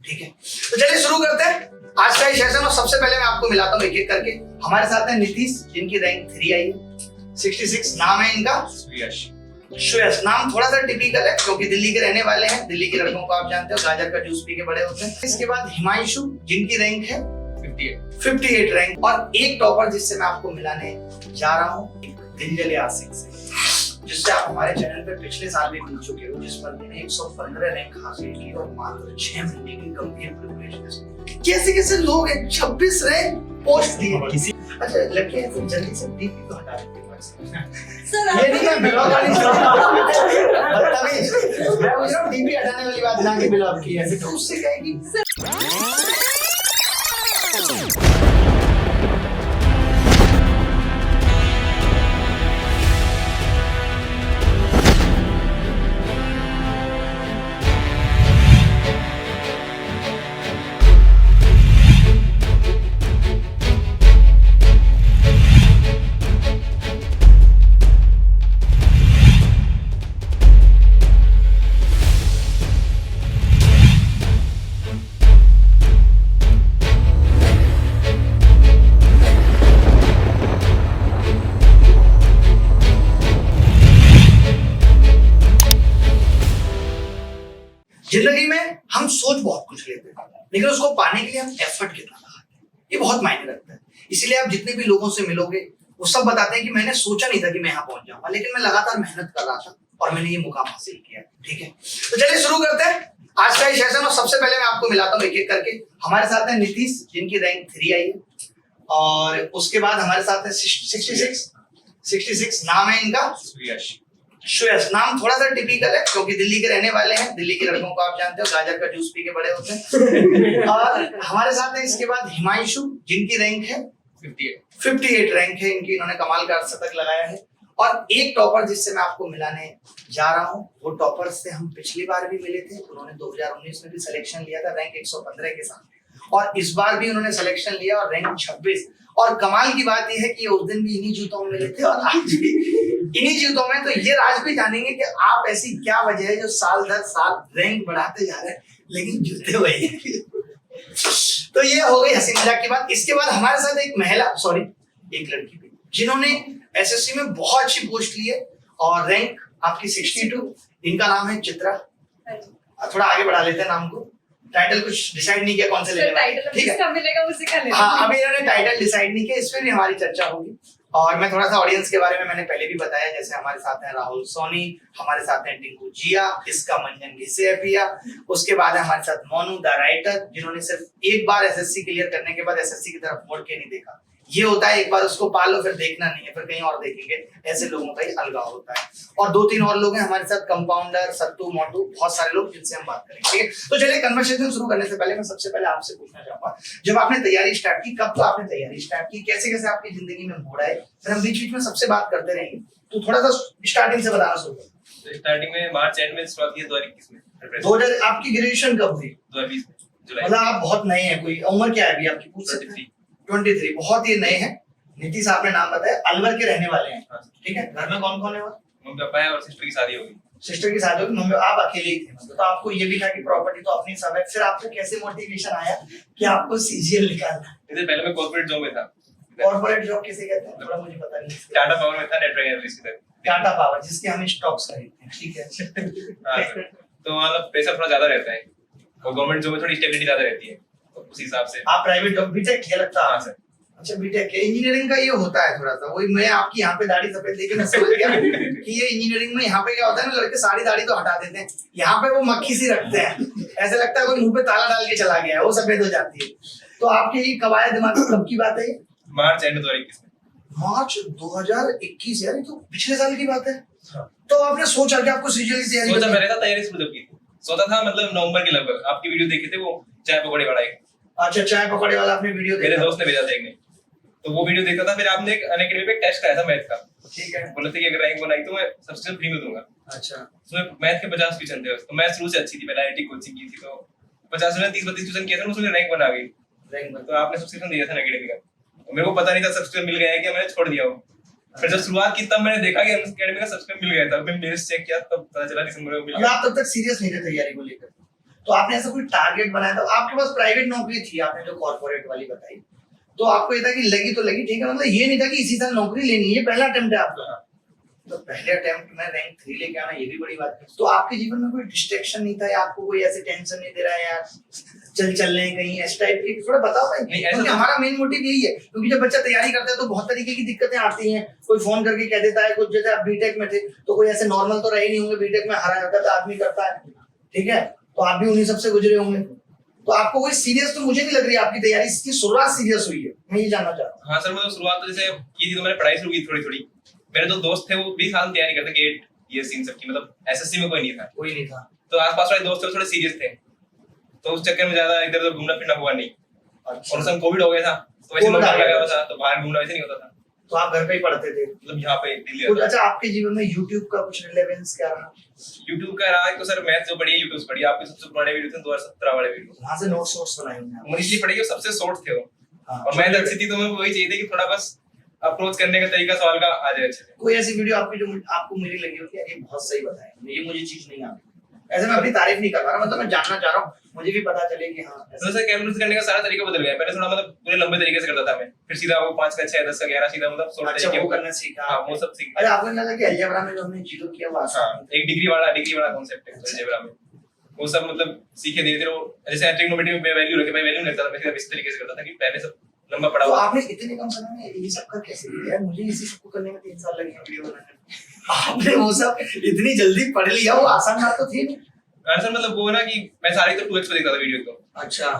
ठीक है, तो चलिए शुरू करते हैं आज का ये सेशन। और सबसे पहले मैं आपको मिलाता हूँ एक एक करके। हमारे साथ है नीतीश, जिनकी रैंक 3 आई है, 66 नाम है इनका। श्रेयस नाम थोड़ा सा टिपिकल है क्योंकि दिल्ली के रहने वाले हैं। दिल्ली के लड़कों को आप जानते हो गाजर का जूस पी के बड़े होते हैं। इसके बाद हिमांशु, जिनकी रैंक है 58 रैंक। और एक टॉपर जिससे मैं आपको मिलाने जा रहा हूँ, दिलजले आसिक से, जिससे आप हमारे चैनल पे पिछले साल भी मिल चुके हो, जिस पर मैंने 115 रैंक हासिल की और मात्र 6 महीने की गंभीर प्रिपरेशन। कैसे कैसे लोग हैं 26 रैंक पोस्ट दिए। अच्छा लड़के हैं तो जल्दी से डीपी तो हटा देते हैं सर। ये नहीं मैं ब्लॉग वाली बदतमीज, मैं पूछ रहा हूँ डीपी हटाने वाली बात ना कि ब्लॉग की है, तो उससे कहेगी जिंदगी में हम सोच बहुत कुछ लेते हैं, लेकिन उसको पाने के लिए हम एफर्ट कितना लगाते हैं, ये बहुत मायने रखता है। इसीलिए आप जितने भी लोगों से मिलोगे वो सब बताते हैं कि मैंने सोचा नहीं था कि मैं यहाँ पहुंच जाऊंगा, लेकिन मैं लगातार मेहनत कर रहा था और मैंने ये मुकाम हासिल किया। ठीक है, तो चलिए शुरू करते हैं आज का ये सेशन। और सबसे पहले मैं आपको मिलाता हूँ एक एक करके। हमारे साथ है नीतीश, जिनकी रैंक 3 आई है। और उसके बाद हमारे साथ है 66 नाम है इनका। श्रेयस नाम थोड़ा सा टिपिकल है क्योंकि दिल्ली के रहने वाले हैं। दिल्ली के लड़कों को आप जानते हो गाजर का जूस पी के बड़े होते हैं। और हमारे साथ है इसके बाद हिमांशु, जिनकी रैंक है 58 रैंक है इनकी। इन्होंने कमाल का शतक लगाया है। और एक टॉपर जिससे मैं आपको मिलाने जा रहा हूँ, वो टॉपर से हम पिछली बार भी मिले थे। उन्होंने 2019 में भी सिलेक्शन लिया था रैंक 115 के साथ, और इस बार भी उन्होंने सिलेक्शन लिया और रैंक 26। और कमाल की बात यह है कि उस दिन भी इन्हीं जूतों में मिले थे और आज भी इन्हीं जूतों में। तो ये राज भी जानेंगे कि आप ऐसी क्या वजह है जो साल दर साल रैंक बढ़ाते जा रहे हैं लेकिन जूते वही हैं। तो ये हो गई हंसी मजाक की बात। इसके बाद हमारे साथ एक एक लड़की भी, जिन्होंने एसएससी में बहुत अच्छी पोस्ट ली है और रैंक आपकी 62। इनका नाम है चित्रा। थोड़ा आगे बढ़ा लेते हैं नाम को। टाइटल कुछ डिसाइड नहीं किया कौन से लेने वाले, ठीक है मिलेगा उसी का लेना। हाँ, अभी इन्होंने टाइटल डिसाइड नहीं किया, इस पे भी हमारी चर्चा होगी। और मैं थोड़ा सा ऑडियंस के बारे में मैंने पहले भी बताया, जैसे हमारे साथ हैं राहुल सोनी, हमारे साथ हैं टिंकू जिया, इसका मंजन घिसेपिया। उसके बाद है हमारे साथ मोनू द राइटर, जिन्होंने सिर्फ एक बार एसएससी क्लियर करने के बाद एसएससी की तरफ मुड़ के नहीं देखा। ये होता है एक बार उसको पालो फिर देखना नहीं है, फिर कहीं और देखेंगे, ऐसे लोगों का ही अलगाव होता है। और 2-3 और लोग हैं हमारे साथ, कंपाउंडर, सत्तू, मोटू, बहुत सारे लोग जिनसे हम बात करेंगे। ठीक है, तो चलिए कन्वर्सेशन शुरू करने से पहले मैं सबसे पहले आपसे पूछना चाहूंगा, जब आपने तैयारी स्टार्ट की, कब तो आपने तैयारी स्टार्ट की, कैसे कैसे आपकी जिंदगी में मोड़ आए, फिर हम बीच बीच में सबसे बात करते रहेंगे। तो थोड़ा सा स्टार्टिंग से बताना शुरू करो। स्टार्टिंग में मार्च एंड में शुरुआत की 2021 में। 2000 आपकी ग्रेजुएशन कब हुई? 2020 में जुलाई। मतलब आप बहुत नए हैं। कोई उम्र क्या है अभी आपकी, पूछ सकते हैं? 23। बहुत ही नए हैं। नीतीश आपने नाम बताया, अलवर के रहने वाले हैं। ठीक है, घर में कौन कौन है? मम्मी पापा है और सिस्टर की शादी होगी। सिस्टर की शादी होगी, मम्मी आप अकेले ही थे मतलब। तो आपको ये भी था कि प्रॉपर्टी तो अपनी सब है। फिर आपको कैसे मोटिवेशन आया कि आपको सीजीएल निकालना है? इससे पहले मैं कॉर्पोरेट जॉब में था। कॉर्पोरेट जॉब किसे कहते हैं थोड़ा मुझे पता नहीं। टाटा पावर में था, नेटवर्क एनालिस्ट की तरह। टाटा पावर, जिसके हम स्टॉक्स खरीदते हैं। ठीक है। तो मतलब पैसा थोड़ा ज्यादा रहता है और गवर्नमेंट जॉब में थोड़ी स्टेबिलिटी ज्यादा रहती है, तो उस हिसाब से। आप प्राइवेट जॉब बीटेक किया लगता है? हाँ सर। अच्छा बीटेक के इंजीनियरिंग का ये होता है थोड़ा सा, वही मैं आपकी यहाँ पे दाढ़ी सफेद देखे मैं समझ गया कि ये इंजीनियरिंग में यहाँ पे क्या होता है ना, लड़के सारी दाढ़ी तो हटा देते हैं, यहाँ पे वो मक्खी सी रखते हैं, ऐसे लगता है कोई मुंह पे ताला डाल के चला गया है, वो सफेद हो जाती है। तो आपकी कब आया दिमाग में, कब की बात है? मार्च एंड 2021 में। मार्च 2021 यार, तो पिछले साल की बात है। तो आपने सोचा कि आपको सीजीएल की तैयारी सोचा मैंने था, तैयारी शुरू की सोचा था मतलब नवंबर के लगभग। आपकी वीडियो देखे थे वो चाय पकौड़े वाला एक। अच्छा, चाय पकौड़े वाला आपने वीडियो देखा? मेरे दोस्त ने भेजा देखने, तो वो वीडियो देखा था। फिर आपने एक अनअकैडमी पे टेस्ट कराया था मैथ का। ठीक है। बोले थे कि अगर रैंक बनाई तो मैं सब्सक्रिप्शन फ्री में दूंगा। अच्छा। उसमें मैथ के 50 क्वेश्चन थे, तो मैं शुरू से अच्छी थी, मैंने आईआईटी कोचिंग की थी, तो 50 में 30-32 क्वेश्चन किए थे, उसमें रैंक बना गई। तो आपने सब्सक्रिप्शन दिया था अनअकैडमी का, मेरे को पता नहीं था सब्सक्रिप्शन मिल गया है कि मैंने छोड़ दिया वो। फिर जब शुरुआत की तब मैंने देखा कि अनअकैडमी का सब्सक्रिप्शन मिल गया था, फिर मेल्स चेक किया तब पता चला दिसंबर में मिल गया। आप तब तक सीरियस नहीं थे तैयारी को लेकर? तो आपने ऐसा कोई टारगेट बनाया था? आपके पास प्राइवेट नौकरी थी, आपने जो कॉर्पोरेट वाली बताई, तो आपको ये था कि लगी तो लगी, ठीक है, मतलब ये नहीं था कि इसी साल नौकरी लेनी है, ये पहला अटेम्प्ट है आपका। तो पहले अटेम्प्ट में रैंक 3 लेके आना ये भी बड़ी बात है। तो आपके जीवन में कोई डिस्ट्रैक्शन नहीं था या आपको कोई ऐसी टेंशन नहीं दे रहा है यार चल रहे हैं कहीं इस टाइप की? थोड़ा बताओ भाई, क्योंकि हमारा मेन मोटिव यही है, क्योंकि जब बच्चा तैयारी करता है तो बहुत तरीके की दिक्कतें आती हैं। कोई फोन करके कह देता है, कुछ जैसे आप बीटेक में थे तो कोई ऐसे नॉर्मल तो रहे नहीं होंगे, बीटेक में हर हरकत आदमी करता है, ठीक है, तो आप भी उन्हीं सबसे गुजरे होंगे। तो आपको कोई सीरियस तो मुझे नहीं लग रही आपकी तैयारी, इसकी शुरुआत सीरियस हुई है, मैं ये जानना चाहता हूँ। हाँ सर, मतलब शुरुआत तो जैसे की थी तो मैंने पढ़ाई शुरू की थोड़ी थोड़ी। मेरे जो दोस्त थे वो 20 साल तैयारी करते, गेट ये सीन सब की, मतलब एसएससी में कोई नहीं था। तो आसपास वाले दोस्त थे थोड़े सीरियस थे, तो उस चक्कर में ज्यादा इधर उधर घूमना फिरना हुआ नहीं। अच्छा। और उस समय कोविड हो गया था, तो वैसे लॉकडाउन लगा हुआ था, तो बाहर घूमना वैसे नहीं होता था। तो आप घर पे ही पढ़ते थे, मतलब यहाँ पे दिल्ली। कुछ अच्छा आपके जीवन में YouTube का कुछ रिलेवेंस क्या रहा? YouTube का रहा तो सर मैथ जो पढ़ी है YouTube से पढ़ी, आपके सबसे पुराने वीडियो थे 2017 वाले वीडियो, वहां से नोट्स बनाए होंगे वो इसलिए पढ़ी, सबसे शॉर्ट थे वो। हाँ, और मैथ अच्छी थी तो मैं वही चाहिए थी कि थोड़ा बस अप्रोच करने का तरीका सवाल का आ जाए अच्छे से। कोई ऐसी वीडियो आपकी जो आपको मुझे लगी हो कि यार ये बहुत सही बताया, ये मुझे चीज नहीं आती? ऐसे मैं अपनी तारीफ नहीं कर रहा, मतलब मैं जानना चाह रहा हूँ, मुझे भी पता चले कि हाँ तो सर कैलकुलेट करने का सारा तरीका बदल गया। पहले थोड़ा मतलब पूरे लंबे तरीके से करता था मैं, फिर सीधा वो 5 का 6 10 का 11 सीधा मतलब शॉर्ट अच्छा तरीके वो करना सीखा। हाँ वो सब सीख। अरे आपको नहीं लगा कि अलजेब्रा में जो हमने जीरो किया वो आसान हाँ, एक डिग्री वाला कांसेप्ट है अलजेब्रा में, वो सब मतलब सीखे धीरे धीरे। वो जैसे ट्रिग्नोमेट्री में वैल्यू रखे, मैं वैल्यू नहीं करता था, मैं सीधा इस तरीके से करता था कि पहले सब लंबा पड़ा तो हुआ। आपने इतने कम समय में ये सब कर कैसे लिया यार? मुझे इसी सब को करने में 3 साल लगे हैं वीडियो बनाने में, आपने वो सब इतनी जल्दी पढ़ लिया, वो आसान बात तो थी नहीं। सर मतलब वो ना कि मैं सारी तो 2x पे देखता था वीडियो को। अच्छा।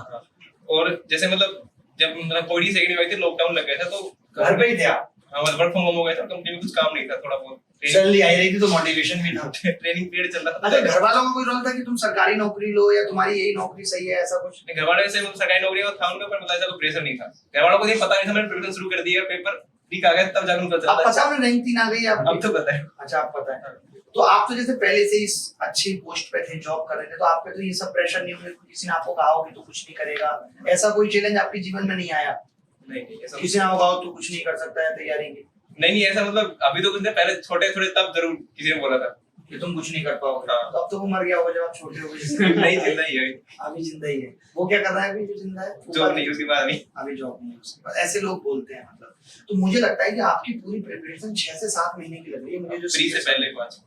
और जैसे मतलब जब मतलब कोविड सेकंड वेव थी, लॉकडाउन लग गया था, तो घर पे ही थे आप? हाँ मतलब वर्क फ्रॉम होम हो गया था, कंपनी में कुछ काम नहीं था, थोड़ा बहुत सैलरी आई रही थी तो मोटिवेशन भी था, ट्रेनिंग पीरियड चल रहा था। अच्छा घर वालों का कोई रोल था कि तुम सरकारी नौकरी लो या तुम्हारी यही नौकरी सही है, ऐसा कुछ? घर वाले से सरकारी नौकरी का था उनका, पर बताया तो प्रेशर नहीं था। घर वालों को ये पता नहीं था, मैंने प्रिपरेशन शुरू कर दी है, पेपर ठीक आ गया तब जाकर उनको अब पता है रैंक 3 आ गई है अब तो पता है। अच्छा आप पता है। तो आप तो जैसे पहले से इस अच्छी पोस्ट पे थे, जॉब कर रहे थे, तो आप पे तो ये सब प्रेशर नहीं हुए, किसी ने आपको कहा हो कि तू कुछ नहीं करेगा, ऐसा कोई चैलेंज आपके जीवन में नहीं आया? नहीं ऐसा किसी ने कहा तू कुछ नहीं कर सकता है तैयारी की? नहीं ऐसा मतलब अभी तो कुछ नहीं, पहले छोटे थोड़े तब जरूर किसी ने बोला था कि तुम कुछ नहीं कर पाओगे। हाँ। तो अब तो वो मर गया होगा जब आप छोटे हो गए। नहीं जिंदा ही है अभी जिंदा ही है। वो क्या कर रहा है अभी जो जिंदा है? जॉब नहीं उसके बाद नहीं, अभी जॉब नहीं है उसके बाद, ऐसे लोग बोलते हैं मतलब। तो मुझे लगता है कि आपकी पूरी प्रिपरेशन 6 से 7 महीने की लग रही है मुझे, जो प्री से पहले 5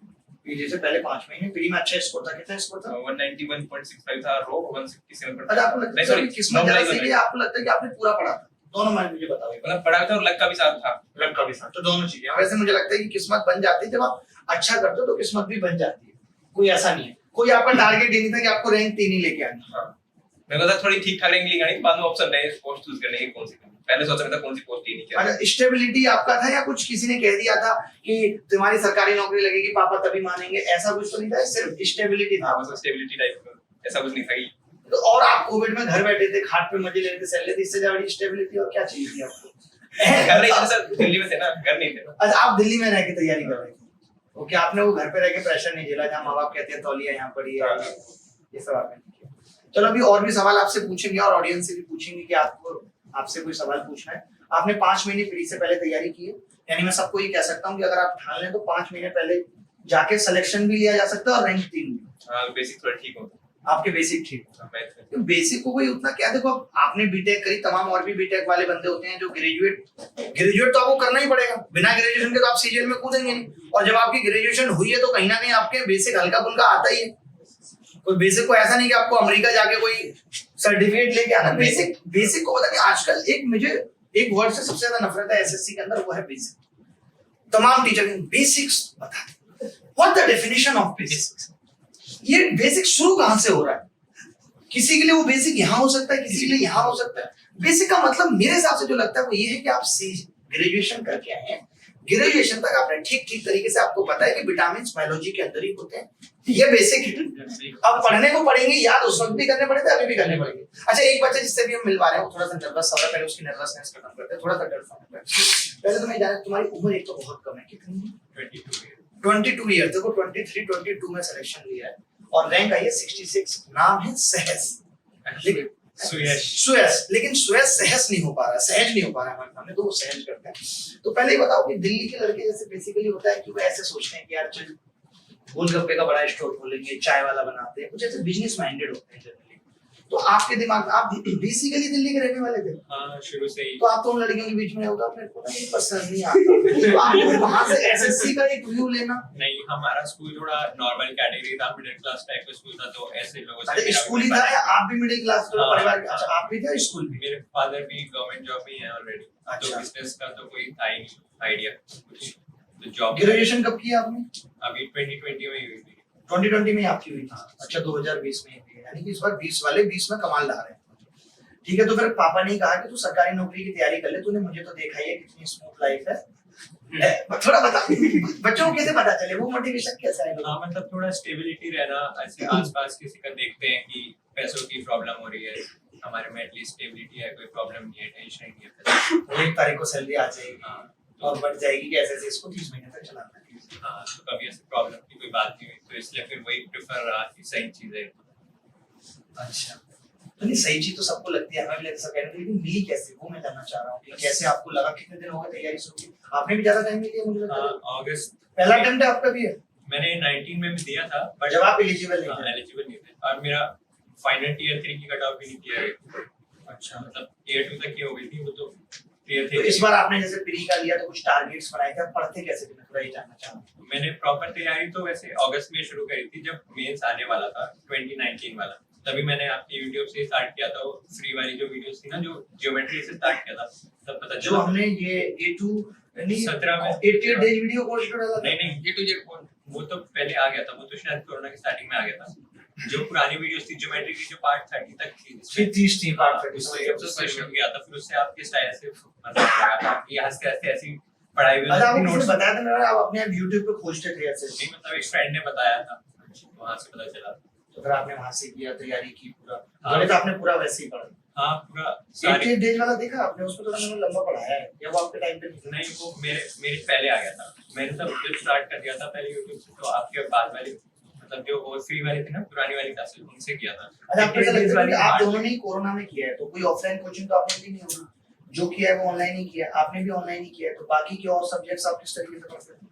पीजी से पहले 5 महीने। प्री में अच्छा स्कोर था, कितना स्कोर था? 191.65 था, रो 167। अच्छा आपको लगता है कि किस्मत ज्यादा सही है, आपको लगता है कि आपने पूरा पढ़ा था? दोनों मायने मुझे बताओ। मतलब पढ़ा था और लक का भी साथ था। लक का भी साथ, तो दोनों चीजें। वैसे मुझे लगता है कि किस्मत बन जाती है, जब आप अच्छा करते हो तो किस्मत भी बन जाती है, कोई ऐसा नहीं है। कोई आपका टारगेट ये नहीं था कि आपको रैंक 3 ही लेके आनी। हां मेरे को था थोड़ी ठीक ठाक रैंक लेके आनी, बाद में ऑप्शन रहे पोस्ट चूज करने की, कौन सी पहले सोचा मैं था कौन सी पोस्ट लेनी क्या। अच्छा स्टेबिलिटी आपका था या कुछ किसी ने कह दिया था कि तुम्हारी सरकारी नौकरी लगेगी पापा तभी मानेंगे, ऐसा कुछ तो नहीं था? सिर्फ स्टेबिलिटी था? बस स्टेबिलिटी टाइप का, ऐसा कुछ नहीं था कि तो और आप कोविड में घर बैठे थे, खाट पे मजे ले रहे थे, सैलरी थी, इससे ज्यादा स्टेबिलिटी और क्या चाहिए थी आपको? घर नहीं थे सर, दिल्ली में थे ना, घर नहीं थे ना। अच्छा आप दिल्ली में रह के तैयारी कर रहे थे, ओके। आपने वो घर पे रह के प्रेशर नहीं झेला जहाँ माँ बाप कहते हैं तौलिया यहाँ पड़ी है, ये सब आपने नहीं किया। चलो अभी और भी सवाल आपसे पूछेंगे और ऑडियंस से भी पूछेंगे कि आपको आपसे कोई सवाल पूछना है। आपने 5 महीने प्री से पहले तैयारी की है, यानी मैं सबको ये कह सकता हूँ कि अगर आप ठान लें तो 5 महीने पहले जाके सिलेक्शन भी लिया जा सकता है और रैंक 3 भी। हाँ बेसिक थोड़ा ठीक होता, आपके बेसिक ठीक हाँ मैथ में। तो बेसिक को कोई उतना क्या, देखो आपने बीटेक करी, तमाम और भी बीटेक वाले बंदे होते हैं जो ग्रेजुएट तो आपको करना ही पड़ेगा, बिना ग्रेजुएशन के तो आप सीजीएल में कूदेंगे नहीं। और जब आपकी ग्रेजुएशन हुई है तो कहीं ना कहीं आपके बेसिक हल्का फुल्का आता ही है। कोई बेसिक को ऐसा नहीं कि आपको अमेरिका जाके कोई सर्टिफिकेट लेके आना, बेसिक को पता नहीं। आजकल एक मुझे एक वर्ड से सबसे ज्यादा नफरत है एसएससी के अंदर, वो है बेसिक। तमाम टीचर बेसिक्स बता, what the definition of basics? ये बेसिक शुरू कहां से हो रहा है? किसी के लिए वो बेसिक यहाँ हो सकता है, किसी के लिए यहाँ हो सकता है। बेसिक का मतलब मेरे हिसाब से जो लगता है वो ये है कि आप ग्रेजुएशन करके आए हैं, ग्रेजुएशन तक आपने ठीक तरीके से आपको पता है कि विटामिन बायोलॉजी के अंदर ही होते हैं, ये बेसिक है। अब पढ़ने को पढ़ेंगे याद, उस वक्त भी करने पड़े थे, अभी भी करने पड़ेंगे। अच्छा एक बच्चे जिससे भी हम मिलवा रहे हैं वो थोड़ा सा नर्वस हो रहा है, पहले उसकी नर्वसनेस खत्म करते हैं, थोड़ा सा डर सा। पहले तो मैं जाना, तुम्हारी उम्र एक तो बहुत कम है, कितनी है? 22 ईयर। देखो 23 22 में सिलेक्शन लिया है और रैंक आई है 66। नाम है सहस, सुयश, लेकिन सुयश सहस नहीं हो पा रहा, सहज नहीं हो पा रहा है हमारे सामने, तो वो सहज करते हैं। तो पहले ही बताओ कि दिल्ली के लड़के जैसे बेसिकली होता है कि वो ऐसे सोचते हैं कि यार चल गोलगप्पे का बड़ा स्टोर खोलेंगे, चाय वाला बनाते हैं, कुछ ऐसे बिजनेस माइंडेड होते हैं जनरली। तो आपके दिमाग, आप बेसिकली दिल्ली के रहने वाले थे? हाँ, शुरू से ही। तो आप तो उन लड़कियों के बीच में होगा, अपने को नहीं पसंद नहीं आता, तो आपको वहां से एसएससी का एक व्यू लेना। नहीं, हमारा स्कूल थोड़ा नॉर्मल कैटेगरी था, मिडिल क्लास टाइप का स्कूल था, तो ऐसे लोगों से अरे मेरा स्कूल ही कोई था बात या आप भी मिडिल क्लास थोड़ा हाँ। परिवार के? अच्छा, आप भी थे स्कूल नहीं। भी? मेरे फादर भी गवर्नमेंट जॉब में ही है ऑलरेडी, तो अच्छा। बिजनेस का तो कोई था ही नहीं आइडिया कुछ, तो जॉब ग्रेजुएशन कब किया आपने? अभी 2020 में ही हुई थी। 2020 में आपकी हुई थी? अच्छा, 2020 में हुई है, यानी कि इस बार 20 वाले 20 में कमाल ला रहे हैं। ठीक है, तो फिर पापा ने कहा कि तू सरकारी नौकरी की तैयारी कर ले, तूने मुझे तो देखा ही है कितनी स्मूथ लाइफ है। थोड़ा बता, बच्चों को कैसे पता चले, वो मोटिवेशन कैसा है? हाँ, मतलब थोड़ा स्टेबिलिटी रहना, ऐसे आसपास किसी का देखते हैं कि पैसों की प्रॉब्लम हो रही है, हमारे में एटलीस्ट स्टेबिलिटी है, कोई प्रॉब्लम नहीं है, टेंशन नहीं है पैसे। वो 1 तारीख को सैलरी आ जाएगी हाँ, और बढ़ जाएगी कि ऐसे इसको 30 महीने तक चलाना है। हाँ, तो कभी ऐसे प्रॉब्लम की कोई बात नहीं हुई, तो इसलिए फिर वही प्रेफर रहा कि सही चीज है। अच्छा, तो नहीं, सही चीज तो सबको लगती है, हमें भी ऐसा कहने, लेकिन मिली कैसे, वो मैं जानना चाह रहा हूँ कि कैसे आपको लगा, कितने दिन हो गए तैयारी शुरू की? आपने भी ज्यादा टाइम नहीं दिया मुझे लगता है। अगस्त पहला अटेम्प्ट आपका भी है? मैंने 19 में भी दिया था, बट जब आप एलिजिबल नहीं थे। एलिजिबल नहीं थे, और मेरा फाइनल टीयर 3 की कट ऑफ भी नहीं किया। अच्छा, मतलब टीयर 2 तक की हो गई थी, वो तो टीयर तो 3। इस बार आपने जैसे प्री का लिया तो कुछ टारगेट्स बनाए थे, आप पढ़ते कैसे थे, मैं थोड़ा ये जानना चाह रहा हूँ। मैंने प्रॉपर तैयारी तो वैसे अगस्त में शुरू करी थी, जब मेंस आने वाला था 2019 वाला, तभी मैंने आपके YouTube से स्टार्ट किया था, वो फ्री वाली जो वीडियोस थी ना, जो ज्योमेट्री से स्टार्ट किया था, तब पता जो चला हमने ये A2 नहीं 17 में 88 डेज वीडियो कोर्स को डाला था। नहीं A to Z कौन, वो तो पहले आ गया था, वो तो शायद कोरोना की स्टार्टिंग में आ गया था। जो पुरानी वीडियोस थी ज्योमेट्री की, जो पार्ट 30 तक थी, फिर 30 थी पार्ट 30 उससे शुरू किया था, फिर उससे आपके स्टाइल से मतलब लगा था कि हंसते हंसते ऐसी पढ़ाई भी अच्छा, आपको नोट्स किसने बताया था? मेरा आप अपने आप YouTube पे खोजते थे ऐसे? नहीं, मतलब एक फ्रेंड ने बताया था, वहां से पता चला। तो फिर आपने वहां से किया, तैयारी की पूरा? गणित आपने पूरा वैसे ही पढ़ा? हाँ, पूरा सारी 88 डेज वाला देखा आपने? उसमें थोड़ा मैंने लंबा पढ़ाया है, या वो आपके टाइम पे नहीं था? नहीं, वो मेरे पहले आ गया था, मैंने तब जब स्टार्ट कर दिया था पहले YouTube से, तो आपके बाद वाली मतलब जो वो फ्री वाली थी ना, पुरानी वाली क्लासेस, उनसे किया था। अच्छा, आपको ऐसा 88 लगता है वाली कि आप part- दोनों ने ही कोरोना में किया है, तो कोई ऑफलाइन कोचिंग तो आपने ली नहीं होगी? जो किया है वो ऑनलाइन ही किया है, आपने भी ऑनलाइन ही किया है, तो बाकी के और सब्जेक्ट्स आप किस तरीके से पढ़ते हैं?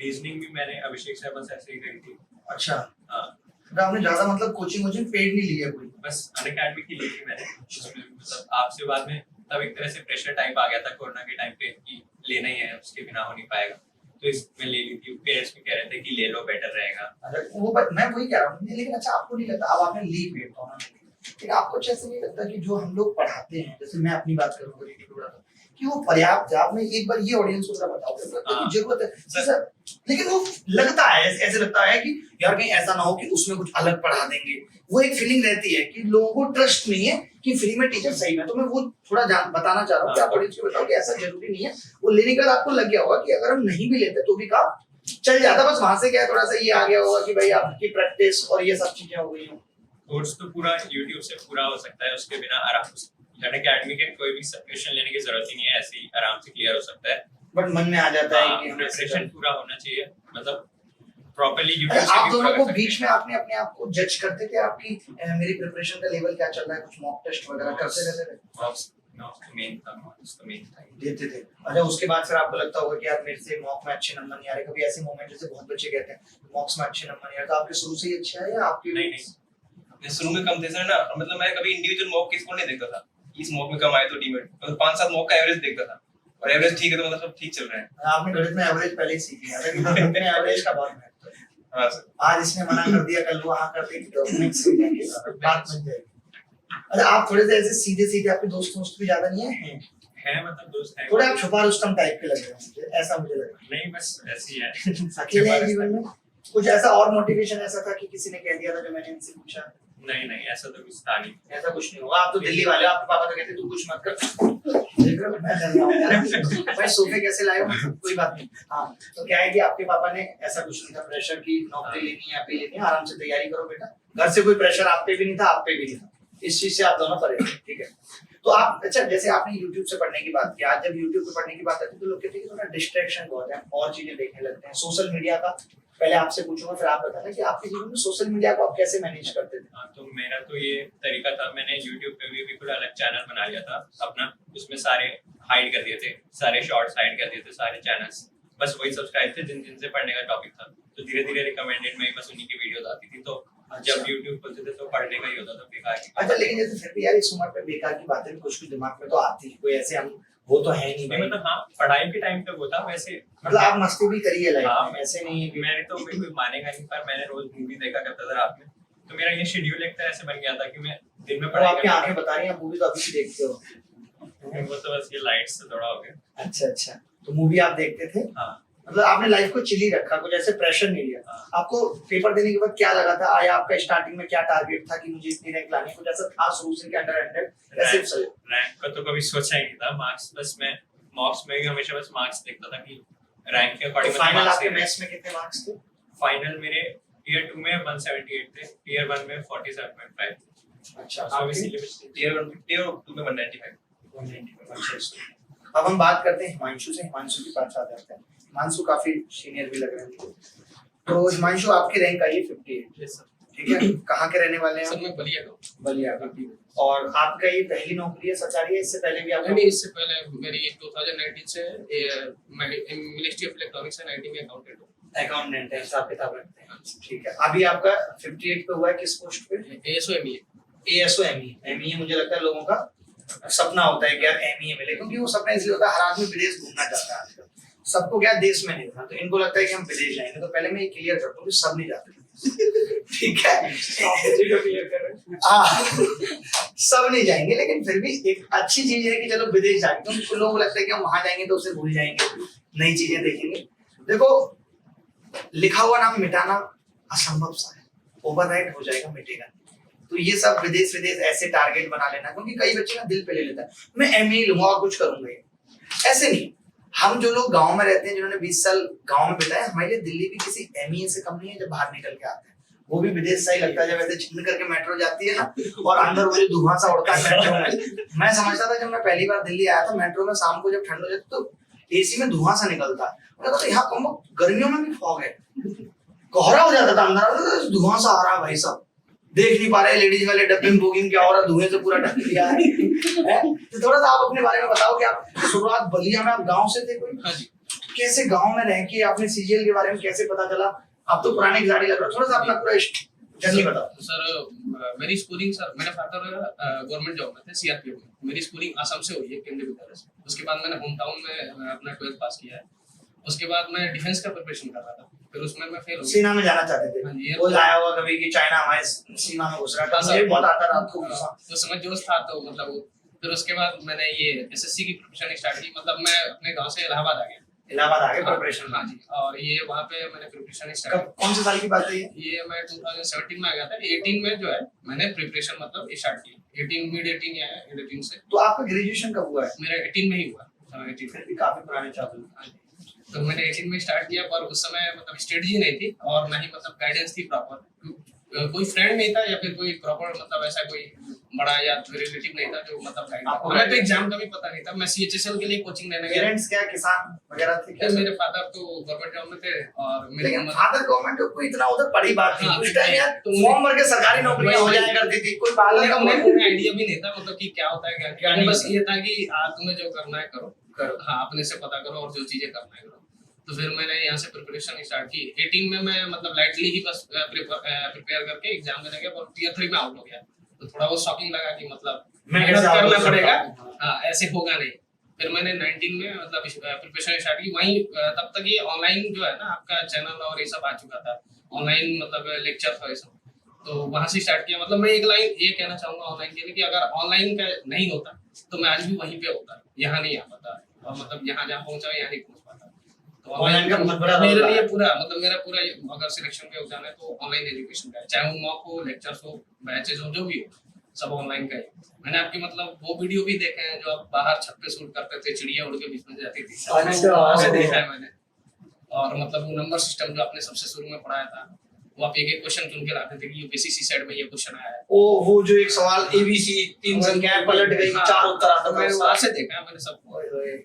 रीजनिंग भी मैंने अभिषेक शर्मा से ऐसे ही करी थी। अच्छा, हाँ, तो आपने ज्यादा मतलब कोचिंग पेड नहीं ली है कोई? बस अनअकैडमी की ली थी मैंने, उसमें मतलब आपसे बाद में तब एक तरह से प्रेशर टाइप आ गया था कोरोना के टाइम पे कि लेना ही है, उसके बिना हो नहीं पाएगा, तो इसमें ले ली थी। पेरेंट्स भी कह रहे थे कि ले लो, बेटर रहेगा। अगर वो मैं वही कह रहा हूँ, लेकिन अच्छा आपको नहीं लगता, अब आपने ली पेड तो ना, लेकिन आपको कुछ ऐसे नहीं लगता कि जो हम लोग पढ़ाते हैं, जैसे मैं अपनी बात करूँ कि वो पर्याप्त है? आपने एक बार ये ऑडियंस को जरा बताओ कि जरूरत है सर, लेकिन वो लगता है ऐसे लगता है कि यार कहीं ऐसा ना हो कि उसमें कुछ अलग पढ़ा देंगे, वो एक फीलिंग रहती है कि लोगों को ट्रस्ट नहीं है कि फ्री में टीचर सही है। तो मैं वो थोड़ा बताना चाह रहा हूँ कि आप ऑडियंस को बताओ कि ऐसा जरूरी नहीं है। वो लेने का आपको लग गया होगा कि अगर हम नहीं भी लेते तो भी काम चल जाता, बस वहां से क्या है थोड़ा सा ये आ गया होगा कि भाई आपकी प्रैक्टिस और ये सब चीजें हो गई हो। कोर्स तो पूरा YouTube से पूरा हो सकता है, उसके बिना आराम से अनअकैडमी के कोई भी सब्सक्रिप्शन लेने की जरूरत ही नहीं है, ऐसे ही आराम से क्लियर हो सकता है। बट मन में आ जाता है कि प्रिपरेशन पूरा होना चाहिए, मतलब प्रॉपर्ली अच्छा, YouTube से आप भी दोनों पूरा को कर सकते बीच में आपने अपने आप को जज करते थे आपकी मेरी प्रिपरेशन का लेवल क्या चल रहा है, कुछ मॉक टेस्ट वगैरह करते रहते थे? मॉक्स मेन था देते थे? अच्छा, उसके बाद फिर आपको लगता होगा कि यार मेरे से मॉक में अच्छे नंबर नहीं आ रहे, कभी ऐसे मोमेंट जैसे बहुत बच्चे कहते हैं मॉक्स में अच्छे नंबर नहीं आ रहे, तो आपके शुरू से ही अच्छा है या आपके? नहीं, शुरू में कम थे सर ना, मतलब मैं कभी इंडिविजुअल मॉक के स्कोर नहीं देखता था, इस मॉक में कम आए तो टीम मतलब 5-7 मॉक का एवरेज देखता था, और एवरेज ठीक है तो मतलब सब ठीक चल रहा है। आपने गणित में एवरेज पहले ही सीख लिया था कि गणित में एवरेज का बहुत महत्व है। हां सर, आज इसने मना कर दिया, कल वो हाँ कर देगी, तो मिक्स हो जाएगी, बात बन जाएगी। अच्छा, आप थोड़े से ऐसे सीधे सीधे, आपके दोस्त भी ज्यादा नहीं है मतलब दोस्त है थोड़े, आप छुपा रुस्तम टाइप के लग रहे हैं मुझे, ऐसा मुझे लगा। नहीं, बस ऐसे ही है। अकेले हैं जीवन में? कुछ ऐसा और मोटिवेशन ऐसा था कि किसी ने कह दिया था जो मैंने इनसे पूछा? नहीं, ऐसा तो कुछ था नहीं। ऐसा कुछ नहीं होगा, आप तो दिल्ली वाले, आपके पापा तो कहते तू कुछ मत कर, देख रहे हो मैं डर रहा हूं यार, भाई सोफे कैसे लाए हो, कोई बात नहीं। हाँ, तो क्या है कि आपके पापा ने ऐसा कुछ नहीं था प्रेशर की नौकरी लेनी है, पे लेनी है, आराम से तैयारी करो बेटा, घर से कोई प्रेशर आप पे भी नहीं था, आप पे भी नहीं था, इस चीज से आप दोनों परे थे, ठीक है? तो आप, अच्छा जैसे आपने YouTube से पढ़ने की बात की, आज जब YouTube पे पढ़ने की बात आती है तो लोग कहते हैं कि थोड़ा डिस्ट्रैक्शन बहुत है, और चीजें देखने लगते हैं, सोशल मीडिया का। पहले आपसे पूछूंगा फिर आप बताना कि आपके जीवन में सोशल मीडिया को आप कैसे मैनेज करते थे? हाँ, तो मेरा तो ये तरीका था, मैंने YouTube पे भी बिल्कुल अलग चैनल बना लिया था अपना, उसमें सारे हाइड कर दिए थे, सारे शॉर्ट्स हाइड कर दिए थे, सारे चैनल्स, बस वही सब्सक्राइब थे जिनसे पढ़ने का टॉपिक था, तो धीरे धीरे रिकमेंडेड में बस उन्हीं की वीडियोस आती थी, तो जब YouTube खोलते थे तो पढ़ने का ही होता था, बेकार की। अच्छा, लेकिन जैसे फिर भी यार इस उम्र पे बेकार की बातें भी कुछ कुछ दिमाग में तो आती है, कोई ऐसे हम वो तो है नहीं भाई। मतलब हाँ, पढ़ाई के टाइम पे वो था, वैसे मतलब आप मस्ती भी करिए लाइफ हाँ, में, ऐसे नहीं है कि मैंने तो कोई मानेगा नहीं, पर मैंने रोज मूवी देखा करता था रात में, तो मेरा ये शेड्यूल एक तरह से बन गया था कि मैं दिन में तो पढ़ाई आपकी आंखें बता रही हैं, आप मूवी तो अभी भी देखते हो। वो तो बस ये लाइट से थोड़ा हो गया। अच्छा अच्छा, तो मूवी आप देखते थे, हाँ मतलब आपने लाइफ को चिली रखा, कुछ ऐसे प्रेशर नहीं लिया। हाँ। आपको पेपर देने के बाद क्या लगा था, आया आपका स्टार्टिंग में क्या टारगेट था कि मुझे इतनी रैंक लानी है, कुछ ऐसा था शुरू से कि अंडर 100 ऐसे चले? रैंक का तो कभी सोचा ही नहीं था, मार्क्स बस मैं मॉक्स में भी हमेशा बस मार्क्स देखता था कि रैंक के तो अकॉर्डिंग फाइनल आपके मैथ्स में कितने मार्क्स थे? फाइनल मेरे ईयर 2 में 178 थे, ईयर 1 में 47.5। अच्छा, उसमें भी आपके? सिलेबस ईयर 1 ईयर 2 में 195। 195। अब हम बात करते हैं हिमांशु से, हिमांशु के पास आ जाते हैं। हिमांशु काफी सीनियर भी लग रहे हैं मुझे। तो हिमांशु आपकी रैंक आई है 58, यस सर। ठीक है? कहाँ के रहने वाले हैं सर आप? मैं बलिया का हूँ। बलिया का। और आपका ये पहली नौकरी है सच आ रही है, इससे पहले भी आप? नहीं, इससे पहले मेरी 2019 से ministry of electronics and IT में अकाउंटेंट हूँ। अकाउंटेंट है, हिसाब किताब रखते हैं, ठीक है। अभी आपका 58 पे हुआ है, किस पोस्ट पे? ASOME एएसओ एमई मुझे लगता है लोगों का सपना होता है कि यार एमई मिले, क्योंकि वो सपना इसलिए होता है, हर आदमी विदेश घूमना चाहता है आजकल, सबको क्या देश में नहीं था, तो इनको लगता है कि हम विदेश जाएंगे। तो पहले मैं ये क्लियर करता हूँ कि सब नहीं जाते, ठीक है? हाँ, सब नहीं जाएंगे, लेकिन फिर भी एक अच्छी चीज है कि चलो विदेश जाएंगे, क्योंकि लोगों को लगता है कि हम वहां जाएंगे तो उसे भूल जाएंगे, नई चीजें देखेंगे। देखो, लिखा हुआ नाम मिटाना असंभव सा है, ओवरराइट हो जाएगा, मिटेगा। तो ये सब विदेश ऐसे टारगेट बना लेना, क्योंकि कई बच्चे ना दिल पे ले लेता है मैं एमई लूंगा और कुछ करूंगा, ऐसे नहीं। हम जो लोग गांव में रहते हैं, जिन्होंने 20 साल गांव में बिताए, हमारे लिए दिल्ली भी किसी एमई से कम नहीं है। जब बाहर निकल के आते हैं, वो भी विदेश सा ही लगता है, जब ऐसे छिन करके मेट्रो जाती है ना, और अंदर वो जो धुआं सा उड़ता है मेट्रो में। मैं समझता था जब मैं पहली बार दिल्ली आया था, मेट्रो में शाम को जब ठंड हो जाती तो एसी में धुआं सा निकलता है, मैं कहता यहाँ कम गर्मियों में भी फॉग है, कोहरा हो जाता था अंदर, धुआं सा आ रहा है भाई साहब, देख नहीं पा रहे, लेडीज वाले डब्बे में बुकिंग क्या हो रहा है, धुएं से पूरा ढक लिया है। तो थोड़ा सा आप अपने बारे में बताओ कि आप शुरुआत बलिया में, आप गांव से थे कोई? हाँ जी। कैसे गांव में रह के आपने सीजीएल के बारे में कैसे पता चला? आप तो पुराने खिलाड़ी लग रहे हो, थोड़ा सा अपना पूरा जर्नी बताओ। तो सर मेरी स्कूलिंग, सर मेरे फादर गवर्नमेंट जॉब में थे, सीआरपीएफ में। मेरी स्कूलिंग आसाम से हुई है, केंद्रीय विद्यालय से। उसके बाद मैंने होम टाउन में अपना 12th पास किया है। उसके बाद मैं डिफेंस का प्रिपरेशन कर रहा था, फिर उसमें मैं फेल हो गया। सीमा में जाना चाहते हाँ जी, थे, वो लाया हुआ कभी कि चाइना हमारे सीमा में घुस रहा था, मुझे बहुत आता रात को गुस्सा। उस समय जोश था, तो मतलब वो, फिर उसके बाद मैंने ये एसएससी की प्रिपरेशन स्टार्ट की। मतलब मैं अपने गांव से इलाहाबाद आ गया। इलाहाबाद आगे प्रिपरेशन? हाँ जी, और ये वहाँ पे मैंने प्रिपरेशन स्टार्ट कब, कौन से साल की बात है ये? ये मैं 2017 में आ गया था। 18 में जो है मैंने प्रिपरेशन मतलब स्टार्ट की। 18 मिड 18 या एंड 18 से। तो आपका ग्रेजुएशन कब हुआ है? मेरा 18 में ही हुआ, 18 फिर भी काफी पुराने चावल। हाँ जी। तो मैंने 18 में स्टार्ट किया, पर उस समय मतलब स्ट्रेटजी नहीं थी, और ना ही मतलब गाइडेंस थी प्रॉपर। कोई फ्रेंड नहीं था, या फिर कोई प्रॉपर मतलब ऐसा कोई बड़ा या रिलेटिव नहीं था जो मतलब गाइड। हमें तो एग्जाम का भी पता नहीं था। मैं सीएचएसएल के लिए कोचिंग लेने गया। पेरेंट्स क्या किसान वगैरह थे क्या? मेरे फादर तो गवर्नमेंट जॉब में थे, और मेरी लेकिन मम्मी फादर गवर्नमेंट जॉब को इतना उधर बड़ी बात थी हाँ, उस टाइम यार, तो फॉर्म भर के सरकारी नौकरियां हो जाया करती थी, कोई पालने का उन्हें आइडिया भी नहीं था मतलब कि क्या होता है, क्या नहीं। बस ये था कि तुम्हें जो करना है करो करो। हाँ, अपने से पता करो, और जो चीजें करना है करो। तो फिर मैंने यहाँ से प्रिपरेशन स्टार्ट की। 18 में मैं मतलब लाइटली ही बस प्रिपेयर करके एग्जाम देने गया, और टियर 3 में आउट हो गया। तो थोड़ा वो शॉकिंग लगा कि मतलब मेहनत करना पड़ेगा, हाँ ऐसे होगा नहीं। फिर मैंने 19 में मतलब प्रिपरेशन स्टार्ट की। वहीं तब तक ये ऑनलाइन जो है ना, आपका चैनल और ये सब आ चुका था, ऑनलाइन मतलब लेक्चर था ये सब। तो वहां से स्टार्ट किया। मतलब मैं एक लाइन ये कहना चाहूंगा ऑनलाइन के लिए, कि अगर ऑनलाइन का नहीं होता तो मैं आज भी वहीं पे होता, यहाँ नहीं आ पाता, और मतलब यहाँ जहाँ पहुंचा यहाँ नहीं पहुंच पाता। तो ऑनलाइन का बहुत बड़ा मेरे रोल लिए है। पूरा मतलब मेरा पूरा अगर सिलेक्शन पे जाना है तो ऑनलाइन एजुकेशन का है, चाहे वो मॉक हो, लेक्चर्स हो, बैचेस हो, जो भी हो, सब ऑनलाइन का है। मैंने आपके मतलब वो वीडियो भी देखे हैं जो आप बाहर छत पे शूट करते थे, चिड़िया उड़ के बीच में जाती थी, वहाँ से देखा है मैंने। और मतलब वो नंबर सिस्टम जो आपने सबसे शुरू में पढ़ाया था, वो आप एक एक क्वेश्चन चुन के लाते थे कि यूपीएससी साइड में ये क्वेश्चन आया है। वो जो एक सवाल एबीसी 3 संख्याएं पलट गई, 4 उत्तर आता था, मैंने वहाँ से देखा है मैंने सबको। ओए होए।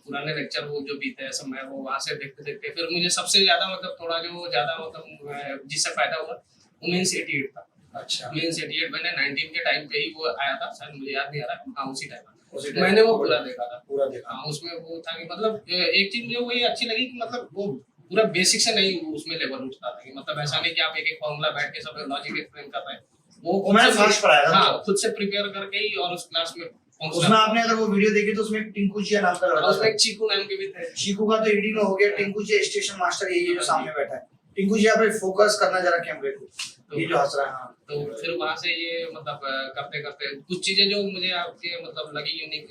पुराने लेक्चर वो जो भी थे सब, मैं वो वहाँ से देखते देखते फिर मुझे सबसे ज्यादा मतलब थोड़ा जो ज्यादा मतलब जिससे फायदा हुआ वो मीन्स 88 था। अच्छा मेंस 88 मैंने 19 के टाइम पे ही वो आया था, शायद मुझे याद नहीं आ रहा, हाँ उसी टाइम उसी time मैंने वो पूरा देखा था। पूरा देखा। हाँ उसमें वो था कि मतलब एक चीज मुझे वही अच्छी लगी कि मतलब वो पूरा बेसिक से नहीं उसमें लेवल उठता था, कि मतलब ऐसा नहीं कि आप एक एक फॉर्मूला बैठ के सब लॉजिक एक्सप्लेन कर रहे हैं, वो मैंने फर्स्ट पढ़ाया था। हाँ खुद से प्रिपेयर करके ही, और उस क्लास में उसमें आपने अगर वो वीडियो देखी तो उसमें एक टिंकू जिया नाम का लड़का उसमें था। एक चीकू नाम के भी थे। चीकू का तो एडी में हो गया, टिंकू जिया स्टेशन मास्टर यही है जो सामने बैठा है। टिंकू जिया पे फोकस करना जरा कैमरे को, ये जो हंस रहा है। हाँ तो फिर वहां से ये मतलब करते करते कुछ चीजें जो मुझे आपके मतलब लगी यूनिक,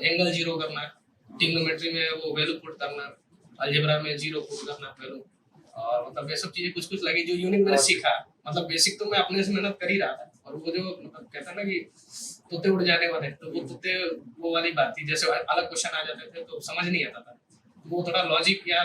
एंगल जीरो करना, ट्रिग्नोमेट्री में वो वैल्यू पुट करना, अलजेब्रा में जीरो पुट करना वैल्यू, और मतलब ये सब चीजें कुछ कुछ लगी जो यूनिक मैंने सीखा। मतलब बेसिक तो मैं अपने से मेहनत कर ही रहा था, और वो जो मतलब कहता ना कि तोते उड़ जाने वाले, तो वो तोते वो वाली बात थी, जैसे अलग क्वेश्चन आ जाते थे तो समझ नहीं आता था, वो थोड़ा लॉजिक या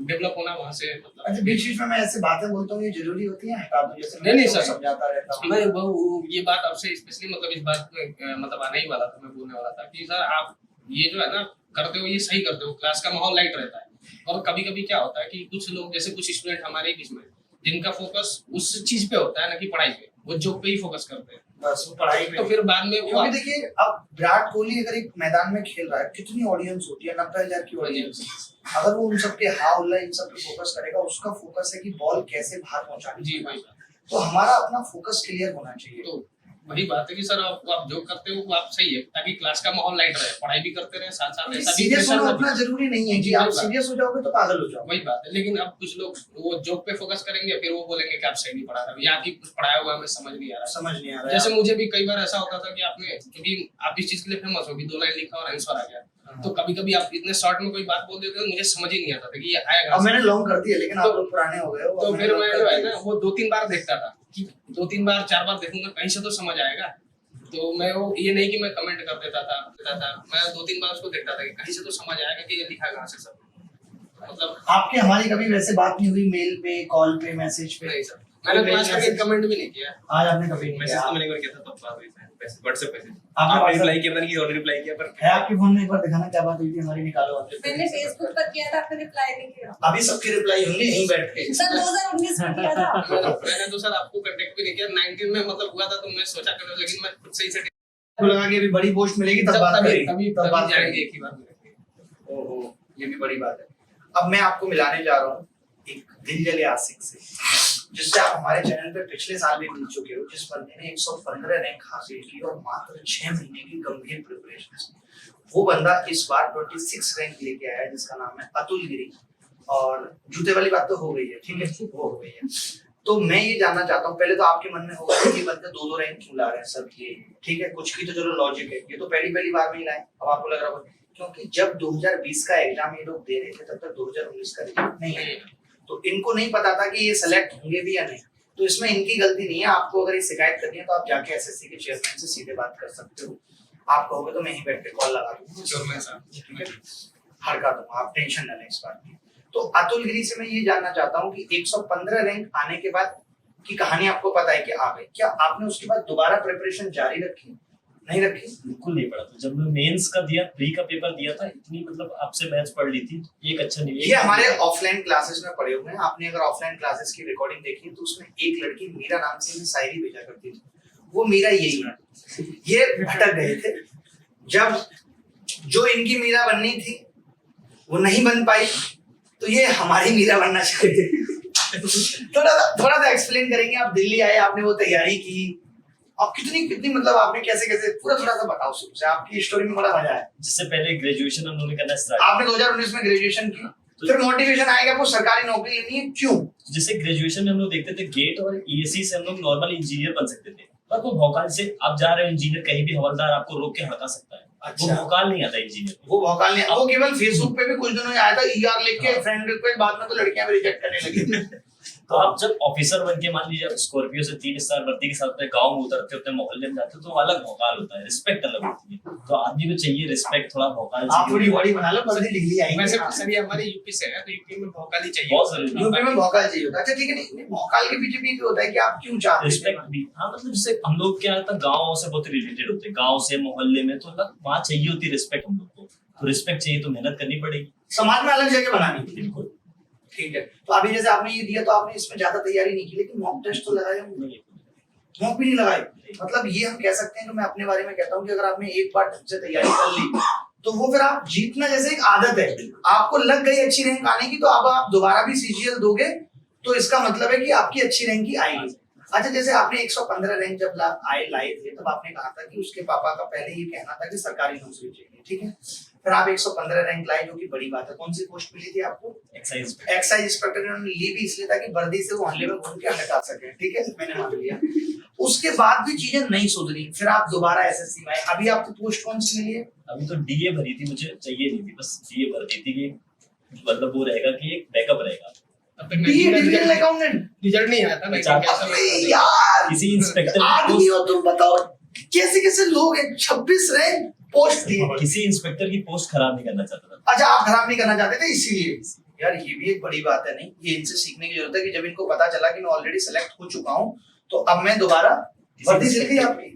डेवलप होना वहां से मतलब। अच्छा बीच बीच में मैं ऐसे बातें बोलता हूँ, ये जरूरी होती है हटा दो, जैसे नहीं मैं सर, समझाता रहता हूँ। मैं वो ये बात आपसे स्पेशली मतलब इस बात में मतलब आने ही वाला था, मैं बोलने वाला था कि सर आप ये जो है ना करते हो ये सही करते हो, क्लास का माहौल लाइट रहता है, और कभी कभी क्या होता है कि कुछ लोग जैसे कुछ स्टूडेंट हमारे बीच में जिनका फोकस उस चीज पे होता है ना कि पढ़ाई पे, वो जॉब पे ही फोकस करते हैं, बस वो पढ़ाई तो फिर बाद में वो क्योंकि देखिए अब विराट कोहली अगर एक मैदान में खेल रहा है, कितनी ऑडियंस होती है, 90,000 की ऑडियंस। अगर वो उन सबके हाउला इन सब पे फोकस करेगा, उसका फोकस है कि बॉल कैसे बाहर पहुंचानी जी है। भाई, तो हमारा अपना फोकस क्लियर होना चाहिए। तो वही बात है कि सर आप जो करते हो वो आप सही है, ताकि क्लास का माहौल लाइट रहे, पढ़ाई भी करते रहे साथ साथ, ऐसा भी सीरियस प्रेशर होना ना उतना जरूरी नहीं है कि आप सीरियस हो जाओगे तो पागल हो जाओगे। वही बात है। लेकिन अब कुछ लोग वो जॉब पे फोकस करेंगे, फिर वो बोलेंगे कि आप सही नहीं पढ़ा रहे, या आपकी कुछ पढ़ाया हुआ हमें समझ नहीं आ रहा। समझ नहीं आ रहा है। जैसे मुझे भी कई बार ऐसा होता था कि आपने, क्योंकि आप इस चीज के लिए फेमस हो कि 2 लाइन लिखा और आंसर आ गया, तो कभी कभी आप इतने शॉर्ट में कोई बात बोल देते हो, मुझे समझ ही नहीं आता था कि ये आएगा। अब मैंने लॉन्ग कर दिया, लेकिन आप लोग पुराने हो गए हो। तो फिर मैं जो है ना वो 2-3 बार देखता था कि 2-3 बार 4 बार देखूंगा, कहीं से तो समझ आएगा। तो मैं वो ये नहीं कि मैं कमेंट कर देता था, मैं 2-3 बार उसको देखता था कि कहीं से तो समझ आएगा कि ये लिखा कहाँ से सब। मतलब आपके हमारी कभी वैसे बात नहीं हुई मेल पे, कॉल पे, मैसेज पे? नहीं सर, मैंने तो आज तक एक कमेंट भी नहीं किया। आज आपने कभी नहीं मैसेज किया? तो मैंने एक बार किया था, तब बात हुई थी, व्हाट्सएप मैसेज आपने आपने WhatsApp- रिप्लाई किया, पता नहीं किसी और ने रिप्लाई किया, पर है आपके फोन में, एक बार दिखाना क्या बात हुई थी हमारी, निकालो आप। मैंने फेसबुक पर किया था, आपने रिप्लाई नहीं किया। अभी सबके रिप्लाई होंगे यहीं बैठ के। सर 2019 में किया था। मैंने तो सर आपको कांटेक्ट भी नहीं किया, 19 में मतलब हुआ था, तो मैं सोचा करूं, लेकिन मैं खुद से ही सेट लगा कि अभी बड़ी पोस्ट मिलेगी तब बात करेंगे, तब बात जाएंगे एक ही बार में। ओहो, ये भी बड़ी बात है। अब मैं आपको मिलाने जा रहा हूँ एक दिल जले आशिक से, जिससे आप हमारे चैनल पे पिछले साल भी मिल चुके हो, जिस बंदे ने 115 रैंक हासिल की और मात्र 6 महीने की गंभीर प्रिपरेशन। वो बंदा इस बार 26 रैंक लेके आया, जिसका नाम है अतुल गिरी। और जूते वाली बात तो हो गई है, ठीक है, वो हो गई है। तो मैं ये जानना चाहता हूँ, पहले तो आपके मन में होगा कि ये बंदे 2-2 रैंक क्यों ला रहे हैं सब, ये ठीक है, कुछ की तो चलो लॉजिक है, ये तो पहली बार में ही लाए। अब आपको लग रहा होगा क्योंकि जब 2020 का एग्जाम ये लोग दे रहे थे, तब तक 2019 का रिजल्ट नहीं आया, तो इनको नहीं पता था कि ये सेलेक्ट होंगे भी या नहीं। तो इसमें इनकी गलती नहीं है। आपको अगर ये शिकायत करनी है तो आप जाके एसएससी के चेयरमैन से सीधे बात कर सकते हो। आप कहोगे तो मैं यहीं बैठ के कॉल लगा दूंगा, ठीक है, हड़का दूंगा, आप टेंशन ना लें इस बात की। तो अतुल गिरी से मैं ये जानना चाहता हूँ कि 115 रैंक आने के बाद की कहानी आपको पता है कि आ गई, क्या आपने उसके बाद दोबारा प्रिपरेशन जारी रखी? नहीं रखी? बिल्कुल नहीं पढ़ा था। जब मैं मेंस का दिया, प्री का पेपर दिया था, इतनी मतलब आपसे मैथ्स पढ़ ली थी, एक अच्छा नहीं। ये हमारे ऑफलाइन क्लासेस में पढ़े हुए हैं। आपने अगर ऑफलाइन क्लासेस की रिकॉर्डिंग देखी है तो उसमें एक लड़की मीरा नाम से भी शायरी भेजा करती थी, वो मीरा यही है। ये भटक गए थे, जब जो इनकी मीरा बननी थी वो नहीं बन पाई, तो ये हमारी मीरा बनना चाहते थे। थोड़ा सा एक्सप्लेन करेंगे। आप दिल्ली आए, आपने वो तैयारी की, और कितनी मतलब आपने कैसे पूरा थोड़ा सा बताओ शुरू से, आपकी स्टोरी में बड़ा मजा है। जिससे पहले ग्रेजुएशन हम लोगों ने करना स्टार्ट, आपने 2019 में ग्रेजुएशन की, फिर मोटिवेशन आएगा आपको सरकारी नौकरी लेनी है, क्यों? जिससे ग्रेजुएशन में हम लोग देखते थे गेट और ईएससी से हम लोग नॉर्मल इंजीनियर बन सकते थे, पर वो भौकाल से आप जा रहे हो इंजीनियर, कहीं भी हवलदार आपको रोक के हड़का सकता है। अच्छा। वो भौकाल नहीं आता इंजीनियर, वो भौकाल नहीं, वो केवल फेसबुक पे भी कुछ दिनों में आया था ईआर लिख के फ्रेंड रिक्वेस्ट, बाद में तो लड़कियां भी रिजेक्ट करने लगी। तो आप जब ऑफिसर बन के मान लीजिए स्कॉर्पियो से 3 स्टार वर्दी के साथ अपने गाँव में उतरते होते मोहल्ले में जाते हो, तो अलग भौकाल होता है, रिस्पेक्ट अलग होती है। तो आदमी को चाहिए रिस्पेक्ट, थोड़ा भौकाल आप थोड़ी बॉडी बना लो, पढ़ी लिख लिया वैसे सर ये हमारे यूपी से है, तो यूपी में भौकाल ही चाहिए, बहुत जरूरी है। यूपी में भौकाल चाहिए होता है। अच्छा ठीक है, नहीं भौकाल के पीछे भी होता है कि आप क्यों चाहते हैं रिस्पेक्ट भी, हाँ मतलब जैसे हम लोग क्या था, गाँव से बहुत रिलेटेड होते हैं, गाँव से मोहल्ले में, तो वहाँ चाहिए होती है रिस्पेक्ट हम लोग को। तो रिस्पेक्ट चाहिए तो मेहनत करनी पड़ेगी, समाज में अलग जगह बनानी है। बिल्कुल। ठीक है, तो अभी जैसे आपने ये दिया तो आपने इसमें ज्यादा तैयारी नहीं की, लेकिन मॉक टेस्ट तो लगाए होंगे। नहीं, मॉक भी नहीं लगाई। मतलब ये हम कह सकते हैं, जो मैं अपने बारे में कहता हूँ कि अगर आपने एक बार ढंग से तैयारी कर ली तो वो फिर आप जीतना जैसे एक आदत है, आपको लग गई अच्छी रैंक आने की, तो अब आप दोबारा भी सीजीएल दोगे तो इसका मतलब है कि आपकी अच्छी रैंक ही आएगी। अच्छा, जैसे आपने 115 रैंक जब लाए थे तब आपने कहा था कि उसके पापा का पहले ये कहना था कि सरकारी नौकरी चाहिए, ठीक है। फिर आप 115 रैंक लाए, जो कि बड़ी बात है। कौन सी पोस्ट मिली थी आपको? Excise inspector. इन्होंने ली भी इसलिए था कि वर्दी से वो हल्ले में घूम के हटा सके, ठीक है, मैंने मान लिया। उसके बाद भी चीजें नहीं सुधरी, फिर आप दोबारा एसएससी में आए। अभी आपको पोस्ट कौन सी मिली है? अभी तो डीए भरी थी, मुझे चाहिए नहीं थी, बस डीए भर दी थी कि मतलब वो रहेगा कि एक बैकअप रहेगा। डिविजनल अकाउंटेंट रिजल्ट नहीं आया था ना, अबे यार, किसी इंस्पेक्टर आदमी हो तुम, बताओ कैसे कैसे लोग हैं। 26 रैंक पोस्ट थी। किसी इंस्पेक्टर की पोस्ट खराब नहीं करना चाहता था। अच्छा, आप खराब नहीं करना चाहते थे इसीलिए। यार ये भी एक बड़ी बात है। नहीं, ये इनसे सीखने की जरूरत है कि जब इनको पता चला कि मैं ऑलरेडी सेलेक्ट हो चुका हूँ तो अब मैं दोबारा वर्दी सिल गई आपकी,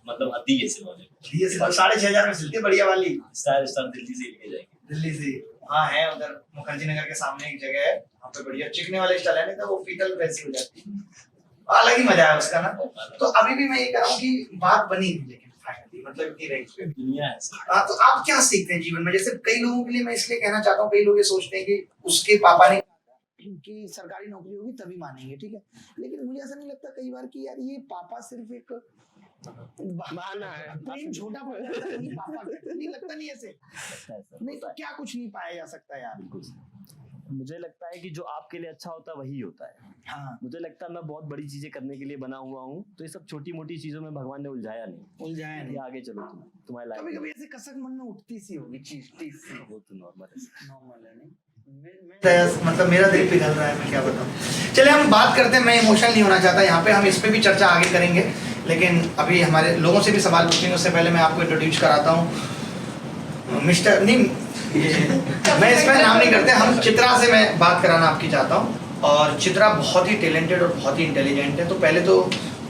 मतलब दिए से वाले दिए से 6,500 में सिलती है बढ़िया वाली। स्टार दिल्ली से लेके जाएंगे। दिल्ली से, हाँ है उधर मुखर्जी नगर के सामने एक जगह है, वहाँ पे बढ़िया चिकने वाले स्टाइल है, नहीं तो वो फीटल वैसी हो जाती है, अलग ही मजा है उसका ना। तो अभी भी मैं ये कह रहा हूँ कि बात बनी थी, लेकिन फाइनली मतलब की रैंक पे दुनिया है। तो आप क्या सीखते हैं जीवन में? जैसे कई लोगों के लिए मैं इसलिए कहना चाहता हूँ, कई लोग ये सोचते हैं कि उसके पापा ने कि सरकारी नौकरी होगी तभी मानेंगे, ठीक है, लेकिन मुझे ऐसा नहीं लगता कई बार कि यार ये पापा सिर्फ एक बहाना है, प्रेम छोटा पड़ता है, नहीं पापा नहीं लगता, नहीं ऐसे नहीं तो क्या कुछ नहीं पाया जा सकता यार। मुझे लगता है कि जो आपके लिए अच्छा होता है वही होता है। हाँ, मुझे लगता है मैं बहुत बड़ी चीजें करने के लिए बना हुआ हूँ, तो ये सब छोटी मोटी चीजों में भगवान ने उलझाया नहीं। उलझाया नहीं। ये आगे चलो तुम्हारी लाइफ कभी कभी ऐसे कसक मन में उठती सी होगी चीज सी, वो तो नॉर्मल है। नॉर्मल है नहीं। मतलब मेरा दिल पिघल रहा है, मैं क्या बताऊं। चले हम बात करते हैं, मैं इमोशनल नहीं होना चाहता यहाँ पे, हम इस पे भी चर्चा आगे करेंगे, लेकिन अभी हमारे लोगों से भी सवाल पूछेंगे। उससे पहले मैं आपको इंट्रोड्यूस कराता हूँ मिस्टर नहीं, मैं इसमें नाम नहीं करते, हम चित्रा से मैं बात कराना आपकी चाहता हूँ। और चित्रा बहुत ही टैलेंटेड और बहुत ही इंटेलिजेंट है। तो पहले तो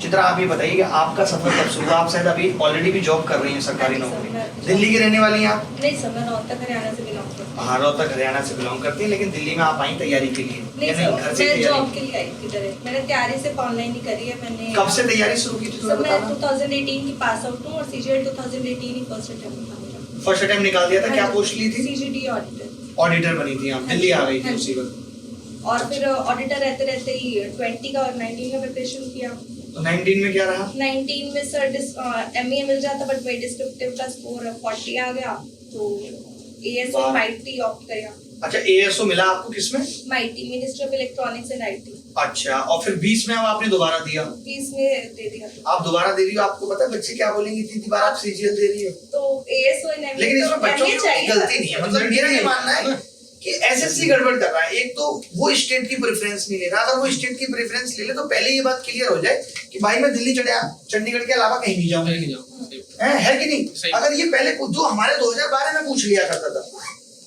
चित्रा आप ये बताइए कि आपका सफर कब शुरू हुआ? आप शायद अभी ऑलरेडी भी जॉब कर रही हैं सरकारी नौकरी, दिल्ली की रहने वाली हैं आप? नहीं सर, मैं रोहतक हरियाणा से बिलोंग करती हूँ। हाँ, रोहतक हरियाणा से बिलोंग करती हैं, लेकिन दिल्ली में आप आई तैयारी के लिए? नहीं यानी घर सर, से मैं तैयारी? जॉब के लिए आई थी डायरेक्ट। मैंने तैयारी सिर्फ ऑनलाइन ही करी है। मैंने कब से तैयारी शुरू की थी थोड़ा सर, मैं बताना। 2018 की पास आउट हूँ और सीजीएल 2018 ही फर्स्ट अटेम्प्ट था मेरा। फर्स्ट अटेम्प्ट निकाल दिया था। क्या पोस्ट ली थी? CGD auditor. ऑडिटर बनी थी आप, दिल्ली आ गई थी उसी वक्त? और फिर ऑडिटर रहते रहते ही 20 का और 19 का प्रिपरेशन किया। तो 19 में क्या रहा? 19 में सर एमए मिल जाता, बट मेरी डिस्क्रिप्टिव का स्कोर 40 आ गया, तो एएसओ वाह। माइटी ऑप्ट किया। अच्छा, एएसओ मिला आपको किसमें? Mighty, ministry of electronics and IT. अच्छा, और फिर 20 में अब आपने दोबारा दिया? 20 में दे दिया। आप दोबारा दे रही हो, आपको पता है बच्चे क्या बोलेंगे, इतनी बार आप सीजीएल दे रही हो? तो एएसओ एंड एमए, लेकिन इसमें बच्चों की कोई गलती नहीं है। मतलब मेरा ये मानना है कि एसएससी गड़बड़ कर रहा है। एक तो वो स्टेट की प्रेफरेंस नहीं ले रहा, अगर वो स्टेट की प्रेफरेंस ले ले तो पहले ये बात क्लियर हो जाए कि भाई मैं दिल्ली चंडीगढ़ के अलावा कहीं नहीं जाऊँ, है कि नहीं? अगर ये पहले जो हमारे 2012 में पूछ लिया करता था,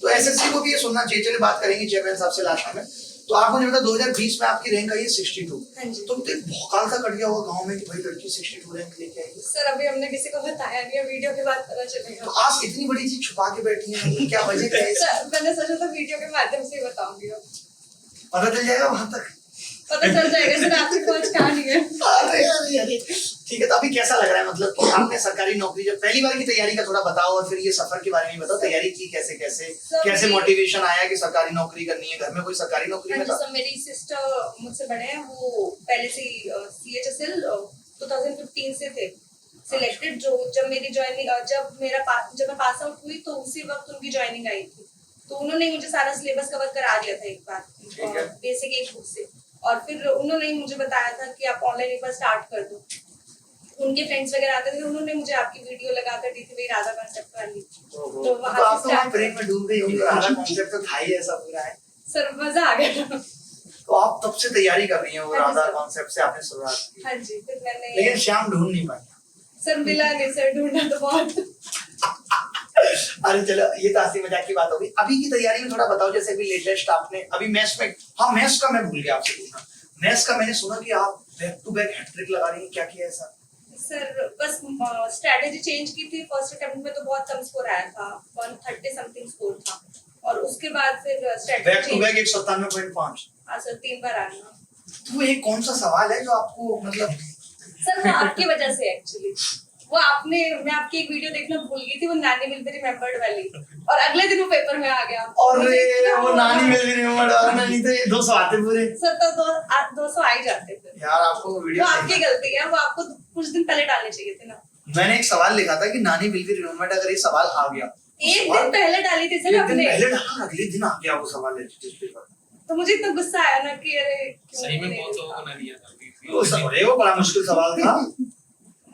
तो एसएससी को भी ये सुनना चाहिए। चलिए बात करेंगे चेयरमैन साहब से लास्ट में। तो आप मुझे बता, 2020 में आपकी रैंक आई है 62। हाँ जी। तो एक भौकाल सा कट गया होगा गांव में कि भाई लड़की 62 रैंक लेके आई है। सर अभी हमने किसी को बताया नहीं है, वीडियो के बाद पता तो चलेगा। आप इतनी बड़ी चीज छुपा के बैठी हैं, मतलब क्या वजह क्या है? सर मैंने सोचा था वीडियो के माध्यम से ही बताऊंगी, अब पता चल जाएगा वहां तक? पता चल जाएगा सर, आपकी खोज कहानी है। अरे अरे अरे, ठीक है। तो अभी कैसा लग रहा है, मतलब कि आपने सरकारी नौकरी जब पहली बार की तैयारी का थोड़ा बताओ, और फिर ये सफर के बारे में बताओ, तैयारी की कैसे कैसे, कैसे मोटिवेशन आया कि सरकारी नौकरी करनी है? घर में कोई सरकारी नौकरी में था? सर मेरी सिस्टर मुझसे बड़े हैं, वो पहले से सीएचएसएल 2015 से थे सिलेक्टेड। जो जब मेरी ज्वाइनिंग जब मैं पास आउट हुई तो उसी वक्त उनकी ज्वाइनिंग आई थी, तो उन्होंने मुझे सारा सिलेबस कवर करा दिया था एक बार, बेसिक एक बुक से। और फिर उन्होंने मुझे बताया था कि आप ऑनलाइन एक बार स्टार्ट कर दो। उनके फ्रेंड्स वगैरह आते थे, उन्होंने मुझे आपकी वीडियो लगा कर दी थी, मेरी राधा कॉन्सेप्ट वाली। तो वहां से स्टार्ट प्रेम में डूब गई होंगी, राधा कॉन्सेप्ट तो था ही ऐसा पूरा है। सर मजा आ गया था। तो आप तब से तैयारी कर रही हैं, वो राधा कॉन्सेप्ट से आपने शुरुआत की? हाँ जी। फिर मैंने, लेकिन श्याम ढूंढ नहीं पाई? सर मिला नहीं सर, ढूंढा तो बहुत। अरे चलो, ये तो हंसी मजाक की बात होगी। अभी की तैयारी में थोड़ा बताओ, जैसे अभी लेटेस्ट आपने अभी मैथ्स में, हाँ मैथ्स का मैं भूल गया आपसे पूछना। मैथ्स का मैंने सुना कि आप बैक टू बैक हैट्रिक लगा रही हैं, क्या किया ऐसा? सर बस स्ट्रेटेजी चेंज की थी। फर्स्ट अटेम्प्ट में तो बहुत कम स्कोर आया था, 130 समथिंग स्कोर था, और उसके बाद फिर स्ट्रेटेजी बैक टू बैक 197.5। हाँ सर, 3 बार आना। तो एक कौन सा सवाल है जो आपको मतलब सर वो आपकी वजह से एक्चुअली वो आपने मैं आपकी एक वीडियो देखना भूल गई थी वो नानी विल बी रिमेम्बर्ड वाली और अगले दिन वो पेपर में आ गया और मुझे इतना वो नानी मिल रही है नहीं तो 200 आते पूरे सर तो 200 आ ही जाते थे यार। आपको वो वीडियो आपकी गलती है वो आपको कुछ दिन पहले डालने चाहिए थे ना मैंने एक सवाल लिखा था कि नानी विल बी रिमेम्बर्ड, अगर ये सवाल आ गया एक दिन पहले डाली थी सर एक दिन आपने पहले डाला, अगले दिन आ गया वो सवाल पेपर। तो मुझे इतना गुस्सा आया ना कि अरे क्यों सही में मैंने बहुत ये लोगों को कहा? ना दिया था वो सवाल वो बड़ा मुश्किल सवाल था।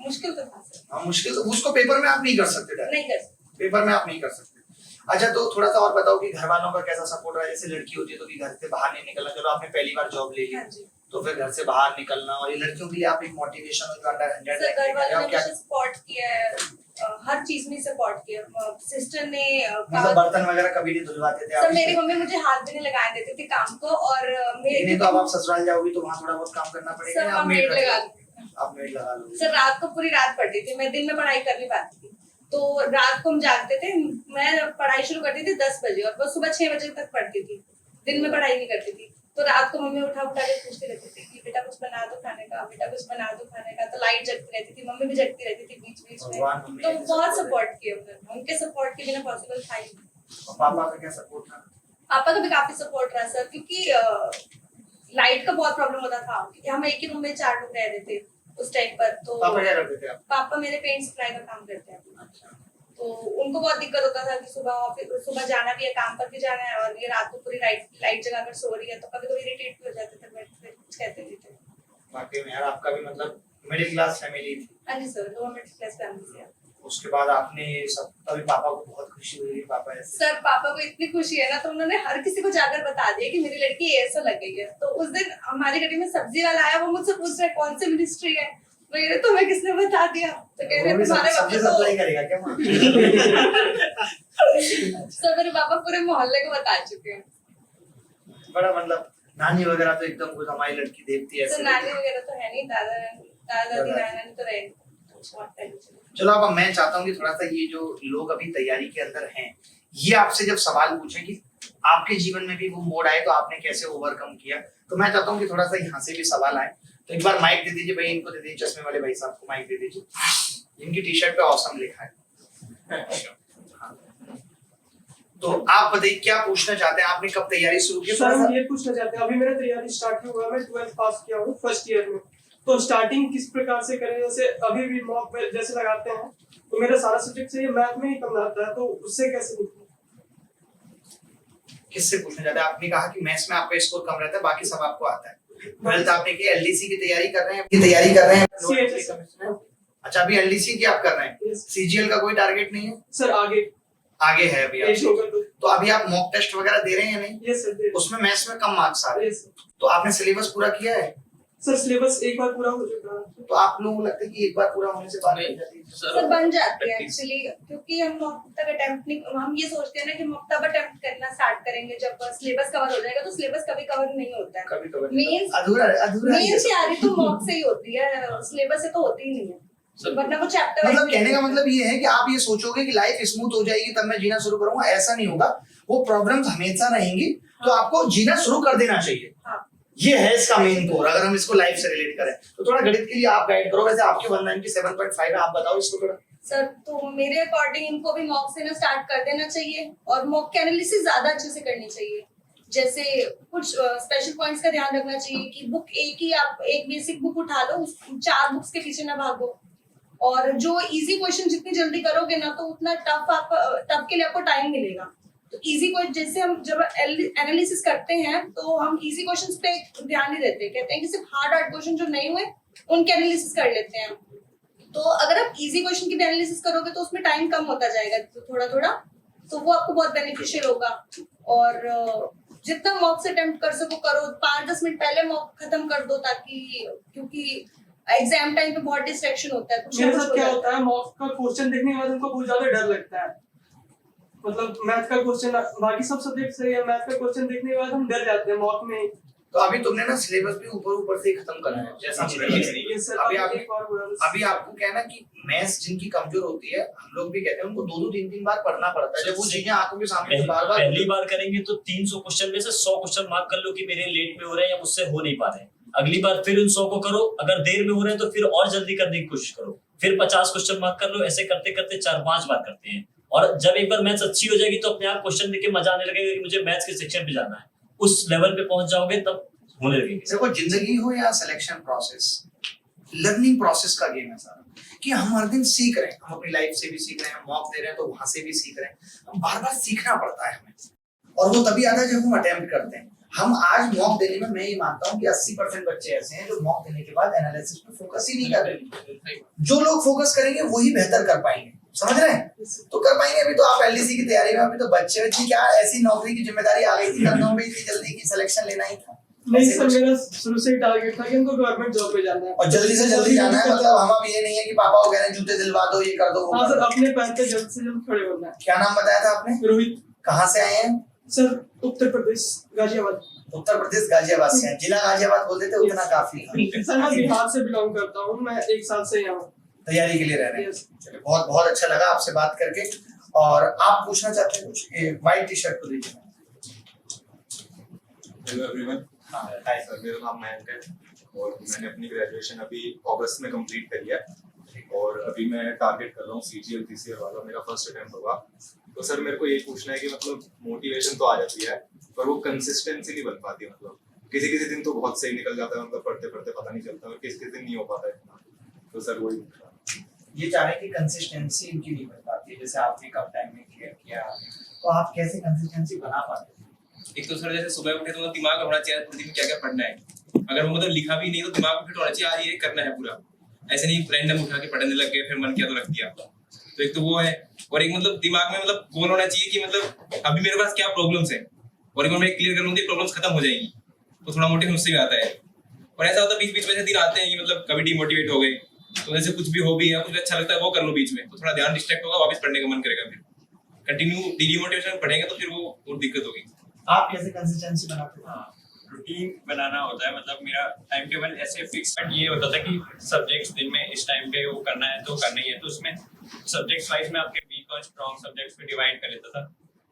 मुश्किल तो था सर हाँ मुश्किल, उसको पेपर में आप नहीं कर सकते डायरेक्ट, नहीं कर सकते पेपर में आप नहीं कर सकते। अच्छा तो थोड़ा सा और बताओ कि घर वालों का कैसा सपोर्ट रहा, जैसे लड़की होती है तो कि घर से बाहर नहीं निकलना, चलो आपने पहली बार जॉब ले ली हाँ जी तो फिर घर से बाहर निकलना, और ये लड़कियों के लिए आप एक मोटिवेशन हो जो अंडर 100 सर घर वालों ने क्या मुझे सपोर्ट किया है हर चीज में सपोर्ट किया सिस्टर ने मतलब बर्तन वगैरह कभी नहीं धुलवाते थे सर आप? मेरी मम्मी मुझे हाथ भी नहीं लगाने देती थी काम को और नहीं तो अब आप ससुराल जाओगी तो वहाँ थोड़ा बहुत काम करना पड़ेगा सर या आप हम मेड मेड लगा आप मेड लगा लोगे? सर रात को पूरी रात पढ़ती थी मैं दिन में पढ़ाई कर नहीं पाती थी तो रात को हम जागते थे मैं पढ़ाई शुरू करती थी 10 बजे और वो सुबह 6 बजे तक पढ़ती थी दिन में पढ़ाई नहीं करती थी तो रात को मम्मी उठा उठा के पूछती रहती थी कि बेटा कुछ बना दो खाने का, बेटा कुछ बना दो खाने का, तो लाइट जगती रहती थी मम्मी भी जगती रहती थी बीच बीच भगवान में मम्मी तो ऐसे बहुत support सपोर्ट किया उन्होंने उनके सपोर्ट के बिना पॉसिबल था ही नहीं। और पापा का क्या सपोर्ट था? पापा का भी काफी सपोर्ट रहा सर क्योंकि लाइट का बहुत प्रॉब्लम होता था क्योंकि हम एक ही रूम में 4 लोग रह रहे थे उस टाइम पर तो पापा क्या करते थे आप? पापा मेरे पेंट सप्लाई का काम करते हैं अच्छा तो उनको बहुत दिक्कत होता था कि सुबह जाना भी है काम पर भी जाना है और ये रात को पूरी लाइट जगाकर सो रही है तो कभी कभी इरिटेट भी हो जाते थे बट फिर कुछ कहते नहीं थे। वाकई में यार आपका भी मतलब मिडिल क्लास फैमिली थी, हाँ जी sir lower middle class family से उसके बाद आपने सब तभी पापा को बहुत खुशी हुई पापा ऐसे सर पापा को इतनी खुशी है ना तो उन्होंने हर किसी को जाकर बता दिया कि मेरी लड़की ऐसा लग गई है तो उस दिन हमारी गली में सब्जी वाला आया वो मुझसे पूछ रहा है कौन सी मिनिस्ट्री है मैं कह रही तुम्हें किसने बता दिया तो कह रहे वो भी तुम्हारे सब्जी पापा सप्लाई तो करेगा क्या माँ? सर मेरे पापा पूरे मोहल्ले को बता चुके हैं बड़ा मतलब नानी वगैरह तो एकदम कुछ हमारी लड़की देखती है सर ऐसे नानी वगैरह तो है नहीं दादा दादी नानी तो रहे बहुत पहले से। चलो अब मैं चाहता हूँ कि थोड़ा सा ये जो लोग अभी तैयारी के अंदर हैं ये आपसे जब सवाल पूछे कि आपके जीवन में भी वो मोड़ आए तो आपने कैसे ओवरकम किया, तो मैं चाहता हूँ कि थोड़ा सा यहाँ से भी सवाल आए। तो एक बार माइक दे दीजिए भाई, इनको दे दीजिए, चश्मे वाले भाई साहब को माइक दे दीजिए, इनकी टी शर्ट पे ऑसम लिखा है। हाँ। तो आप बताइए क्या पूछना चाहते हैं, आपने कब तैयारी शुरू की? सर हम ये पूछना चाहते हैं अभी मेरा तैयारी स्टार्ट ही हुआ, मैं 12th पास किया हूँ फर्स्ट ईयर में, तो स्टार्टिंग किस प्रकार से करें? जैसे अभी भी मॉक जैसे लगाते हैं तो मेरा सारा सब्जेक्ट से मैथ में ही कम आता है तो उससे कैसे निकलूं? किससे पूछना चाहते हैं? आपने कहा कि मैथ्स में आपका स्कोर कम रहता है, बाकी सब आपको आता है। 12th आपने की एलडीसी की तैयारी कर रहे हैं, की तैयारी कर रहे हैं? CHSL। अच्छा अभी एलडीसी की आप कर रहे हैं, Yes। सीजीएल का कोई टारगेट नहीं है? सर आगे आगे है अभी एज आप। होगा तो अभी आप मॉक टेस्ट वगैरह दे रहे हैं या नहीं? ये सर उसमें मैथ्स में कम मार्क्स आ रहे हैं, ये सर तो आपने सिलेबस पूरा किया है? सर सिलेबस एक बार पूरा हो चुका है। तो आप लोगों को लगता है कि एक बार पूरा होने से बात नहीं जाती? सर बन जाती है एक्चुअली क्योंकि हम मॉक तक अटेम्प्ट नहीं हम ये सोचते हैं ना कि मॉक तब अटेम्प्ट करना स्टार्ट करेंगे जब सिलेबस कवर हो जाएगा, तो सिलेबस कभी कवर नहीं होता है। कभी कभी Mains- अधूरा अधूरा ही है। मेन तैयारी तो मॉक से ही होती है, सिलेबस से तो होती ही नहीं है, वरना वो चैप्टर मतलब कहने का मतलब ये है कि आप ये सोचोगे कि लाइफ स्मूथ हो जाएगी तब मैं जीना शुरू करूंगा, ऐसा नहीं होगा। वो प्रॉब्लम्स हमेशा रहेंगी, तो आपको जीना शुरू कर देना चाहिए। हाँ। ये है इसका मेन कोर, अगर हम इसको लाइफ से रिलेट करें तो थोड़ा गणित के लिए आप गाइड करो। वैसे आपके 190 7.5 है, आप बताओ इसको थोड़ा। सर तो मेरे अकॉर्डिंग इनको भी मॉक से ना स्टार्ट कर देना चाहिए और मॉक की एनालिसिस ज्यादा अच्छे से करनी चाहिए। जैसे कुछ स्पेशल पॉइंट्स का ध्यान रखना चाहिए कि बुक एक ही आप एक बेसिक बुक उठा लो, 4 बुक्स के पीछे ना भागो, और जो इजी क्वेश्चन जितनी जल्दी करोगे ना तो उतना टफ के लिए आपको टाइम मिलेगा। तो इजी क्वेश्चन जैसे हम जब एनालिसिस करते हैं तो हम इजी क्वेश्चंस पे ध्यान नहीं देते, कहते हैं कि सिर्फ हार्ड क्वेश्चन जो नहीं हुए उनके एनालिसिस कर लेते हैं। तो अगर आप इजी क्वेश्चन की भी एनालिसिस करोगे तो उसमें टाइम कम होता जाएगा तो थोड़ा थोड़ा, तो वो आपको बहुत बेनिफिशियल होगा। और जितना मॉक से अटेम्प्ट कर सको करो, 5-10 मिनट पहले मॉक खत्म कर दो, ताकि क्योंकि एग्जाम टाइम पे बहुत डिस्ट्रैक्शन होता है। कुछ मेरे साथ क्या होता है, मॉक का क्वेश्चन देखने के बाद उनको बहुत ज्यादा डर लगता है। मतलब मैथ का क्वेश्चन, बाकी सब सब्जेक्ट सही है, मैथ का क्वेश्चन देखने के बाद हम डर जाते हैं मॉक में। तो अभी तुमने ना सिलेबस भी ऊपर से ही खत्म करना है, जैसा ये सर अभी आप एक और बोला। अभी आपको क्या है ना कि मैथ्स जिनकी कमजोर होती है, हम लोग भी कहते हैं उनको 2-2 3-3 बार पढ़ना पड़ता है। जब वो चीजें आंखों के सामने बार बार पहली बार करेंगे तो 300 क्वेश्चन में से 100 क्वेश्चन मार्क कर लो कि मेरे लेट में हो रहे हैं या मुझसे हो नहीं पा रहे हैं। अगली बार फिर उन 100 को करो, अगर देर में हो रहे हैं तो फिर और जल्दी करने की कोशिश करो, फिर 50 क्वेश्चन मार्क कर लो। ऐसे करते करते 4-5 बार करते हैं, और जब एक बार मैथ्स अच्छी हो जाएगी तो अपने आप क्वेश्चन देख के मजा आने लगेगा कि मुझे मैथ्स के सेक्शन पे जाना है। उस लेवल पे पहुंच जाओगे तब होने लगेगी। देखो, जिंदगी हो या सिलेक्शन प्रोसेस, लर्निंग प्रोसेस का गेम है सारा, कि हम हर दिन सीख रहे हैं, हम अपनी लाइफ से भी सीख रहे हैं, मॉक दे रहे हैं तो वहां से भी सीख रहे हैं, हम बार बार सीखना पड़ता है हमें, और वो तभी आता है जब हम अटेम्प्ट करते हैं। हम आज मॉक देने में, मैं ये मानता हूँ कि 80% बच्चे ऐसे हैं जो मॉक देने के बाद एनालिसिस पे फोकस ही नहीं कर रहे। जो लोग फोकस करेंगे वही बेहतर कर पाएंगे, समझ रहे हैं? तो कर पाएंगे। अभी तो आप एलडीसी की तैयारी में, अभी तो बच्चे थी, क्या ऐसी नौकरी की जिम्मेदारी आ गई थी कंधों पे इतनी जल्दी की सिलेक्शन लेना ही था। नहीं सर, मेरा शुरू से ही टारगेट था कि उनको गवर्नमेंट जॉब पे जाना है, और जल्दी से जल्दी जाना है, मतलब हम अब ये नहीं है कि पापा को कह रहे हैं जूते दिलवा दो, ये कर दो, वो हाँ कर सर, दो। अपने पैर पे जल्द से जल्द खड़े होना है। क्या नाम बताया था आपने? रोहित। कहाँ से आए हैं? सर उत्तर प्रदेश गाजियाबाद। उत्तर प्रदेश गाजियाबाद से हैं। जिला गाजियाबाद बोल देते उतना काफी था। सर मैं बिहार से बिलोंग करता हूँ, मैं 1 साल से यहाँ हूँ। तैयारी के लिए रह रहे हैं। Yes. चलिए, बहुत बहुत अच्छा लगा आपसे बात करके। और आप पूछना चाहते हैं कुछ? ये व्हाइट टी शर्ट को दीजिए। हेलो एवरीवन, हाय सर मेरा नाम मयंक है और मैंने अपनी ग्रेजुएशन अभी अगस्त में कंप्लीट करी है और अभी मैं टारगेट कर रहा हूँ सीजीएल पीसीएल वाला, मेरा फर्स्ट अटेम्प्ट होगा। तो सर मेरे को ये पूछना है कि मतलब मोटिवेशन तो आ जाती है पर वो कंसिस्टेंसी नहीं बन पाती, मतलब किसी किसी दिन तो बहुत सही निकल जाता है, मतलब पढ़ते पढ़ते पता नहीं चलता, और किसी दिन नहीं हो पाता इतना। तो सर वही ये चाह रहे हैं कि कंसिस्टेंसी इनकी नहीं बन पाती है, जैसे आपने कब टाइम में क्लियर किया, तो आप कैसे कंसिस्टेंसी बना पाते हैं? एक तो सर जैसे सुबह उठे तो दिमाग में होना चाहिए पूरे दिन क्या क्या पढ़ना है। अगर वो मतलब लिखा भी नहीं तो दिमाग में फिट होना चाहिए, आज ये करना है पूरा। ऐसे नहीं रैंडम उठा के पढ़ने लग गए, फिर मन किया तो रख दिया। तो एक तो वो है, और एक मतलब दिमाग में मतलब गोल होना चाहिए कि मतलब अभी मेरे पास क्या प्रॉब्लम्स है, और एक बार मैं क्लियर कर लूँ तो प्रॉब्लम्स खत्म हो जाएगी, तो थोड़ा मोटिवेशन उससे भी आता है। और ऐसा होता है बीच बीच में ऐसे दिन आते हैं कि मतलब कभी डिमोटिवेट हो गए, तो जैसे कुछ भी हो भी है, कुछ अच्छा लगता है वो कर लो बीच में, तो थोड़ा ध्यान डिस्ट्रैक्ट होगा, वापस पढ़ने का मन करेगा। फिर कंटिन्यू डिमोटिवेशन पढ़ेंगे तो फिर वो और दिक्कत होगी। आप कैसे कंसिस्टेंसी बनाते हैं? रूटीन बनाना होता है, मतलब मेरा टाइम टेबल ऐसे फिक्स ये होता था कि सब्जेक्ट्स दिन में इस टाइम पे वो करना है तो करना ही है। तो उसमें सब्जेक्ट्स वाइज में आपके वीक और स्ट्रॉन्ग सब्जेक्ट्स पे डिवाइड कर लेता था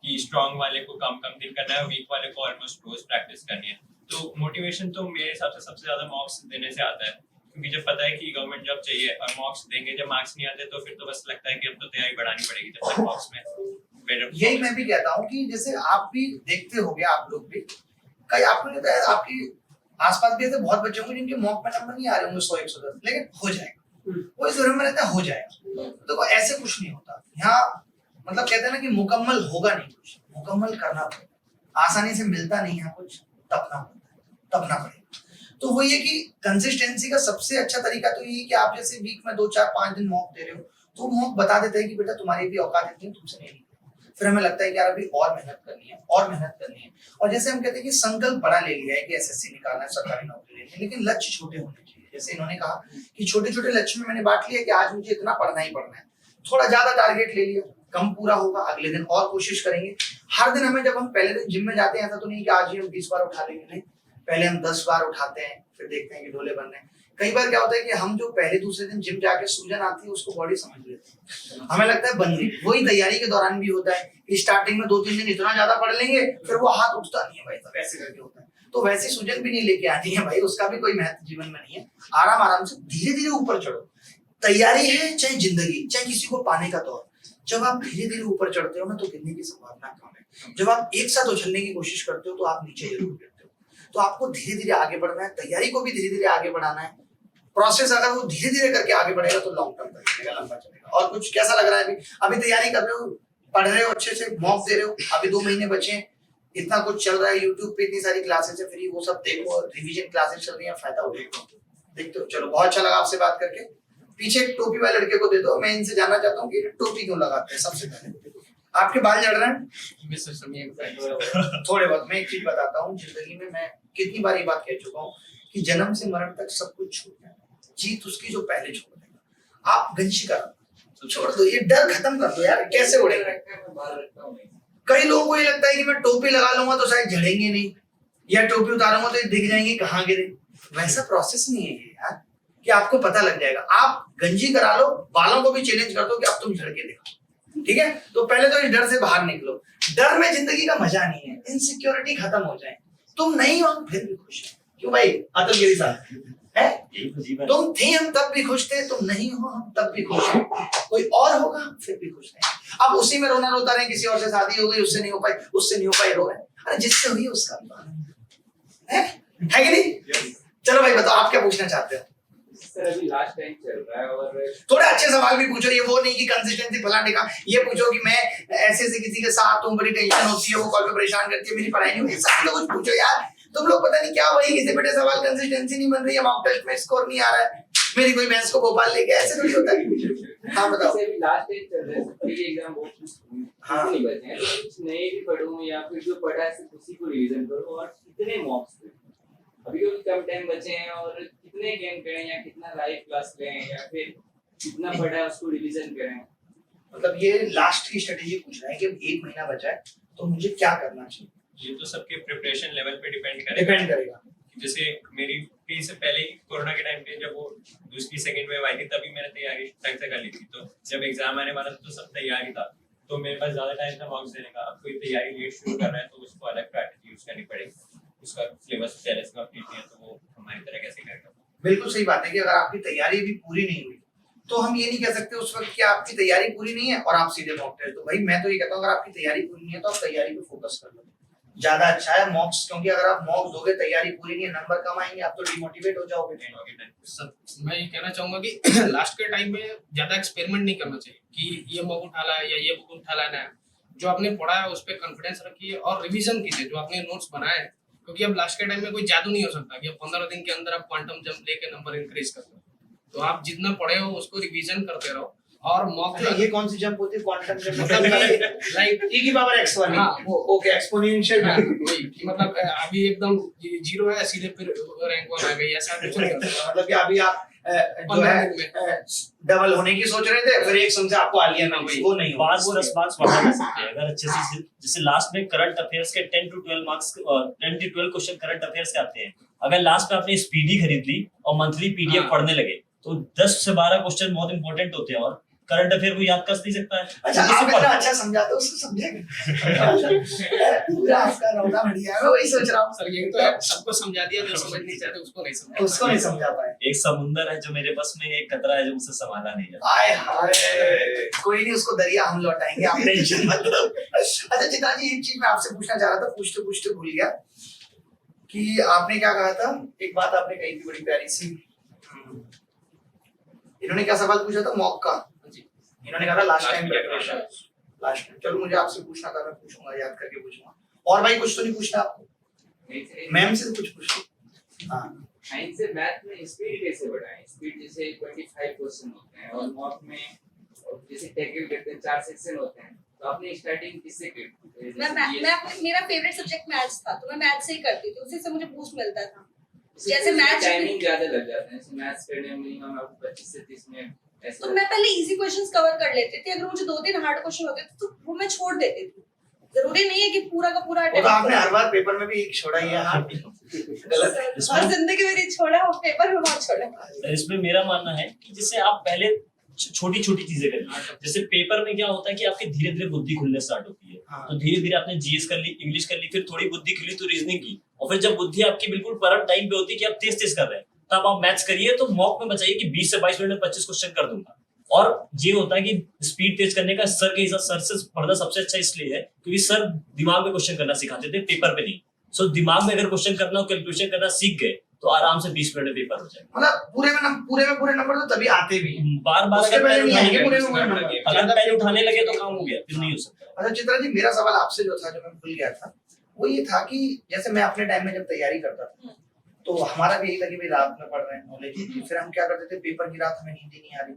कि स्ट्रॉन्ग वाले को कम कम दिन करना है, वीक वाले को ऑलमोस्ट रोज प्रैक्टिस करनी है। तो मोटिवेशन तो मेरे हिसाब से सबसे ज्यादा मॉक्स देने से आता है, क्योंकि जब पता है कि गवर्नमेंट जॉब चाहिए और मॉक्स देंगे, जब मार्क्स नहीं आते तो फिर तो बस लगता है कि अब तो तैयारी बढ़ानी पड़ेगी जब तक मॉक्स में बेटर। यही मैं भी कहता हूँ कि जैसे आप भी देखते होंगे, आप लोग भी कई, आपको नहीं पता, आपकी आसपास भी ऐसे बहुत बच्चे होंगे जिनके मॉक में नंबर नहीं आ रहे होंगे 100-110, लेकिन हो जाएगा, वो इस में रहता है, हो जाएगा। तो ऐसे कुछ नहीं होता यहाँ, मतलब कहते हैं ना कि मुकम्मल होगा नहीं, कुछ मुकम्मल करना पड़ेगा, आसानी से मिलता नहीं है कुछ, तपना पड़ेगा। तो वो ये कि कंसिस्टेंसी का सबसे अच्छा तरीका तो ये कि आप जैसे वीक में 2-4-5 दिन मॉक दे रहे हो, तो मॉक बता देते हैं कि बेटा तुम्हारी भी औकात इतनी है, तुमसे नहीं। फिर हमें लगता है कि यार अभी और मेहनत करनी है, और मेहनत करनी है। और जैसे हम कहते हैं कि संकल्प बड़ा ले लिया है कि एसएससी निकालना है, सरकारी नौकरी लेनी है, लेकिन लक्ष्य छोटे होने चाहिए। जैसे इन्होंने कहा कि छोटे छोटे लक्ष्य में मैंने बांट लिया कि आज मुझे इतना पढ़ना ही पढ़ना है, थोड़ा ज्यादा टारगेट ले लिया, कम पूरा होगा, अगले दिन और कोशिश करेंगे। हर दिन हमें, जब हम पहले दिन जिम में जाते हैं, ऐसा तो नहीं कि आज ही हम 20 बार उठा लेंगे, नहीं, पहले हम 10 बार उठाते हैं, फिर देखते हैं कि ढोले बन रहे हैं। कई बार क्या होता है कि हम जो पहले दूसरे दिन जिम जाके सूजन आती है उसको बॉडी समझ लेती है, हमें लगता है बन गई। वही तैयारी के दौरान भी होता है कि स्टार्टिंग में 2-3 दिन इतना ज्यादा पढ़ लेंगे, फिर वो हाथ उठता नहीं है भाई, तब ऐसे करके होता है। तो वैसी सूजन भी नहीं लेके आनी है भाई, उसका भी कोई महत्व जीवन में नहीं है। आराम आराम से धीरे धीरे ऊपर चढ़ो। तैयारी है चाहे जिंदगी, चाहे किसी को पाने का दौर, जब आप धीरे धीरे ऊपर चढ़ते हो ना तो गिरने की संभावना कम है। जब आप एक साथ उछलने की कोशिश करते हो तो आप नीचे जरूर गिरते हो। तो आपको धीरे धीरे आगे बढ़ना है, तैयारी को भी धीरे धीरे आगे बढ़ाना है। प्रोसेस अगर वो धीरे धीरे करके आगे बढ़ेगा तो लॉन्ग टर्म तक चलेगा, लंबा चलेगा। और कुछ कैसा लग रहा है अभी तैयारी कर रहे हो, पढ़ रहे हो, अच्छे से मॉक दे रहे हो, अभी 2 महीने बचे हैं, इतना कुछ चल रहा है, यूट्यूब पे इतनी सारी क्लासेस है फ्री, वो सब देखो, रिवीजन क्लासेस चल रही है, फायदा उठाओ, देखते हो। चलो, बहुत अच्छा लगा आपसे बात करके। पीछे एक टोपी वाले लड़के को दे दो, मैं इनसे जानना चाहता हूँ कि टोपी क्यों लगाते हैं। सबसे पहले आपके बाल झड़ रहे हैं? थोड़े बहुत। मैं एक चीज बताता हूँ, जिंदगी में मैं कितनी बार ये बात कह चुका हूँ कि जन्म से मरण तक सब कुछ छूट जाए, जीत उसकी जो पहले छोड़ देगा। आप गंजी करो, छोड़ दो, ये डर खत्म कर दो यार, कैसे उड़ेंगे। कई लोगों को ये लगता है कि मैं टोपी लगा लूंगा तो शायद झड़ेंगे नहीं, या टोपी उतारूंगा तो दिख जाएंगे कहाँ गिरे। वैसा प्रोसेस नहीं है यार कि आपको पता लग जाएगा। आप गंजी करा लो, बालों को भी चैलेंज कर दो कि अब तुम झड़ के देखो, ठीक है। तो पहले तो इस डर से बाहर निकलो। डर में जिंदगी का मजा नहीं है, इनसिक्योरिटी खत्म हो जाए। तुम नहीं हो फिर भी खुश है क्यों भाई अतुल गिरी साहब है? यही तो जीवन है। तुम थे हम तब भी खुश थे, तुम नहीं हो हम तब भी खुश हैं, कोई और होगा हम फिर भी खुश हैं। अब उसी में रोना रोता रहे, किसी और से शादी हो गई, उससे नहीं हो पाई, उससे नहीं हो पाई, रो रहे हैं। अरे जिससे हुई उसका है कि नहीं? चलो भाई बताओ आप क्या पूछना चाहते हो? सर अभी लास्ट टाइम चल रहा है और थोड़े अच्छे सवाल भी पूछो, ये वो नहीं कि कंसिस्टेंसी फलाने का। ये पूछो कि मैं ऐसे से किसी के साथ हूँ, बड़ी टेंशन होती है, वो कॉल पे परेशान करती है, मेरी पढ़ाई नहीं हुई, सब कुछ पूछो यार। तुम लोग पता नहीं क्या वही किसी बड़े सवाल, कंसिस्टेंसी नहीं बन रही है, मॉक टेस्ट में स्कोर नहीं आ रहा है, मेरी कोई भैंस को भोपाल लेके, ऐसे थोड़ी होता है। हाँ बताओ। अभी लास्ट टाइम चल रहा है, प्री एग्जाम बहुत नहीं बचे हैं, तो कुछ नए भी पढ़ूं या फिर जो पढ़ा है सिर्फ उसी को रिवीजन करूं, और कितने मॉक्स अभी भी कम टाइम बचे हैं, और कितने गेम करें या कितना लाइव क्लास लें या फिर कितना पढ़ा है उसको रिवीजन करें? मतलब ये लास्ट की स्ट्रेटेजी पूछ रहा है कि 1 महीना बचा है तो मुझे क्या करना चाहिए। ये तो सबके प्रिपरेशन लेवल पे डिपेंड करेगा। जैसे मेरी प्री से पहले ही कोरोना के टाइम पे जब वो दूसरी सेकंड वेव आई थी, तभी मैंने तैयारी ढंग से कर ली थी, तो जब एग्जाम आने वाला था तो सब तैयारी था, तो मेरे पास ज्यादा टाइम था मॉक्स देने का। अब कोई तैयारी लेट शुरू कर रहा है तो उसको अलग स्ट्रैटेजी यूज करनी पड़ेगी, उसका सिलेबस पहले से कंप्लीट नहीं है तो वो हमारी तरह कैसे करेगा। बिल्कुल सही बात है कि अगर आपकी तैयारी भी पूरी नहीं हुई तो हम ये नहीं कह सकते उस वक्त कि आपकी तैयारी पूरी नहीं है और आप सीधे मॉक टेस्ट दो। भाई मैं तो ये कहता हूँ अगर आपकी तैयारी पूरी नहीं है तो आप तैयारी पे फोकस कर लो, ज्यादा अच्छा है मॉक्स, क्योंकि अगर आप मॉक्स दोगे तैयारी पूरी नहीं है, नंबर कम आएंगे, आप तो डिमोटिवेट हो जाओगे। मैं ये कहना चाहूंगा कि लास्ट के टाइम में ज्यादा एक्सपेरिमेंट नहीं करना चाहिए कि ये बुक उठा ला या ये बुक उठा लाना है। जो आपने पढ़ा है उस पर कॉन्फिडेंस रखिए और रिवीजन कीजिए जो आपने नोट्स बनाए हैं, क्योंकि अब लास्ट के टाइम में कोई जादू नहीं हो सकता कि अब 15 दिन के अंदर आप क्वांटम जंप लेके नंबर इंक्रीज कर दो। तो आप जितना पढ़े हो उसको रिवीजन करते रहो। और मॉक ये कौन सी जंप होती है? क्वांटम जंप मतलब लाइक e की पावर x वाली। हाँ वो ओके, एक्सपोनेंशियल। वही कि मतलब अभी एकदम 0 है सीधे फिर रैंक 1 आ गई, ऐसा कुछ नहीं होता। मतलब कि अभी आप जो है डबल होने की सोच रहे थे, फिर एक सम से आपको आ लिया ना, वो नहीं हुआ। 5-10 मार्क्स बढ़ा जा सकते हैं अगर अच्छे से, जैसे लास्ट में करंट अफेयर्स के 10 to 12 marks, 10 to 12 question current affairs के आते हैं। अगर लास्ट में आपने स्पीडी खरीद ली और मंथली पीडीएफ पढ़ने लगे तो 10 से 12 क्वेश्चन बहुत इंपॉर्टेंट होते हैं और करंट अफेयर को याद कर नहीं सकता है। अच्छा आप इतना अच्छा समझाते हो, उसको समझेगा पूरा आपका रौदा बढ़िया है। मैं वही सोच रहा हूँ सर, ये तो सबको समझा दिया, जो समझ नहीं चाहते उसको नहीं समझा पाए। एक समुंदर है जो मेरे बस में, एक कतरा है जो मुझसे संभाला नहीं जाता। आए हाय, कोई नहीं, उसको दरिया हम लौटाएंगे, आप टेंशन मत लो। अच्छा चित्रा जी, एक चीज मैं आपसे पूछना चाह रहा था, पूछते पूछते भूल गया कि आपने क्या कहा था। एक बात आपने कही थी बड़ी प्यारी सी, इन्होंने क्या सवाल पूछा था मॉक का? इन्होंने कहा था last time preparation. Last time, चलो मुझे आपसे पूछना था, मैं पूछूंगा, याद करके पूछूंगा। और भाई कुछ तो नहीं पूछना आपको? मैम से कुछ पूछो। हाँ, साइंस से मैथ में स्पीड कैसे बढ़ाएं? स्पीड जैसे 25 क्वेश्चन होते हैं और मॉक में जैसे टैकल करते हैं 4 सेक्शन होते हैं, तो आपने स्टार्टिंग किससे की? मेरा फेवरेट सब्जेक्ट मैथ्स था, तो मैं मैथ्स से ही करती थी, उसी से मुझे बूस्ट मिलता था। जैसे मैथ्स टाइमिंग ज्यादा लग जाता है, जैसे मैथ्स करने में मिनिमम आपको 25 से 30 मिनट। तो मैं पहले इजी क्वेश्चंस कवर कर लेती थी, अगर मुझे 2-3 हार्ड क्वेश्चन होते थे तो वो मैं छोड़ देती थी। जरूरी नहीं है कि पूरा का पूरा वो तो आपने हर बार पेपर में भी एक छोड़ा ही है। हाँ, गलत। हर जिंदगी में नहीं छोड़ा, वो पेपर में बहुत छोड़ा। इसमें मेरा मानना है कि जैसे आप पहले छोटी छोटी चीजें करिए। जैसे पेपर में क्या होता है कि आपकी धीरे धीरे बुद्धि खुलने स्टार्ट होती है। हाँ। तो धीरे धीरे आपने जीएस कर ली, इंग्लिश कर ली, फिर थोड़ी बुद्धि खुली तो रीजनिंग की, और फिर जब बुद्धि आपकी बिल्कुल परम टाइम पे होती है कि आप तेज तेज कर रहे हैं, तब आप मैथ्स करिए। तो मॉक में बचाइए कि 20 से 22 मिनट में 25 क्वेश्चन कर दूंगा। और ये होता है कि स्पीड तेज करने का सर के हिसाब, सर से पढ़ना सबसे अच्छा इसलिए है क्योंकि सर दिमाग में क्वेश्चन करना सिखाते थे, पेपर पे नहीं। सो दिमाग में अगर क्वेश्चन करना हो, कैलकुलेशन करना सीख गए तो आराम से 20 मिनट में पेपर हो जाएगा। मतलब पूरे नंबर तो तभी आते भी हैं। बार-बार अगर पैन उठाने लगे तो काम हो गया, फिर नहीं हो सकता। अच्छा चित्रा जी, मेरा सवाल आपसे जो था, जो मैं भूल गया था, वो ये था कि जैसे मैं अपने टाइम में जब तैयारी करता था तो हमारा भी यही था कि भाई रात में पढ़ रहे हैं नॉलेज, फिर हम क्या करते थे, पेपर की रात हमें नींद ही नहीं आ रही।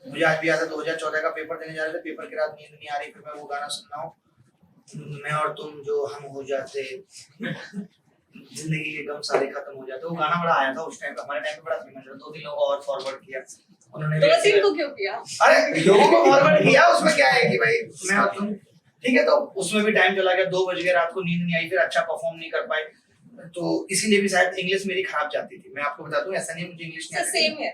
मुझे आज भी याद है 2014 का पेपर देने जा रहे थे, पेपर की रात नींद नहीं आ रही, फिर मैं वो गाना सुन रहा हूँ, मैं और तुम जो हम हो जाते, जिंदगी के गम सारे खत्म हो जाते। वो गाना बड़ा आया था उस टाइम पे, हमारे टाइम पे बड़ा फेमस था। 2-3 लोगों और फॉरवर्ड किया उन्होंने। को क्यों किया? अरे लोगों को फॉरवर्ड किया, उसमें क्या है कि भाई मैं और तुम, ठीक है, तो उसमें भी टाइम चला गया, 2 बज गए, रात को नींद नहीं आई, फिर अच्छा परफॉर्म नहीं कर पाए, तो इसीलिए भी शायद इंग्लिश मेरी खराब जाती थी। मैं आपको बता दूं, ऐसा नहीं मुझे इंग्लिश नहीं आती। सेम है,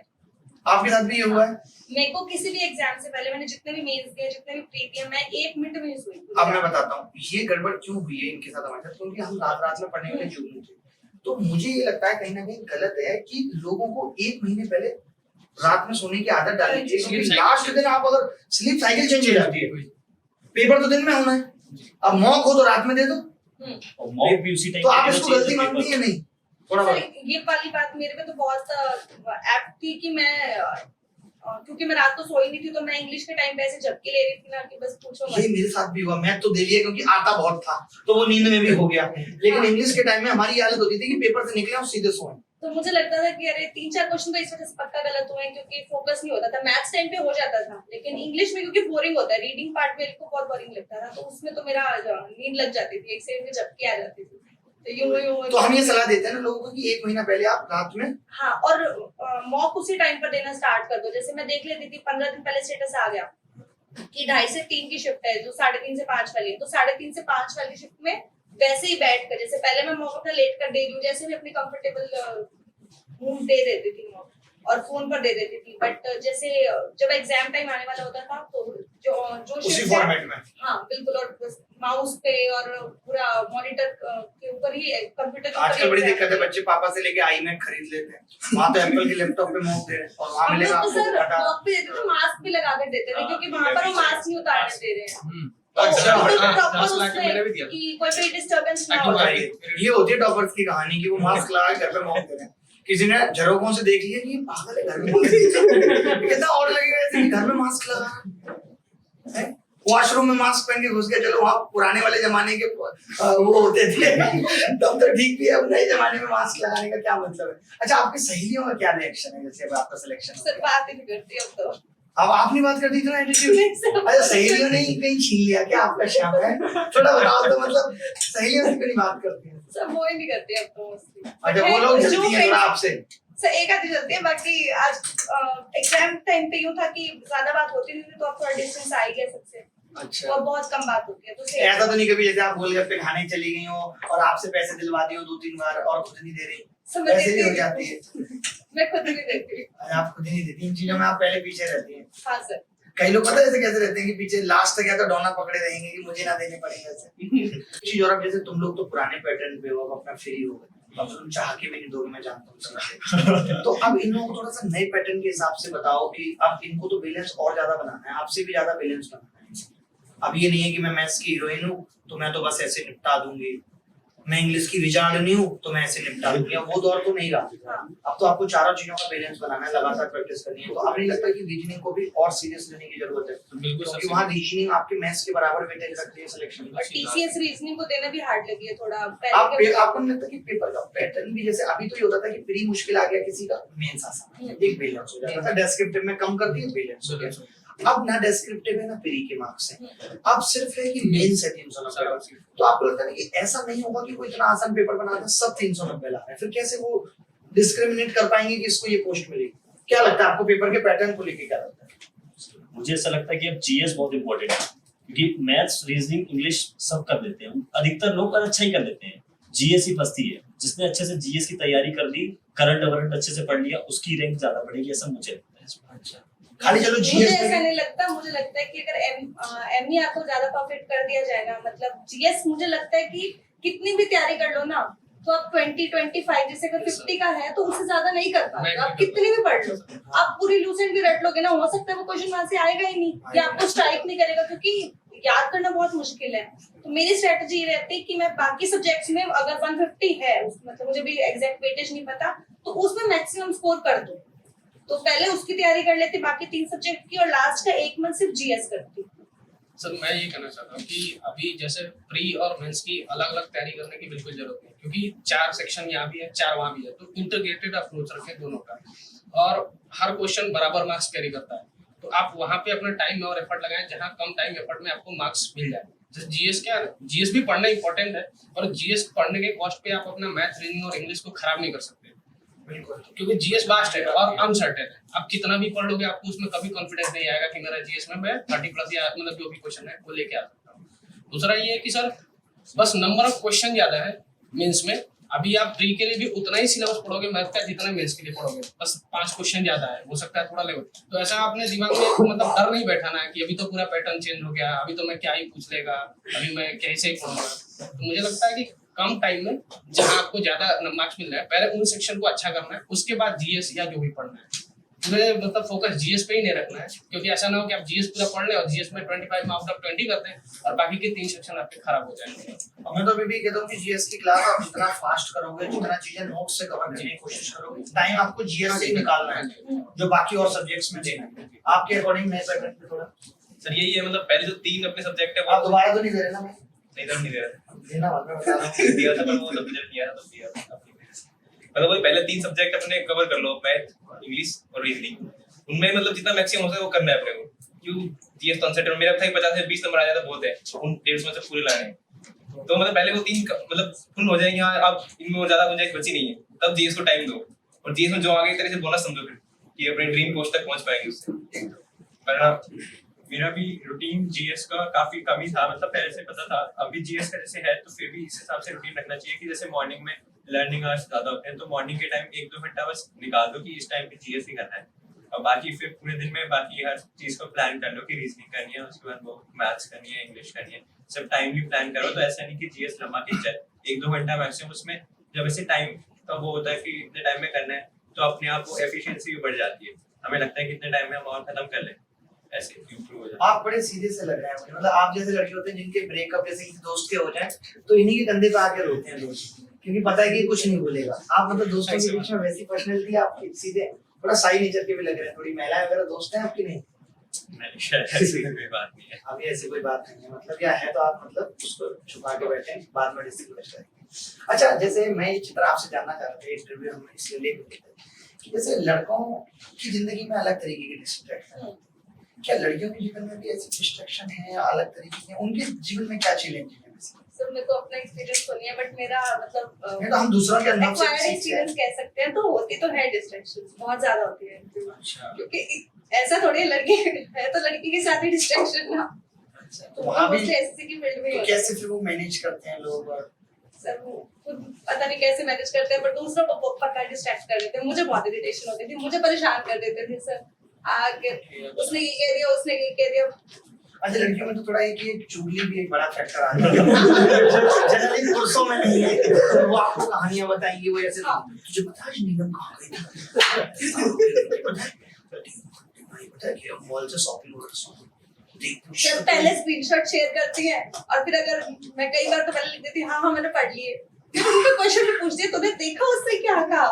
आपके साथ भी ये हुआ है? मेरे को किसी भी एग्जाम से पहले, मैंने जितने भी मेंस दिए, जितने भी प्री दिए, मैं 1 मिनट में नहीं सोई। अब मैं बताता हूँ ये गड़बड़ क्यों हुई है इनके साथ हमारे साथ, क्योंकि हम रात रात में पढ़ने वाले जुगनू थे। तो मुझे ये लगता है कहीं ना कहीं गलत है कि लोगों को 1 महीने पहले रात में सोने की आदत डालनी चाहिए, क्योंकि लास्ट दिन आप अगर स्लीप साइकिल चेंज हो जाती है, पेपर तो दिन में होना है, अब मॉक हो तो रात में दे दो, और मॉक भी उसी टाइम तो आप इसको गलती मानती है नहीं थोड़ा सर, बहुत? ये वाली बात मेरे पे तो बहुत ऐप्ट थी कि मैं क्योंकि मैं रात को सोई नहीं थी तो मैं इंग्लिश के टाइम पे ऐसे झपकी ले रही थी ना कि बस पूछो मत। ये मेरे साथ भी हुआ, मैं तो दे लिया क्योंकि आता बहुत था तो वो नींद में भी हो गया, लेकिन इंग्लिश के टाइम में हमारी हालत होती थी कि पेपर से निकले और सीधे सोए। तो मुझे लगता था कि अरे 3-4 क्वेश्चन तो इस वजह से पक्का गलत हुए हैं क्योंकि फोकस नहीं होता था। मैथ्स टाइम पे हो जाता था, लेकिन इंग्लिश में क्योंकि बोरिंग होता है, रीडिंग पार्ट मेरे को बहुत बोरिंग लगता था, तो उसमें तो मेरा नींद लग जाती थी, एक सेकंड में झपकी आ जाती थी। तो हम ये सलाह देते हैं ना लोगों को कि 1 महीना पहले आप रात में, हाँ, और मॉक उसी टाइम पर देना स्टार्ट कर दो। जैसे मैं देख लेती थी 15 दिन पहले स्टेटस आ गया कि 2:30 से 3 की शिफ्ट है, जो 3:30 से 5 वाली है, तो 3:30 से 5 वाली शिफ्ट में वैसे ही बैठ कर, जैसे पहले मैं मॉक अपना लेट कर दे रही हूँ, जैसे भी अपनी कंफर्टेबल मूव दे देती थी मॉक और फोन पर दे देती थी। बट जैसे जब एग्जाम टाइम आने वाला होता था तो जो उसी shift है, फॉर्मेट में, हाँ बिल्कुल, और माउस पे और पूरा मॉनिटर के ऊपर ही, कंप्यूटर के ऊपर आजकल ही बड़ी exam दिक्कत है, बच्चे पापा से लेके iMac खरीद लेते हैं, वहाँ तो एप्पल के लैपटॉप पे मॉक दे रहे हैं और वहाँ हम लोग मिलेगा तो आपको सर घाटा। मॉक पे देते थे, मास्क भी लगा कर देते थे क्योंकि वहाँ पर वो मास्क नहीं उतारने दे रहे हैं। अच्छा, तो 10 लाख उसमें मैंने भी दिया। कि कोई भी डिस्टर्बेंस ना हो। ये होती है टॉपर्स की कहानी कि वो मास्क लगा के घर पे मॉक दे रहे हैं। किसी ने झरोकों से देख लिया कि ये पागल है, घर में कितना और लगेगा ऐसे कि घर में मास्क लगा है, वॉशरूम में मास्क पहन के घुस गया। चलो वहाँ पुराने वाले जमाने के वो होते थे तब तो ठीक भी है, अब नए जमाने में मास्क लगाने का क्या मतलब है? अच्छा, आपकी सहेलियों का क्या रिएक्शन है जैसे अब आपका सिलेक्शन? सर बात ही नहीं करती अब तो। अब आपने बात कर दी इतना एटीट्यूड। अच्छा, सहेलियों ने कहीं छीन लिया क्या आपका श्याम है? थोड़ा बताओ तो, मतलब सहेलियों से क्यों नहीं बात करती है? सर वो ही नहीं करती अब तो mostly। अच्छा, वो लोग जलती हैं थोड़ा आपसे? सर एक आधी चलती है, बाकी आज एग्जाम टाइम पे यूं था कि ज्यादा बात होती नहीं थी, तो अब थोड़ा डिस्टेंस आ ही गया सबसे, अच्छा, तो अब बहुत कम बात होती है। तो ऐसा तो नहीं कभी जैसे आप गोलगप्पे खाने चली गई हो और आपसे पैसे दिलवा दिए हो 2-3 बार और खुद नहीं दे रही, समझ ऐसे भी हो लेती जाती है? मैं खुद नहीं देती। आप खुद ही नहीं देती, इन चीजों में आप पहले पीछे रहती हैं। हाँ सर। कई लोग पता है ऐसे कैसे रहते हैं कि पीछे लास्ट तक या तो डोना पकड़े रहेंगे कि मुझे ना देने पड़ेंगे ऐसे चीज। और अब जैसे तुम लोग तो पुराने पैटर्न पे हो, अब अपना फ्री हो गए, अब तुम चाह के भी नहीं दोगे, मैं जानता हूँ समझे। तो अब इन लोगों को थोड़ा सा नए पैटर्न के हिसाब से बताओ कि अब इनको तो बैलेंस और ज्यादा बनाना है, आपसे भी ज्यादा बैलेंस बनाना है। अब ये नहीं है कि मैं मैथ्स की हीरोइन हूँ तो मैं तो बस ऐसे निपटा दूंगी, मैं इंग्लिश की विचारणी हूँ तो मैं ऐसे निपटा दूंगी, अब वो दौर तो नहीं रहा। अब तो आपको चारों चीजों का बैलेंस बनाना है, लगातार प्रैक्टिस करनी है। तो अब नहीं लगता कि रीजनिंग को भी और सीरियस लेने की जरूरत है? क्योंकि वहाँ रीजनिंग आपके मैथ्स के बराबर वेटेज रखती है सिलेक्शन में। और टीसीएस रीजनिंग को देना भी हार्ड लगी है थोड़ा आप पहले के आपको नहीं लगता कि पेपर का पैटर्न भी, जैसे अभी तो ये होता था कि प्री मुश्किल आ गया किसी का, मेंस आसान, एक बैलेंस हो जाता था, डेस्क्रिप्टिव में कम कर दिया, बैलेंस हो गया। अब ना डेस्क्रिप्टिव है ना प्री के मार्क्स हैं, अब सिर्फ है कि मेंस है 390। तो आपको लगता है कि ऐसा नहीं होगा कि कोई इतना आसान पेपर बनाता है सब 390 ला रहे हैं, फिर कैसे वो डिस्क्रिमिनेट कर पाएंगे कि इसको ये पोस्ट मिलेगी? क्या लगता है आपको पेपर के पैटर्न को लेके, क्या लगता है? मुझे ऐसा लगता है कि अब जीएस बहुत इंपॉर्टेंट है, क्योंकि मैथ्स, रीजनिंग, इंग्लिश सब कर लेते हैं, अधिकतर लोग अच्छा ही कर लेते हैं, जीएस ही फंसती है। जिसने अच्छे से जीएस की तैयारी कर ली, करंट अवरेंट अच्छे से पढ़ लिया, उसकी रैंक ज्यादा बढ़ेगी, ऐसा मुझे लगता है। अच्छा, खाली चलो मुझे जीएस ऐसा नहीं लगता। मुझे लगता है कि अगर एमई आपको ज्यादा परफेक्ट कर दिया जाएगा, मतलब जीएस मुझे लगता है कि कितनी भी तैयारी कर लो ना, तो आप 20-25 जैसे अगर 50 का है तो उससे ज्यादा नहीं कर पाते, आप कितनी भी पढ़ लो, आप पूरी लूसेंट भी रट लोगे ना, हो सकता है वो क्वेश्चन वहां से आएगा ही नहीं या आपको स्ट्राइक नहीं करेगा, क्योंकि याद करना बहुत मुश्किल है। तो मेरी स्ट्रेटजी ये रहती है कि मैं बाकी सब्जेक्ट्स में अगर 150 है, मतलब मुझे भी एग्जैक्ट वेटेज नहीं पता, तो उसमें मैक्सिमम स्कोर कर दूं, तो पहले उसकी तैयारी कर लेती, बाकी 3 सब्जेक्ट की, और लास्ट का 1 मंथ सिर्फ जीएस करती। सर मैं ये कहना चाहता हूँ कि अभी जैसे प्री और मेंस की अलग अलग तैयारी करने की बिल्कुल जरूरत नहीं, क्योंकि 4 सेक्शन यहाँ भी है, 4 वहाँ भी है, तो इंटीग्रेटेड अप्रोच रखें दोनों का, और हर क्वेश्चन बराबर मार्क्स कैरी करता है, तो आप वहाँ पे अपना टाइम और एफर्ट लगाएं जहाँ कम टाइम एफर्ट में आपको मार्क्स मिल जाए। जैसे जीएस क्या है, जीएस भी पढ़ना इंपॉर्टेंट है, और जीएस पढ़ने के कॉस्ट पे आप अपना मैथ, रीजनिंग और इंग्लिश को खराब नहीं कर सकते, बिल्कुल, क्योंकि जीएस वास्ट है और अनसर्टेन है। आप कितना भी पढ़ लोगे, आपको उसमें कभी कॉन्फिडेंस नहीं आएगा कि मेरा जीएस में मैं 30+ या मतलब जो भी क्वेश्चन है वो लेके आ सकता हूँ। दूसरा ये है कि सर बस नंबर ऑफ क्वेश्चन ज्यादा है मेंस में, अभी आप प्री के लिए भी उतना ही सिलेबस पढ़ोगे मैथ का जितना मेंस के लिए पढ़ोगे, बस 5 क्वेश्चन ज्यादा है, हो सकता है थोड़ा लेवल। तो ऐसा आपने दिमाग में मतलब डर नहीं बैठाना है कि अभी तो पूरा पैटर्न चेंज हो गया, अभी तो मैं क्या ही पूछ लेगा, अभी मैं कैसे ही पढ़ूंगा। तो मुझे लगता है कि कम टाइम में जहाँ आपको ज्यादा मार्क्स मिल रहा है, पहले उन सेक्शन को अच्छा करना है, उसके बाद जीएस या जो भी पढ़ना है। पूरे मतलब फोकस जीएस पे ही नहीं रखना है, क्योंकि ऐसा ना हो कि आप जीएस पूरा पढ़ ले और जीएस में 25 में आउट ऑफ 20 करते हैं और बाकी के 3 सेक्शन आपके खराब हो जाएंगे। मैं तो अभी भी कहता हूँ कि जीएस की क्लास आप जितना फास्ट करोगे, जितना चीजें नोट से कवर करने की कोशिश करोगे, टाइम आपको जीएस से ही निकालना है जो बाकी और सब्जेक्ट्स में देना है। आपके अकॉर्डिंग नए पैटर्न पे थोड़ा सर यही है, मतलब पहले जो 3 अपने सब्जेक्ट है आप दोबारा तो नहीं दे रहे ना? मैं नहीं दे रहा देना बाद में बता रहा हूँ। दिया था, पर वो सब्जेक्ट दिया था तब दिया था। मतलब वही पहले 3 सब्जेक्ट अपने कवर कर लो, मैथ, इंग्लिश और रीजनिंग। उनमें मतलब जितना मैक्सिमम हो सके वो करना है अपने को। क्यों जीएस कॉन्सेप्ट में मेरा था 50 से 20 नंबर आ जाता बहुत है, उन 150 में से पूरे लाने हैं। तो मतलब पहले वो 3 मतलब फुल हो जाएंगे, हाँ अब इनमें और ज्यादा गुंजाइश बची नहीं है, तब जीएस को टाइम दो और जीएस में जो आगे एक तरह से बोनस समझो फिर कि अपने ड्रीम पोस्ट तक पहुंच पाएंगे उससे। वरना मेरा भी रूटीन जीएस का काफी कम ही था, मतलब पहले से पता था। अभी जीएस का जैसे है तो फिर भी इस हिसाब से रूटीन रखना चाहिए कि जैसे मॉर्निंग में लर्निंग आवर्स ज्यादा होते हैं, तो मॉर्निंग के टाइम 1-2 घंटा बस निकाल दो कि इस टाइम पे जीएस ही करना है, और बाकी फिर पूरे दिन में बाकी हर चीज को प्लान कर लो कि रीजनिंग करनी है, उसके बाद वो मैथ्स करनी है, इंग्लिश करनी है, सब टाइमली प्लान करो। तो ऐसा नहीं कि जीएस लंबा खींच जाए, 1-2 घंटा मैक्सिमम उसमें। जब ऐसे टाइम का वो होता है कि इतने टाइम में करना है, तो अपने आप वो एफिशिएंसी भी बढ़ जाती है। हमें लगता है कि इतने टाइम में हम और खत्म कर लें, ऐसे इंप्रूव हो जाता है। आप बड़े सीधे से लग रहे हैं मुझे, मतलब आप जैसे लड़के होते हैं जिनके ब्रेकअप जैसे किसी दोस्त के हो जाए तो इन्हीं के कंधे पे आके रोते हैं दोस्त, क्योंकि पता है कि कुछ नहीं बोलेगा। आप मतलब दोस्तों के बीच में वैसी पर्सनैलिटी आपकी सीधे थोड़ा साई नेचर के भी लग रहे हैं। थोड़ी महिला वगैरह दोस्त हैं आपकी? नहीं नहीं, शायद ऐसी कोई बात नहीं है। अभी ऐसी कोई बात नहीं है, मतलब क्या है तो आप मतलब उसको छुपा के बैठे हैं, बाद में डिस्कस करेंगे। अच्छा, जैसे मैं ये चित्र आपसे जानना चाह रहा था, इंटरव्यू हम इसलिए ले रहे थे कि जैसे लड़कों की जिंदगी में अलग तरीके की डिस्ट्रैक्शन है, क्या लड़कियों के जीवन में भी ऐसी डिस्ट्रैक्शन है या अलग तरीके की? उनके जीवन में क्या चैलेंज है? सर मेरे को अपना एक्सपीरियंस तो नहीं है, बट मेरा मतलब नहीं तो हम दूसरों के अनुभव से एक्वायर्ड सीखते हैं। एक्सपीरियंस कह सकते हैं। तो होती तो है डिस्ट्रैक्शन, बहुत ज्यादा होती है, क्योंकि ऐसा थोड़ी है लड़की है तो लड़की के साथ ही डिस्ट्रैक्शन ना। तो वहाँ भी एसएससी की फील्ड में तो कैसे फिर वो मैनेज करते हैं लोग? और सर वो खुद पता नहीं कैसे मैनेज करते हैं, पर दूसरों को पक्का डिस्ट्रैक्ट कर देते हैं। मुझे बहुत इरिटेशन होती थी, मुझे परेशान कर देते थे सर आगे, उसने ये कह दिया, उसने ये कह दिया। अच्छा, लड़कियों में तो थोड़ा है कि चुगली भी एक बड़ा फैक्टर आ जाता है। जनरली पुरुषों में नहीं है, तो वो आपको कहानियां बताएंगी, वो ऐसे तुझे पता है नीलम कहाँ गई थी? पता है कि मॉल से शॉपिंग हो रही है, सर पहले स्क्रीनशॉट शेयर करती है और फिर अगर मैं कई बार तो पहले लिख देती हूँ हाँ मैंने पढ़ लिए, फिर उनके क्वेश्चन में पूछती है तूने देखा उससे क्या कहा,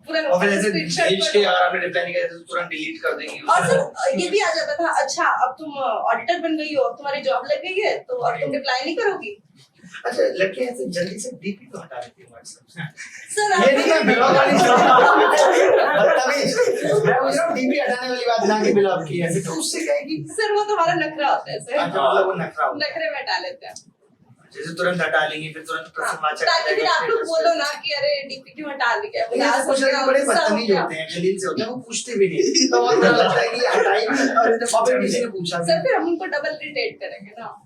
पूरा और फिर ऐसे स्क्रीनशॉट भेज के अगर आपने रिप्लाई नहीं किया तो तुरंत डिलीट कर देंगी। और सर ये भी आ जाता था, अच्छा अब तुम ऑडिटर बन गई हो, अब तुम्हारी जॉब लग गई है तो अब तुम रिप्लाई नहीं करोगी। अच्छा, लड़के ऐसे जल्दी से डीपी तो हटा देती हैं व्हाट्सएप सर ये नहीं मैं ब्लॉग वाली बदतमीज, मैं पूछ रहा हूँ डीपी हटाने वाली बात ना कि ब्लॉग की ऐसे, तो उससे क्या है कि सर वो तुम्हारा नखरा होता है सर। अच्छा, मतलब वो नखरा होता है। नखरे में हटा लेते हैं, जैसे तुरंत हटा लेंगे, फिर तुरंत प्रसन्नवाचक ताकि फिर आप लोग बोलो ना कि अरे डीपी क्यों हटा दी क्या, ये ऐसे कुछ लड़के बड़े बदतमीज होते हैं, जलील से होते हैं, वो पूछते भी नहीं, तो वो तो लगता है कि हटाई और वापस किसी ने पूछा भी सर फिर हम उनको डबल इरिटेट करेंगे ना।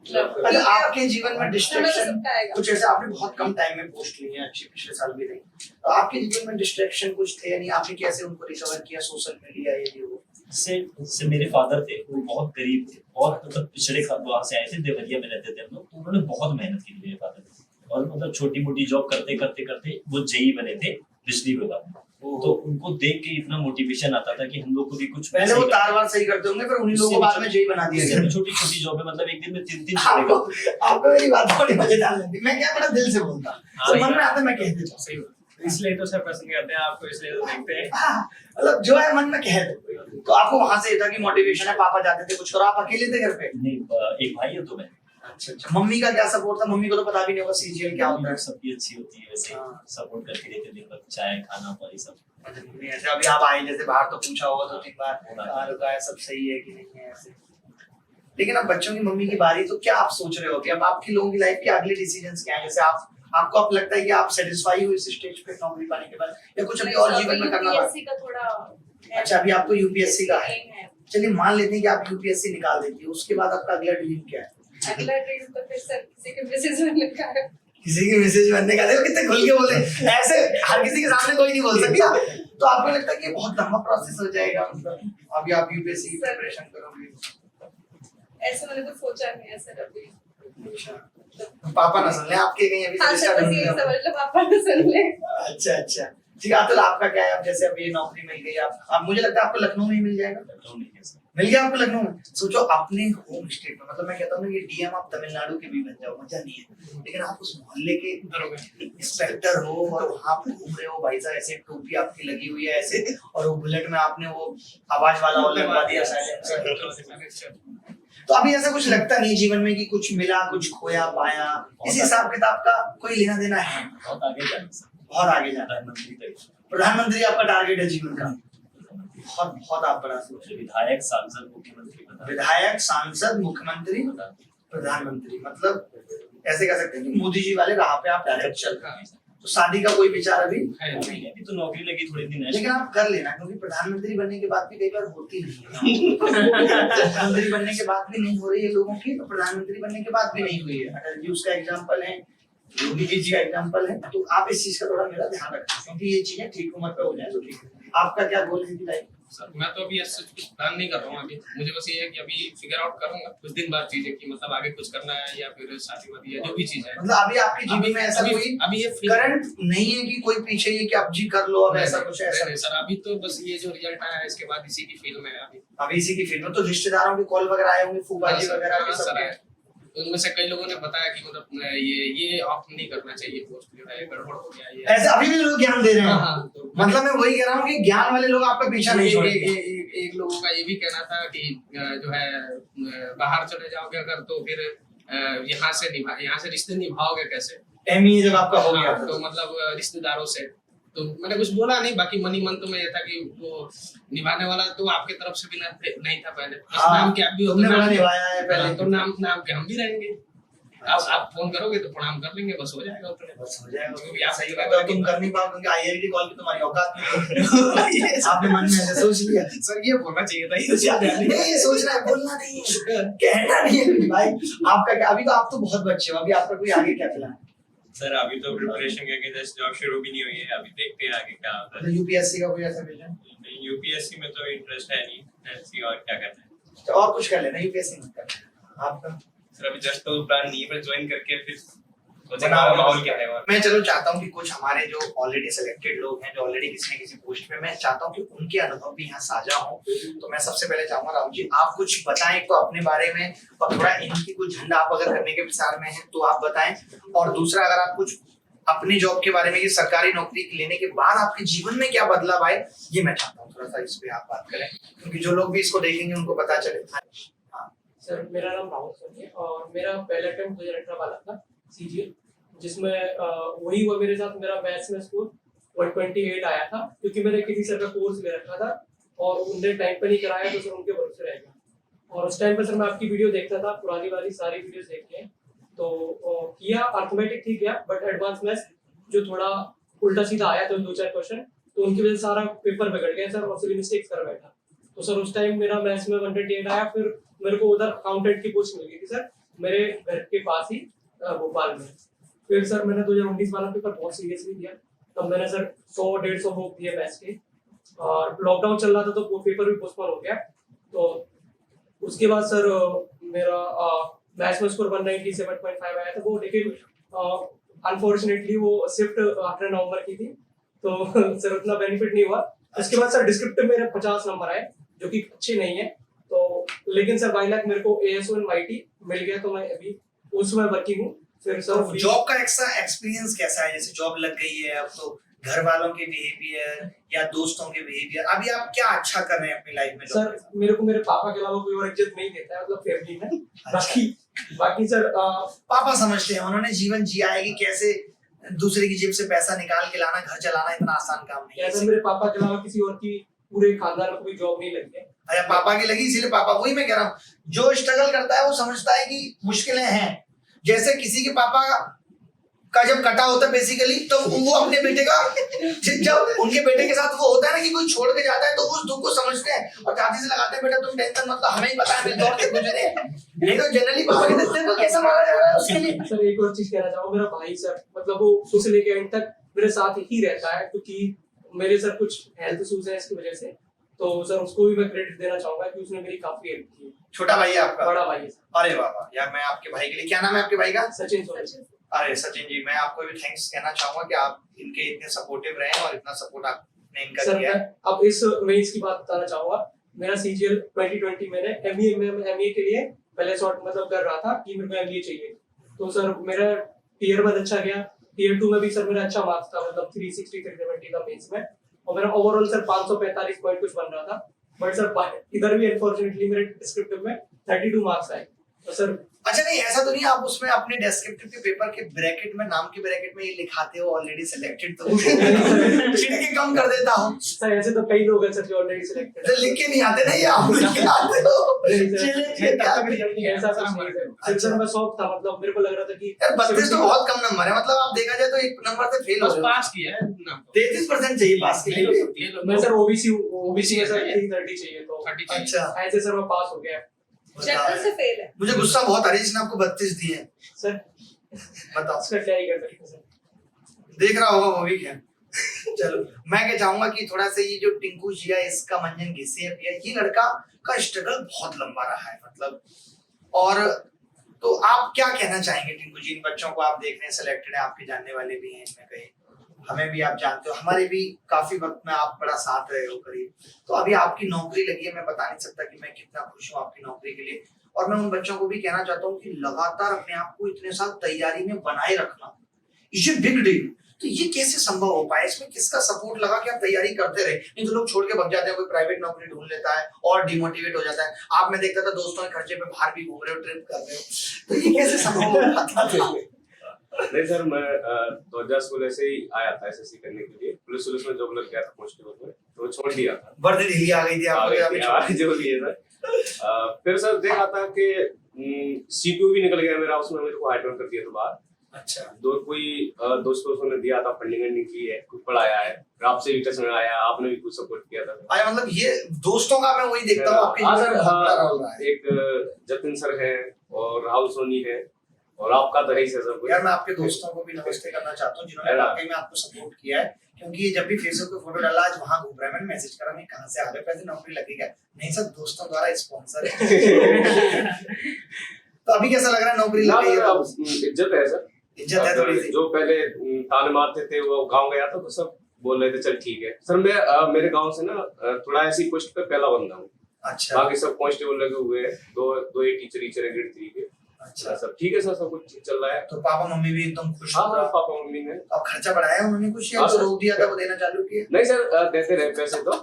अच्छा, आपके जीवन में डिस्ट्रैक्शन सबका आएगा। कुछ ऐसा, आपने बहुत कम टाइम में पोस्ट ली है, अच्छी पिछले साल भी रही, तो आपके जीवन में डिस्ट्रैक्शन कुछ थे यानी आपने कैसे उनको रिकवर किया? सोशल मीडिया ये वो से मेरे फादर थे, वो बहुत गरीब थे, बहुत मतलब पिछड़े वहां से आए थे, देवरिया में रहते थे हम लोग। तो उन्होंने बहुत मेहनत की मेरे फादर, और मतलब छोटी मोटी जॉब करते करते करते वो जेई बने थे बिजली विभाग में। तो उनको देख के इतना मोटिवेशन आता था कि हम लोग को भी कुछ पहले वो तार सही करते होंगे, फिर उन्हीं लोगों को बाद में जेई बना दिया गया। छोटी छोटी जॉब है, मतलब एक दिन में 3 आपको मेरी बात थोड़ी मजेदार लगती, मैं क्या बड़ा दिल से बोलता, तो मन में आता मैं कह देता हूं। सही बात, इसलिए तो सर पसंद करते हैं आपको, इसलिए तो देखते हैं। मतलब जो है मन में कह दो, तो आपको वहां से था कि मोटिवेशन है, पापा जाते थे कुछ करो, आप अकेले थे घर पे? नहीं, एक भाई है तो मैं। अच्छा, मम्मी का क्या सपोर्ट था? मम्मी को तो पता भी नहीं होगा सीजीएल क्या होता है। सबकी अच्छी होती है वैसे, सपोर्ट करती रहती है दिन भर, चाय खाना पानी सब। ऐसे अभी आप आए जैसे बाहर तो पूछा होगा 2-3 बार कहाँ रुका है, सब सही है कि नहीं है ऐसे, लेकिन अब बच्चों की मम्मी की बारी, तो क्या आप सोच रहे हो कि अब आपकी लोगों की लाइफ के अगले डिसीजंस क्या है? जैसे आपको अब लगता है कि आप सेटिस्फाई हो इस स्टेज पे नौकरी पाने के बाद, या कुछ अभी और जीवन में करना बाकी? का थोड़ा अच्छा, अभी आपको यूपीएससी का है, चलिए मान लेते हैं कि आप यूपीएससी निकाल देती है, उसके बाद आपका अगला ड्रीम क्या है? अगला ड्रीम तो फिर सर किसी के मैसेज बनने का है। किसी की मैसेज बनने का? देखो कितने खुल के बोले, ऐसे हर किसी के सामने कोई नहीं बोल सकता, तो आपको लगता है कि बहुत लंबा प्रोसेस हो जाएगा? मतलब अभी आप यूपीएससी की प्रिपरेशन करोगे? ऐसे मैंने कुछ सोचा नहीं है सर अभी। अच्छा, पापा ना सुन ले आपके कहीं अभी हाँ रिश्ता सर, बस ढूंढ यही रहे हो। समझ लो, पापा ने सुन ले। अच्छा अच्छा ठीक है। अतुल आपका क्या है? अब जैसे अब ये नौकरी मिल गई आप मुझे लगता है आपको लखनऊ में ही मिल जाएगा। लखनऊ नहीं है सर। मिल गया आपको लखनऊ में। सोचो अपने होम स्टेट में, मतलब मैं कहता हूँ ना ये डीएम आप तमिलनाडु के भी बन जाओ, मजा नहीं है, लेकिन आप उस मोहल्ले के इंस्पेक्टर हो और वहां पे घूम रहे हो भाई साहब, ऐसे टोपी आपकी लगी हुई है ऐसे, और वो बुलेट में आपने वो आवाज वाला वो लगवा दिया साइलेंसर। तो अभी ऐसा कुछ लगता नहीं जीवन में कि कुछ मिला, कुछ खोया पाया, इस हिसाब किताब का कोई लेना देना है? बहुत आगे जाएंगे सर, बहुत आगे जाना है। प्रधानमंत्री तक। प्रधानमंत्री आपका टारगेट है जीवन का? बहुत बहुत आप बड़ा सोच रहे विधायक, सांसद, मुख्यमंत्री हो। विधायक, सांसद, मुख्यमंत्री, प्रधानमंत्री, मतलब ऐसे कह सकते हैं कि मोदी जी वाले राह पे आप डायरेक्ट चल रहे हैं। तो शादी का कोई विचार अभी? अभी तो नौकरी लगी थोड़े दिन है, लेकिन आप कर लेना, क्योंकि प्रधानमंत्री बनने के बाद भी कई बार होती नहीं है। प्रधानमंत्री बनने के बाद भी नहीं हो रही है लोगों की, तो प्रधानमंत्री बनने के बाद भी नहीं हुई है। अटल जी उसका एग्जाम्पल है, योगी जी का एग्जाम्पल है। तो आप इस चीज का थोड़ा मेरा ध्यान रखें, क्योंकि ये चीजें ठीक उम्र पे हो जाए तो ठीक है। आपका क्या गोल है कि लाइफ? सर मैं तो अभी ऐसा कुछ प्लान नहीं कर रहा हूँ अभी। मुझे बस ये है कि अभी फिगर आउट करूंगा कुछ दिन बाद चीजें कि मतलब आगे कुछ करना है या फिर शादी वादी या जो भी चीज है। मतलब अभी आपके जीवन में ऐसा कोई अभी ये करंट नहीं है कि कोई पीछे ये कि अब जी कर लो, अब ऐसा कुछ है? ऐसा नहीं सर, अभी तो बस ये जो रिजल्ट आया है इसके बाद इसी की फील्ड में है अभी इसी की फील्ड में। तो रिश्तेदारों के कॉल वगैरह आए होंगे, फूफा जी वगैरह के सब सर के? है। उनमें से कई लोगों ने बताया कि मतलब ये ऑफ नहीं करना चाहिए, पोस्ट जो है गड़बड़ हो गया ये। ऐसे अभी भी लोग ज्ञान दे रहे हैं? हाँ, तो मतलब मैं वही कह रहा हूँ कि ज्ञान वाले लोग आपका पीछा नहीं छोड़ेंगे। एक लोगों का ये भी कहना था कि जो है बाहर चले जाओगे अगर तो फिर यहाँ से रिश्ते निभाओगे कैसे? एमई जब आपका हो गया तो मतलब रिश्तेदारों से तो मैंने कुछ बोला नहीं, बाकी मनी मन तो में ये था कि वो निभाने वाला तो आपके तरफ से भी नहीं था पहले। नाम के आप भी तुमने बड़ा निभाया है पहले, तो नाम के हम भी रहेंगे। आप फोन करोगे तो प्रणाम कर लेंगे, बस हो जाएगा उतने। बस हो जाएगा। क्योंकि आप सही बात है, तुम कर नहीं पाओ क्योंकि आईआईटी कॉल की तुम्हारी औकात नहीं है। आपने मन में ऐसे सोच लिया। सर ये बोलना चाहिए था, ये सोचना है, बोलना नहीं है, कहना नहीं है भाई। आपका क्या, अभी तो आप तो बहुत बच्चे हो, अभी आपका कोई आगे क्या प्लान? सर अभी तो प्रिपरेशन करके जस्ट जॉब शुरू भी नहीं हुई है, अभी देखते हैं आगे क्या होता है। यूपीएससी का कोई ऐसा विजन? यूपीएससी में तो इंटरेस्ट है नहीं, लेट्स सी और क्या करना है। तो और कुछ कर लेना, यूपीएससी मत करना। आपका सर अभी जस्ट तो प्लान नहीं है, पर ज्वाइन करके फिर बनाओ माहौल क्या है वहाँ। मैं चलो चाहता हूँ कि कुछ हमारे जो ऑलरेडी सिलेक्टेड लोग हैं, जो ऑलरेडी किसी न किसी पोस्ट पे, मैं चाहता हूँ कि उनके अनुभव भी यहाँ साझा हो। तो मैं सबसे पहले चाहूंगा राहुल जी आप कुछ बताएं तो अपने बारे में, और थोड़ा इनकी कुछ झंडा आप अगर करने के विचार में है तो आप बताएं। और दूसरा अगर आप कुछ अपनी जॉब के बारे में, कि सरकारी नौकरी लेने के बाद आपके जीवन में क्या बदलाव आए, ये मैं चाहता हूँ थोड़ा सा इस पे आप बात करें, क्योंकि जो लोग भी इसको देखेंगे उनको पता चले। सर मेरा नाम राहुल सर है और मेरा पहला अटेम्प्ट 2018 वाला था सीजीएल, जिसमें वही हुआ मेरे साथ। मेरा मैथ्स में स्कोर 128 आया था, क्योंकि मैंने किसी सर का कोर्स ले रखा था और उनने टाइम पे नहीं कराया, तो सर उनके भरोसे रह गया। और उस टाइम पर सर मैं आपकी वीडियो देखता था, पुरानी वाली सारी वीडियोस देखते हैं, तो किया अर्थमेटिक ठीक गया, बट एडवांस मैथ्स जो थोड़ा उल्टा सीधा आया तो 2-4 क्वेश्चन, तो उनकी वजह से सारा पेपर बिगड़ गया सर, और सिली मिस्टेक्स कर बैठा। तो सर उस टाइम मेरा मैथ्स में 128 आया। फिर मेरे को उधर अकाउंटेंट की पोस्ट मिल गई थी सर, मेरे घर के पास ही भोपाल में। फिर सर मैंने 2019 वाला पेपर बहुत सीरियसली दिया, तब मैंने सर 100-150 बुक दिए मैथ्स के, और लॉकडाउन चल रहा था तो वो पेपर भी पोस्टपोन हो गया। तो उसके बाद सर मेरा मैथ्स में स्कोर 197.5 आया था वो, लेकिन अनफॉर्चुनेटली वो शिफ्ट 8 नवंबर की थी, तो सर उतना बेनिफिट नहीं हुआ। उसके बाद सर डिस्क्रिप्टिव मेरे 50 नंबर आए, जो कि अच्छे नहीं है, तो लेकिन सर बाई लाख मेरे को ASO एंड YT मिल गया, तो मैं अभी उसमें वर्किंग हूँ। फिर सर जॉब का एक्सपीरियंस कैसा है? जैसे जॉब लग गई है अब, तो घर वालों के बिहेवियर या दोस्तों के बिहेवियर, अभी आप क्या अच्छा कर रहे हैं अपनी लाइफ में? सर मेरे को मेरे पापा के अलावा कोई और इज्जत नहीं देता है, मतलब फैमिली में। बाकी सर पापा समझते हैं, उन्होंने जीवन जिया है कि कैसे दूसरे की जेब से पैसा निकाल के लाना, घर चलाना इतना आसान काम नहीं है। सर मेरे पापा के अलावा किसी और की पूरे खानदान में कोई जॉब नहीं लगी है। अच्छा, पापा की लगी, इसीलिए पापा, वही मैं कह रहा हूँ, जो स्ट्रगल करता है वो समझता है कि मुश्किलें हैं। जैसे किसी के पापा का जब कटा होता है बेसिकली, तो वो अपने बेटे का, जब उनके बेटे के साथ वो होता है ना कि कोई छोड़ के जाता है, तो उस दुख को समझते हैं और छाती से लगाते हैं, बेटा तुम टेंशन मत लो, हमें ही पता है मेरे दौर से गुजरे। नहीं तो जनरली पापा के दस्ते को कैसा मारा जा रहा है उसके लिए। सर एक और चीज कहना चाहूँगा, मेरा भाई सर मतलब वो शुरू से लेके एंड तक मेरे साथ ही रहता है, क्योंकि मेरे सर कुछ हेल्थ इश्यूज है इसकी वजह से, तो सर उसको भी मैं क्रेडिट देना चाहूंगा कि उसने मेरी काफी हेल्प की। छोटा भाई है आपका? बड़ा भाई है सर। अरे वाह वाह यार, मैं आपके भाई के लिए, क्या नाम है आपके भाई का? सचिन सोरेन। अरे सचिन जी, मैं आपको भी थैंक्स कहना चाहूंगा कि आप इनके इतने सपोर्टिव रहे और इतना सपोर्ट आपने इनका सर किया मैं है। अब इस मेंस की बात बताना चाहूंगा। मेरा CGL 2020 मैंने MBA के लिए पहले सॉर्ट मतलब कर रहा था कि मेरे को MBA चाहिए, तो सर मेरा टियर 1 अच्छा गया। टियर 2 में भी सर मेरा अच्छा मार्क्स था, मतलब 360 370 का मेंस में, और मेरा ओवरऑल सर 545 पॉइंट कुछ बन रहा था। बट सर इधर भी अनफॉर्चुनेटली मेरे डिस्क्रिप्टिव में 32 मार्क्स आए। तो सर अच्छा नहीं, ऐसा तो नहीं आप उसमें अपने डिस्क्रिप्टिव के पेपर के ब्रैकेट में, नाम के ब्रैकेट में ये लिखाते हो ऑलरेडी सिलेक्टेड, तो चिढ़ के कम कर देता हूँ सर ऐसे तो कई लोग हैं सर जो ऑलरेडी सिलेक्टेड तो लिख के नहीं आते ना, ये आप लिख के आते हो। ऐसा कुछ नहीं है सर। मैं शौक था, मतलब मेरे को लग रहा था कि यार 32 तो बहुत कम नंबर है, मतलब आप देखा जाए तो एक नंबर से फेल हो बस रहे हो। पास किया है ना। 33% चाहिए पास के लिए। मैं सर ओबीसी में सर 330 चाहिए, तो 30 चाहिए। अच्छा ऐसे सर मैं पास हो गया। जनरल से फेल है। मुझे गुस्सा बहुत आ रही है, जिसने आपको 32 दिए हैं। सर बताओ उसका क्या ही कर सकते हैं सर। देख रहा होगा वो भी क्या। चलो मैं क्या चाहूंगा कि थोड़ा सा ये जो टिंकू जिया इसका मंजन घिसे पिया, ये लड़का का स्ट्रगल बहुत लंबा रहा है, मतलब। और तो आप क्या कहना चाहेंगे टिंकू जी, इन बच्चों को आप देख रहे हैं सिलेक्टेड है, आपके जानने वाले भी हैं इनमें कई, हमें भी आप जानते हो, हमारे भी काफी वक्त में आप बड़ा साथ रहे हो करीब, तो अभी आपकी नौकरी लगी है, मैं बता नहीं सकता कि मैं कितना खुश हूँ आपकी नौकरी के लिए। और मैं उन बच्चों को भी कहना चाहता हूँ कि लगातार अपने आप को इतने साल तैयारी में बनाए रखना, ये बिग डील। तो ये कैसे संभव हो पाया, इसमें किसका सपोर्ट लगा कि आप तैयारी करते रहे? नहीं तो लोग छोड़ के भग जाते हैं, कोई प्राइवेट नौकरी ढूंढ लेता है और डिमोटिवेट हो जाता है। आप मैं देखता था दोस्तों के खर्चे पे बाहर भी घूम रहे हो, ट्रिप कर रहे हो, तो ये कैसे संभव हो पाता था? नहीं सर, मैं 2016 से ही आया था SSC करने के लिए, पुलिस में जॉब लग गया था कांस्टेबल में, तो छोड़ दिया था। वर्दी ढीली आ गई थी आपको जो भी है सर। फिर सर देखा था कि CPU भी निकल गया मेरा, उसमें मेरे को हाइड्रोन कर दिया था बाहर। अच्छा, कोई दोस्तों ने दिया था, फंडिंग की है, कुछ पढ़ाया है, आपसे भी टच में आया, आपने भी कुछ सपोर्ट किया था। आया मतलब ये दोस्तों का मैं वही देखता हूँ आपके जीवन में बहुत बड़ा रोल रहा है। एक जतिन सर है और राहुल सोनी है और आपका तो है सर। यार मैं आपके दोस्तों को भी नमस्ते करना चाहता हूँ जिन्होंने वाकई में आपको सपोर्ट किया है, क्योंकि ये जब भी फेसबुक पे फोटो डाला, आज वहां घूम रहा है, मैंने मैसेज करा, मैं कहां से आ रहे पैसे, नौकरी लगेगा? नहीं सर, दोस्तों द्वारा स्पॉन्सर है। तो अभी कैसा लग रहा है नौकरी लग गई है? इज्जत है सर, इज्जत है थोड़ी सी। जो पहले ताने मारते थे वो गांव गया था तो सब बोल रहे थे चल ठीक है सर। मैं मेरे गांव से ना थोड़ा ऐसी पोस्ट पे पहला बंदा हूँ। अच्छा, बाकी सब कांस्टेबल लगे हुए हैं, दो ही टीचर है ग्रेड 3 के। अच्छा सब ठीक है सर, सब कुछ चल रहा है। तो पापा मम्मी भी एकदम खुश? हाँ हाँ, पापा मम्मी ने। अब खर्चा बढ़ाया उन्होंने कुछ, या हाँ, जो सर। रोक दिया था वो देना चालू किया? नहीं सर, देते रहे पैसे तो।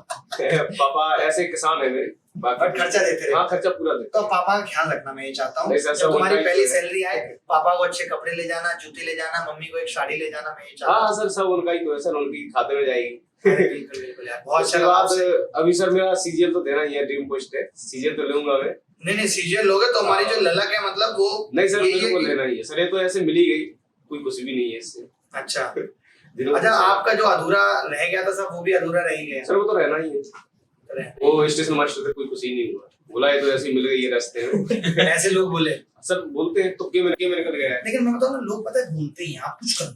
पापा ऐसे किसान है मेरे, बट खर्चा देते रहे। हाँ, खर्चा पूरा देते। तो पापा का ख्याल रखना, मैं ये चाहता हूँ नहीं सर, जब सब तुम्हारी उनका ही पहली तो है। सैलरी आए, पापा को अच्छे कपड़े ले जाना, जूते ले जाना, मम्मी को एक साड़ी ले जाना, मैं ये चाहता हाँ हूँ। सर, सब उनका ही तो है सर, उनकी खाते में जाएगी। बिल्कुल बिल्कुल यार, बहुत उसके अच्छा बाद आपसे। अभी सर मेरा CGL तो देना ही है, ड्रीम पोस्ट है, CGL तो लूंगा मैं। नहीं सीजीएल लोगे तो हमारी जो ललक है, मतलब वो नहीं सर, यही मेरे है को कि- लेना ही है सर, ये तो ऐसे मिली गई, कोई कुछ भी नहीं है इससे। अच्छा दिनों अच्छा, से- आपका जो अधूरा रह गया था सब, वो भी अधूरा रह ही गया। सर वो तो रहना ही है। वो स्टेशन मास्टर से कोई कुछ ही नहीं हुआ, बुलाए तो ऐसे ही मिल गई है रास्ते में। ऐसे लोग बोले सर बोलते हैं तुक्के में निकल गया है। लेकिन मैं बताऊँ ना, लोग पता है बोलते ही हैं, आप कुछ करो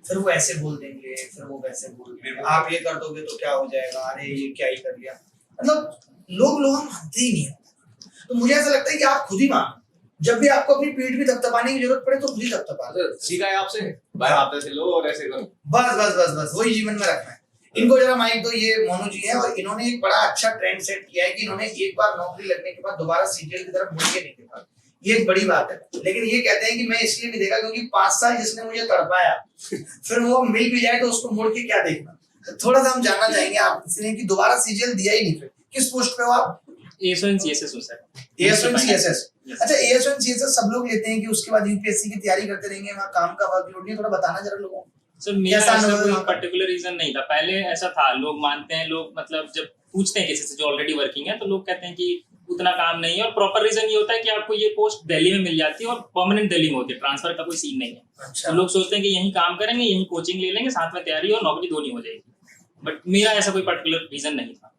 फिर वो ऐसे बोल देंगे, फिर वो वैसे बोल देंगे, आप ये कर दोगे तो क्या हो जाएगा, अरे ये क्या ही कर लिया, मतलब लोग मानते ही नहीं है। तो मुझे ऐसा लगता है कि आप खुद ही मानो, जब भी आपको अपनी पीठ भी थपथपाने की जरूरत पड़े तो खुद ही थपथपा लो। सीखा है आपसे, बाहर आते थे लोग और ऐसे करो, बस बस बस बस वही जीवन में रखना है। इनको जरा माइक दो, ये मोनू जी है, और इन्होंने एक बड़ा अच्छा ट्रेंड सेट किया है कि इन्होंने एक बार नौकरी लगने के बाद दोबारा सीजीएल की तरफ मुड़ के नहीं देखा। ये एक बड़ी बात है, लेकिन ये कहते हैं कि मैं इसलिए नहीं देखा क्योंकि 5 साल जिसने मुझे तड़पाया, फिर वो मिल भी जाए तो उसको मुड़ के क्या देखना। थोड़ा सा हम जानना चाहेंगे आपसे कि दोबारा सीजीएल दिया ही नहीं, फिर किस पोस्ट पे हो आप? AS1 CSS हूं सर। AS1 CSS। अच्छा, AS1 CSS सब लोग लेते हैं कि उसके बाद UPSC की तैयारी करते रहेंगे, वहाँ काम का वर्कलोड नहीं, थोड़ा बताना जरा लोगों को। सर मेरा कैसा ऐसा अनुभव कोई रहा? पर्टिकुलर रीजन नहीं था, पहले ऐसा था, लोग मानते हैं, लोग मतलब जब पूछते हैं किसी से जो ऑलरेडी वर्किंग है तो लोग कहते हैं कि उतना काम नहीं है, और प्रॉपर रीजन ये होता है कि आपको ये पोस्ट दिल्ली में मिल जाती है और परमानेंट दिल्ली में होती है, ट्रांसफर का कोई सीन नहीं है। अच्छा। तो लोग सोचते हैं कि यहीं काम करेंगे, यहीं कोचिंग ले लेंगे, साथ में तैयारी और नौकरी दोनों हो जाएगी, बट मेरा ऐसा कोई पर्टिकुलर रीजन नहीं था।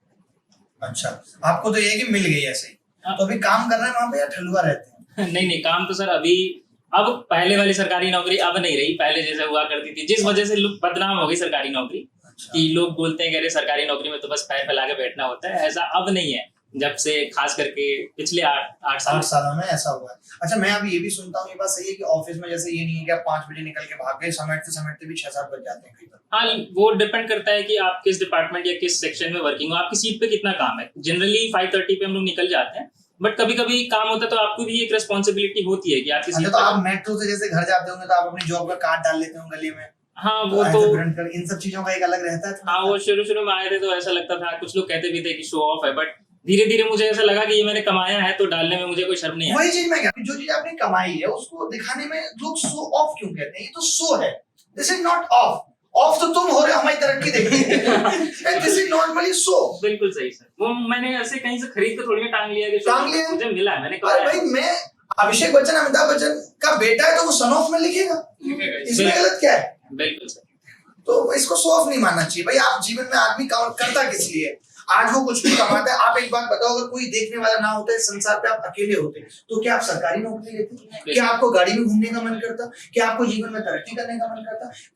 अच्छा, आपको तो ये कि मिल गई ऐसे ही, तो अभी काम कर रहे हैं वहाँ पे या ठलुआ रहते हैं? नहीं काम तो सर अभी, अब पहले वाली सरकारी नौकरी अब नहीं रही, पहले जैसे हुआ करती थी, जिस वजह से लोग बदनाम हो गई सरकारी नौकरी, कि लोग बोलते हैं कि अरे सरकारी नौकरी में तो बस पैर फैला के बैठना होता है, ऐसा अब नहीं है। जब से खास करके पिछले 8 सालों में ऐसा हुआ है। अच्छा, मैं अभी ये भी सुनता हूँ, ये बात सही है कि ऑफिस में जैसे ये नहीं है कि आप 5 बजे निकल के भाग गए, समेटते भी 6-7 बज जाते हैं कई बार। हाँ, वो डिपेंड करता है कि आप किस डिपार्टमेंट या किस सेक्शन में वर्किंग हो, आपकी सीट पे कितना काम है। जनरली 5:30 पे हम लोग निकल जाते हैं, बट कभी कभी काम होता है तो आपको भी एक रिस्पॉन्सिबिलिटी होती है कि आपकी सीट। तो आप मेट्रो से जैसे घर जाते होंगे तो आप अपनी जॉब का कार्ड डाल लेते हो गले में। हाँ, वो तो इन सब चीजों का एक अलग रहता है। हाँ, वो शुरू में आए थे तो ऐसा लगता था, कुछ लोग कहते भी थे कि शो ऑफ है, बट धीरे धीरे मुझे ऐसा लगा कि ये मैंने कमाया है तो डालने में मुझे कोई शर्म नहीं है। वही चीज मैं कहता हूं, जो चीज आपने कमाई है उसको दिखाने में लोग शो ऑफ क्यों कहते हैं? ये तो शो है, this is not of. Of तो तुम हो रहे हो हमारी तरक्की देखने। This is normally show. बिल्कुल सही सर, वो मैंने ऐसे कहीं से खरीद के थोड़ी ना टांग लिया कि मुझे मिला है, मैंने कहा। अरे भाई, मैं अभिषेक बच्चन, अमिताभ बच्चन का बेटा है तो वो सन ऑफ में लिखेगा, इसमें गलत क्या है? बिल्कुल सर। तो इसको शो ऑफ नहीं मानना चाहिए भाई। आप जीवन में आदमी करता किस लिए? आज वो कुछ भी कमाता है। आप एक बात बताओ, अगर कोई देखने वाला ना होता है संसार पे, आप अकेले होते तो क्या आप सरकारी नौकरी लेते? क्या आपको गाड़ी में घूमने का मन करता? क्या आपको जीवन में तरक्की करने का मन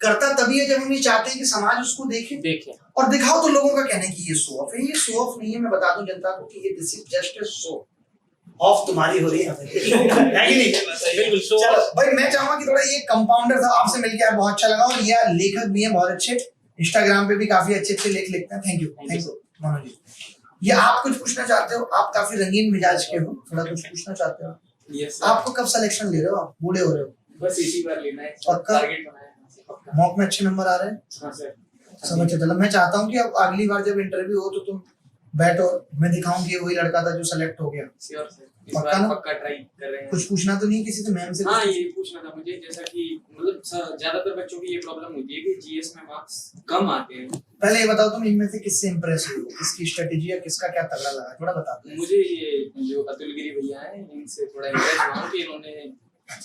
करता तभी है जब हम ये चाहते हैं कि समाज उसको देखे और दिखाओ। तो लोगों का कहना है कि ये शो ऑफ है। ये शो ऑफ नहीं है। मैं बता दूं जनता को कि ये this is just a show off तुम्हारी हो रही है नहीं? चलो भाई, मैं चाहूंगा कि थोड़ा ये कंपाउंडर था, आपसे मिलकर यार बहुत अच्छा लगा। और ये लेखक भी हैं बहुत अच्छे, इंस्टाग्राम पे भी काफी अच्छे लेख लिखते हैं। Thank you Manoj ji. ये आप कुछ पूछना चाहते हो? आप काफी रंगीन मिजाज के हो, थोड़ा कुछ पूछना चाहते हो? यस। आपको कब सिलेक्शन ले रहे हो? आप बूढ़े हो रहे हो? बस इसी बार लेना है, पक्का? टारगेट बनाया है पक्का। मॉक में अच्छे नंबर आ रहे हैं? हां सर। सब अच्छे। चलो, मैं चाहता हूँ कि अब अगली बार जब इंटरव्यू हो तो तुम बैठो, मैं दिखाऊं कि वही लड़का था जो सेलेक्ट हो गया। श्योर सर, इस पक्का बार ना? पक्का ट्राई कर रहे हैं। कुछ पूछना तो नहीं किसी से, मैम से? हाँ, ये पूछना था मुझे, जैसा कि मतलब ज्यादातर बच्चों की ये प्रॉब्लम होती है कि जीएस में मार्क्स कम आते हैं। पहले ये बताओ, तुम इनमें से किससे इंप्रेस हुए? किसकी स्ट्रेटेजी या किसका क्या तगड़ा लगा? थोड़ा बता दो। मुझे ये जो अतुल गिरी भैया हैं, इनसे थोड़ा इंप्रेस हुआ कि इन्होंने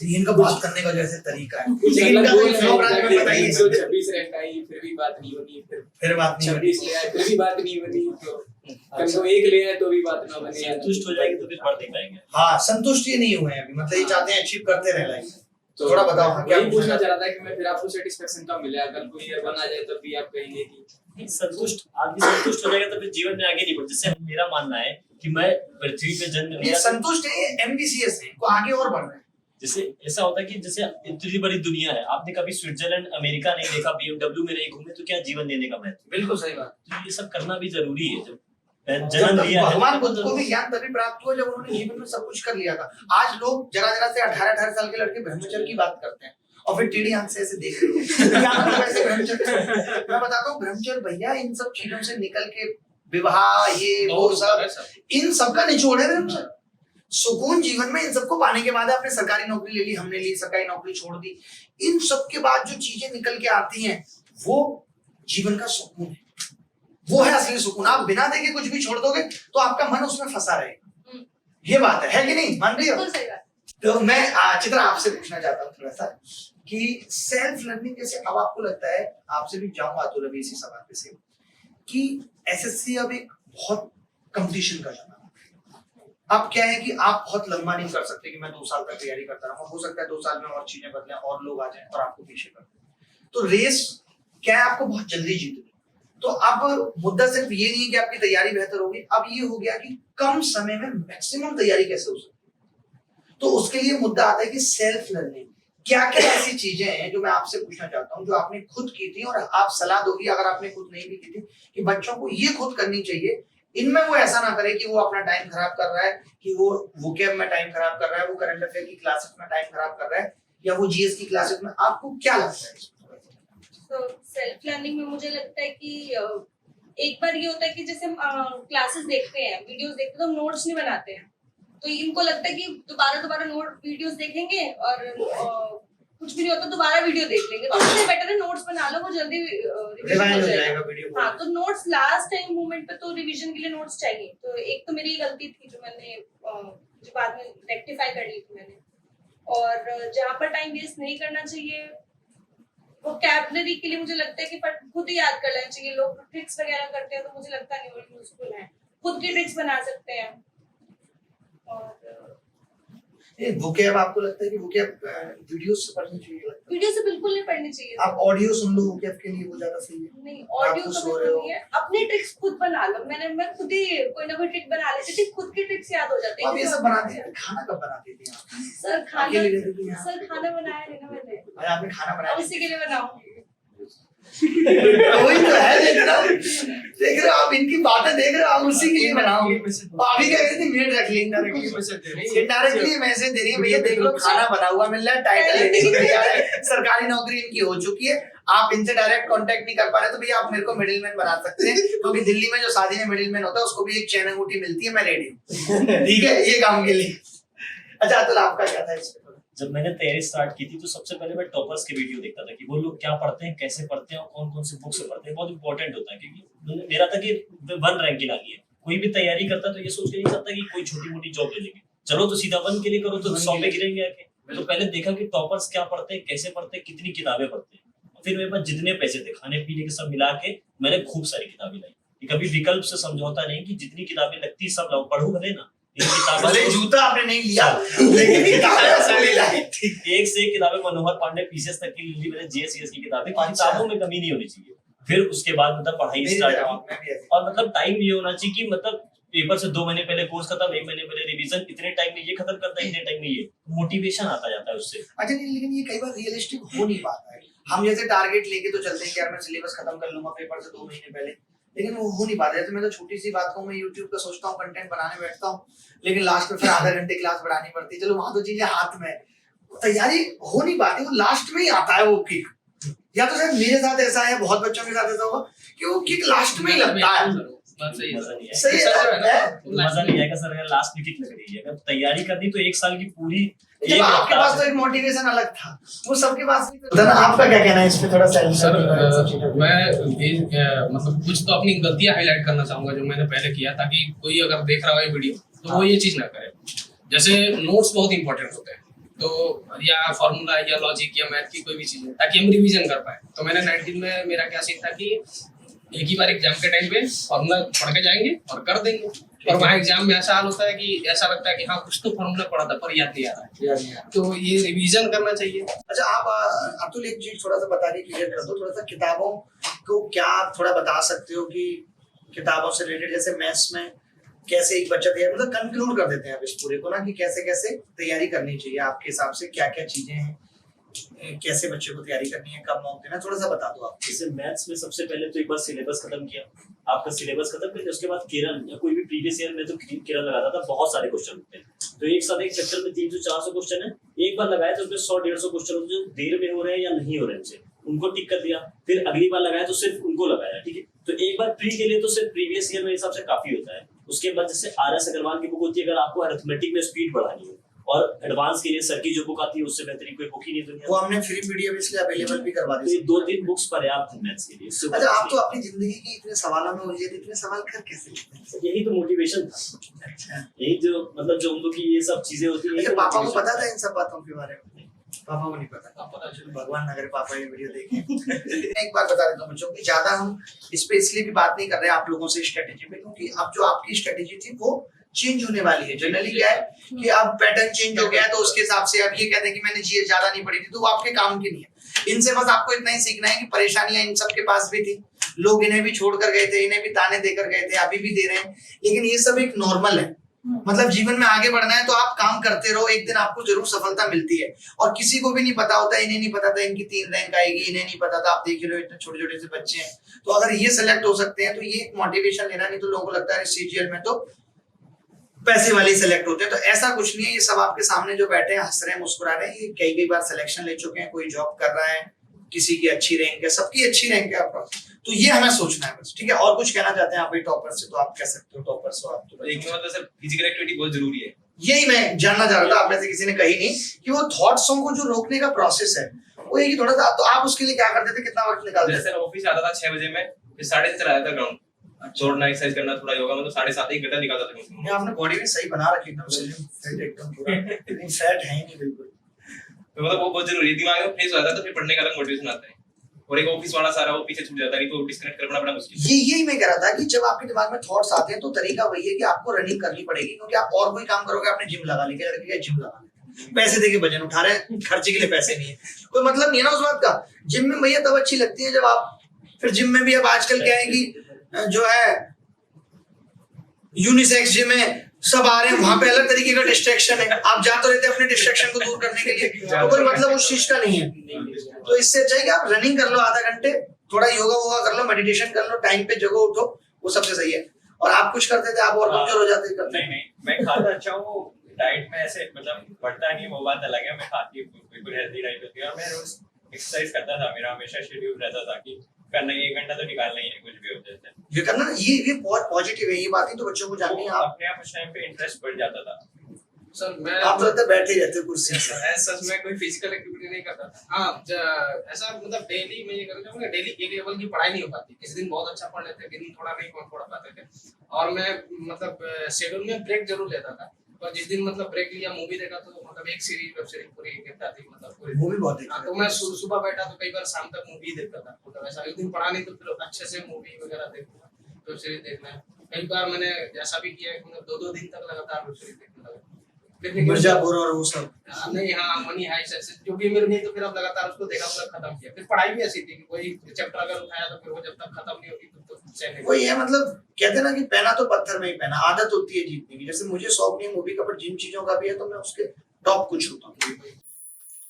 इनका बात करने का जैसे तरीका है, कुछ लेकिन अलग इनका बोल फ्लो ब्रांड में बताइए। 126 रैंक आई, फिर भी बात नहीं बनी, फिर बात नहीं 26 ले आए, फिर भी बात नहीं बनी, तो कम को 1 ले आए तो भी बात ना बनी। संतुष्ट हो जाएंगे तो फिर पढ़ नहीं पाएंगे। हाँ, संतुष्ट ये नहीं हुए हैं अभी, मतलब ये चाहते हैं अचीव करते रहे लाइफ। तो थोड़ा बताओ। हाँ, क्या पूछना चाह रहा था कि मैं फिर आपको सेटिस्फेक्शन कब मिले? अगर कोई ईयर बना जाए तब भी आप कहेंगे कि संतुष्ट आदमी संतुष्ट हो जाएगा तो फिर जीवन में आगे नहीं बढ़। जैसे मेरा मानना है कि मैं पृथ्वी पे जन्म ये लिया, संतुष्ट है, ये एम्बिशियस है, इनको आगे और बढ़ना है। जैसे ऐसा होता है कि जैसे इतनी बड़ी दुनिया है, आपने कभी स्विट्जरलैंड अमेरिका नहीं देखा, BMW में नहीं घूमे, तो क्या जीवन देने का महत्व? बिल्कुल सही बात। तो ये सब करना भी जरूरी है। जब जन्म लिया है, भगवान बुद्ध को भी ज्ञान तभी प्राप्त हुआ जब उन्होंने जीवन में सब कुछ कर लिया था। आज लोग जरा से 18 साल के लड़के ब्रह्मचर्य की बात करते हैं और फिर टेढ़ी आंख से ऐसे देख रहे हैं। मैं बताता हूँ, ब्रह्मचर्य भैया इन सब चीजों से निकल के विवाह, ये वो सब, इन सबका निचोड़ है ब्रह्मचर्य। सुकून जीवन में इन सबको पाने के बाद आपने सरकारी नौकरी ले ली, हमने ली सरकारी नौकरी छोड़ दी, इन सब के बाद जो चीजें निकल के आती हैं वो जीवन का सुकून है, वो है असली सुकून। आप बिना देखे कुछ भी छोड़ दोगे तो आपका मन उसमें फंसा रहेगा। ये बात है कि नहीं? मान रही हो? तो मैं चित्रा आपसे पूछना चाहता हूँ थोड़ा सा कि सेल्फ लर्निंग जैसे, अब आपको लगता है, आपसे भी जाऊंगा तो अभी इसी सवाल पे से, कि एसएससी अब एक बहुत कंपटीशन का जमाना। अब क्या है कि आप बहुत लंबा नहीं कर सकते कि मैं 2 साल तक तैयारी करता रहूं। हो सकता है 2 साल में और चीजें बदलें और लोग आ जाएं और आपको पीछे कर दें। तो रेस क्या है, आपको बहुत जल्दी जीतनी। तो अब मुद्दा सिर्फ ये नहीं है कि आपकी तैयारी बेहतर होगी, अब ये हो गया कि कम समय में मैक्सिमम तैयारी कैसे हो सकती है। तो उसके लिए मुद्दा आता है कि सेल्फ लर्निंग, क्या क्या ऐसी चीजें हैं जो मैं आपसे पूछना चाहता हूँ जो आपने खुद की थी और आप सलाह दोगी, अगर आपने खुद नहीं भी की थी, कि बच्चों को ये खुद करनी चाहिए, इनमें वो ऐसा ना करे कि वो अपना टाइम खराब कर रहा है, कि वो वोकैब में टाइम खराब कर रहा है, वो करंट अफेयर की क्लासेस में टाइम खराब कर रहा है, या वो जीएस की क्लासेस में। आपको क्या लगता है? तो सेल्फ लर्निंग में मुझे लगता है कि एक बार ये होता है कि जैसे हम क्लासेस देखते हैं, वीडियोस देखते हैं, तो हम नोट्स नहीं बनाते हैं, तो इनको लगता है कि दोबारा नोट वीडियोस देखेंगे और कुछ भी नहीं होता, दोबारा वीडियो देख लेंगे, तो उससे बेटर है नोट्स बना लो, वो जल्दी रिवीजन हो जाएगा वीडियो। हाँ, तो नोट्स लास्ट टाइम मूवमेंट पे तो रिवीजन के लिए नोट्स चाहिए। तो एक तो मेरी गलती थी जो मैंने जो बाद में रेक्टिफाई कर ली थी मैंने। और जहाँ पर टाइम वेस्ट नहीं करना चाहिए, वोकैबुलरी के लिए मुझे लगता है कि खुद ही याद कर लेना चाहिए। लोग ट्रिक्स वगैरह करते हैं तो मुझे लगता नहीं वो यूजफुल है, खुद की ट्रिक्स बना सकते हैं। और ये बुक अब आपको लगता है कि बुक वीडियो से पढ़नी चाहिए? लगता है वीडियो से बिल्कुल नहीं पढ़नी चाहिए। आप ऑडियो सुन लो बुक के लिए, वो ज्यादा सही है। नहीं, ऑडियो तो बिल्कुल नहीं है। अपनी ट्रिक्स खुद बना लो। मैं खुद ही कोई ना कोई ट्रिक बना लेती थी, खुद की ट्रिक्स याद हो जाती है। आप ये सब बनाते हैं? खाना कब बनाती थी आप? सर अकेले खाना बनाया नहीं ना मैंने। अरे आपने खाना बनाया? उसी के लिए बनाऊंगी। वही तो है, देख रहे हो आप, इनकी बातें देख रहे हो आप, उसी के लिए बनाओगे। अभी क्या कहते थे, मेड रख ली इनडायरेक्टली मैसेज दे रही है, भैया देख लो खाना बना हुआ मिल रहा है, टाइटल लेने को तैयार है, सरकारी नौकरी इनकी हो चुकी है, आप इनसे डायरेक्ट कांटेक्ट नहीं कर पा रहे तो भैया आप मेरे को मिडिलमैन बना सकते हैं, क्योंकि दिल्ली में जो शादी में मिडिलमैन होता है उसको भी एक चैन अंगूठी मिलती है, मैं रेडी हूँ। ठीक है, ये काम के लिए। अच्छा अतुल आपका क्या था इस पे? जब मैंने तैयारी स्टार्ट की थी तो सबसे पहले मैं टॉपर्स के वीडियो देखता था कि वो लोग क्या पढ़ते हैं, कैसे पढ़ते हैं और कौन कौन से बुक से पढ़ते हैं। बहुत इंपॉर्टेंट होता है, क्योंकि मेरा था कि 1 रैंक की लानी है। कोई भी तैयारी करता तो ये सोच के नहीं सकता कि कोई छोटी मोटी जॉब ले लेंगे, चलो तो सीधा 1 के लिए करो तो 100 पे गिरेंगे आके। तो पहले देखा कि टॉपर्स क्या पढ़ते हैं, कैसे पढ़ते हैं, कितनी किताबें पढ़ते हैं। फिर मेरे पास जितने पैसे थे खाने पीने के सब मिला के मैंने खूब सारी किताबें लाई। कभी विकल्प से समझौता नहीं कि जितनी किताबें लगती सब लाओ, पढ़ू भले ना। भले जूता आपने नहीं लिया लेकिन किताबें सारी लाई थी। एक से एक किताबें, मनोहर पांडे पीसीएस तक की ली मैंने, जीएस की किताबें। किताबों में कमी नहीं होनी चाहिए। फिर उसके बाद मतलब पढ़ाई स्टार्ट की, और मतलब टाइम ये होना चाहिए कि मतलब पेपर से 2 महीने पहले कोर्स खत्म, 1 महीने पहले रिवीजन, इतने टाइम में ये खत्म करता है, इतने टाइम में ये मोटिवेशन आता जाता है उससे। अच्छा नहीं, लेकिन ये कई बार रियलिस्टिक हो नहीं पाता है। हम जैसे टारगेट लेके तो चलते हैं कि यार मैं सिलेबस खत्म कर लूंगा पेपर से 2 महीने पहले, लेकिन वो हो नहीं पाता है। तो मैं तो छोटी सी बात कहूँ, मैं YouTube का सोचता हूँ कंटेंट बनाने बैठता हूँ, लेकिन लास्ट में फिर आधा घंटे क्लास बढ़ानी पड़ती है। चलो वहां तो चीजें हाथ में, तैयारी हो नहीं पाती, वो लास्ट में ही आता है वो किक। या तो शायद मेरे साथ ऐसा है, बहुत बच्चों के साथ ऐसा होगा कि वो किक लास्ट में ही लगता है। सही है, मजा नहीं आएगा सर अगर लास्ट में किक लग रही है। अगर तैयारी करनी तो 1 साल की पूरी। आपके पास तो एक मोटिवेशन अलग था, वो सबके पास नहीं था। आपका क्या कहना है इस पे? थोड़ा सर मैं मतलब कुछ तो अपनी गलतियां हाईलाइट करना चाहूंगा जो मैंने पहले किया, ताकि कोई अगर देख रहा हो ये वीडियो तो वो ये चीज ना करे। जैसे नोट्स बहुत इंपॉर्टेंट होते हैं, तो या फॉर्मूला या लॉजिक या मैथ की कोई भी चीज है, ताकि हम रिवीजन कर पाए। तो मैंने 19 में मेरा क्या सीन था कि एक ही बार एग्जाम के टाइम पे फॉर्मूला पढ़ के जाएंगे और कर देंगे। और वहाँ एग्जाम में ऐसा हाल होता है कि ऐसा लगता है कि हाँ कुछ तो फॉर्मूला पढ़ा था पर याद नहीं आ रहा है, तो ये रिवीजन करना चाहिए। अच्छा आप अतुल एक चीज थोड़ा सा बता के क्लियर कर दो, थोड़ा सा किताबों को क्या आप थोड़ा बता सकते हो कि किताबों से रिलेटेड जैसे मैथ्स में कैसे एक बच्चा तैयार, मतलब कंक्लूड कर देते हैं आप इस पूरे को ना, कि कैसे कैसे तैयारी करनी चाहिए आपके हिसाब से, क्या क्या चीजें हैं, कैसे बच्चे को तैयारी करनी है, कब मौका देना, थोड़ा सा बता दो आप। जैसे मैथ्स में सबसे पहले तो एक बार सिलेबस खत्म किया, आपका सिलेबस खत्म किया, उसके बाद किरण या कोई भी प्रीवियस ईयर में तो किरण लगाता था, बहुत सारे क्वेश्चन होते हैं, तो एक साथ एक चैप्टर में 300-400 क्वेश्चन है, एक बार लगाया तो उसमें 100-150 क्वेश्चन होते हैं जो देर में हो रहे हैं या नहीं हो रहे हैं, उनको टिक कर दिया। फिर अगली बार लगाया तो सिर्फ उनको लगाया, ठीक है। तो एक बार प्री के लिए तो सिर्फ प्रीवियस ईयर मेरे हिसाब से काफी होता है। उसके बाद जैसे RS अग्रवाल की बुक होती है, अगर आपको अरिथमेटिक में स्पीड बढ़ानी है, और एडवांस के लिए सर की जो बुक आती है उससे बेहतरीन कोई बुक ही नहीं दुनिया। वो हमने फ्री पीडीएफ इसलिए अवेलेबल भी करवा दी। तो 2-3 बुक्स पर्याप्त हैं मैथ्स के लिए। अच्छा आप तो अपनी जिंदगी की इतने सवालों में उलझे थे, इतने सवाल कर कैसे लेते हैं? यही तो मोटिवेशन था। अच्छा यही जो मतलब जो हम लोग की ये सब चीजें होती हैं। अच्छा पापा को पता था इन सब बातों के बारे में? पापा को नहीं पता। पता चलो भगवान अगर पापा ये वीडियो देखें। एक बार बता देता हूँ बच्चों की, ज्यादा हम इस पे इसलिए भी बात नहीं कर रहे आप लोगों से स्ट्रेटेजी पे, क्योंकि अब जो आपकी स्ट्रेटेजी थी वो चेंज होने वाली है। जनरली क्या है कि अब पैटर्न चेंज हो गया है, तो उसके हिसाब से अब ये कहते हैं कि मैंने जीएस ज्यादा नहीं पढ़ी थी, तो वो आपके काम की नहीं है। इनसे बस आपको इतना ही सीखना है कि परेशानियां इन सब के पास भी थी, लोग इन्हें भी छोड़ कर गए थे, इन्हें भी ताने देकर गए थे, अभी भी दे रहे हैं, लेकिन ये सब एक नॉर्मल है। मतलब जीवन में आगे बढ़ना है तो आप काम करते रहो, एक दिन आपको जरूर सफलता मिलती है। और किसी को भी नहीं पता होता, इन्हें नहीं पता था इनकी 3 रैंक आएगी, इन्हें नहीं पता था, आप देख लो इतने छोटे छोटे से बच्चे हैं, तो अगर ये सिलेक्ट हो सकते हैं तो ये एक मोटिवेशन लेना। नहीं तो लोगों को लगता है सीजीएल में तो पैसे वाले सिलेक्ट होते हैं, तो ऐसा कुछ नहीं है। ये सब आपके सामने जो बैठे हैं, हंस रहे हैं, मुस्कुरा रहे हैं, ये कई बार सिलेक्शन ले चुके हैं, कोई जॉब कर रहा है, किसी की अच्छी रैंक है, सबकी अच्छी रैंक है आपका, तो ये हमें सोचना है बस, ठीक है। और कुछ कहना चाहते हैं आप टॉपर से? तो आप कह सकते हो टॉपर से आप तो एक मतलब सर फिजिकल एक्टिविटी बहुत जरूरी है। यही मैं जानना चाह रहा था, आप में से किसी ने कही नहीं कि वो थॉट्सों को जो रोकने का प्रोसेस है वो ये कि थोड़ा सा, तो आप उसके लिए क्या करते थे, कितना वक्त निकालते थे? जैसे ऑफिस आता था 6 बजे में, फिर 6:30 चला जाता ग्राउंड, दौड़ना, एक्सरसाइज करना, थोड़ा योगा, मतलब 7:30 1 घंटा निकालता था। ये आपने बॉडी भी सही बना रखी एकदम स्लिम फिट एकदम पूरा, इतनी फैट है ही नहीं बिल्कुल। तो मतलब वो बहुत जरूरी है, दिमाग में फ्रेश हो जाता है तो फिर पढ़ने का अलग मोटिवेशन आता है। और एक ऑफिस वाला सारा वो पीछे छूट जाता है, नहीं तो डिस्कनेक्ट करना बड़ा मुश्किल है। यही मैं कह रहा था कि जब आपके दिमाग में थॉट्स आते हैं तो तरीका वही है कि आपको रनिंग करनी पड़ेगी, क्योंकि आप और कोई काम करोगे, आपने जिम लगा ली, लड़के का जिम लगा ली, पैसे देके वजन उठा रहे हैं, खर्चे के लिए पैसे नहीं है, कोई मतलब नहीं है ना उस बात का। जिम में भैया तब अच्छी लगती है जब आप, फिर जिम में भी अब आजकल क्या है कि जो है यूनिसेक्स जिम है, सब आ रहे हैं, वहां पे अलग तरीके का डिस्ट्रैक्शन है, आप जा तो रहते हैं अपने डिस्ट्रैक्शन को दूर करने के लिए, तो कोई मतलब उस चीज का नहीं है। तो इससे अच्छा है कि आप रनिंग कर लो आधा घंटे, थोड़ा योगा वोगा कर लो, मेडिटेशन कर लो, टाइम पे जगह उठो, वो सबसे सही है। और आप कुछ करते थे, आप और कमजोर हो जाते करते। नहीं मैं खाता अच्छा हूँ, डाइट में ऐसे मतलब बढ़ता नहीं, वो बात अलग है, मैं खाती बिल्कुल हेल्दी डाइट होती है, और मैं रोज एक्सरसाइज करता था, मेरा हमेशा शेड्यूल रहता था कि करना ही 1 घंटा तो निकालना ही है, कुछ भी हो जाए ये करना, ये बहुत पॉजिटिव है, ये बातें तो बच्चों को जाननी है। आप अपने आप उस टाइम पे इंटरेस्ट बढ़ जाता था। सर मैं आप तो बैठे ही रहते कुर्सी पे, सच में कोई फिजिकल एक्टिविटी नहीं करता था। हाँ ऐसा मतलब डेली मैं ये करना चाहूँगा, डेली एक लेवल की पढ़ाई नहीं हो पाती, किसी दिन बहुत अच्छा पढ़ लेते, किसी दिन थोड़ा नहीं पढ़ पाते थे, और मैं मतलब शेड्यूल में ब्रेक जरूर लेता था, और जिस दिन मतलब ब्रेक लिया, मूवी देखा तो मतलब एक सीरीज वेब सीरीज पूरी देखता थी, मतलब पूरी मूवी बहुत देखता। तो मैं सुबह बैठा तो कई बार शाम तक मूवी देखता था, मतलब ऐसा एक दिन पढ़ा नहीं तो फिर अच्छे से मूवी वगैरह देखूंगा, वेब सीरीज देखना है। कई बार मैंने ऐसा भी किया है, मतलब 2-2 दिन तक लगातार वेब सीरीज देखने लगा। मिर्जापुर और वो सब नहीं, हाँ मनी हाइस्ट जो भी मेरे नहीं, तो फिर अब लगातार उसको देखा, मतलब खत्म किया। फिर पढ़ाई भी ऐसी थी कि कोई चैप्टर अगर उठाया तो फिर वो जब तक खत्म नहीं होती तो चैन वही है, मतलब कहते हैं ना कि पहना तो पत्थर में ही पहना, आदत होती है जीतने की। जैसे मुझे शौक नहीं है मूवी का, पर जिन चीजों का भी है तो मैं उसके टॉप कुछ होता हूँ।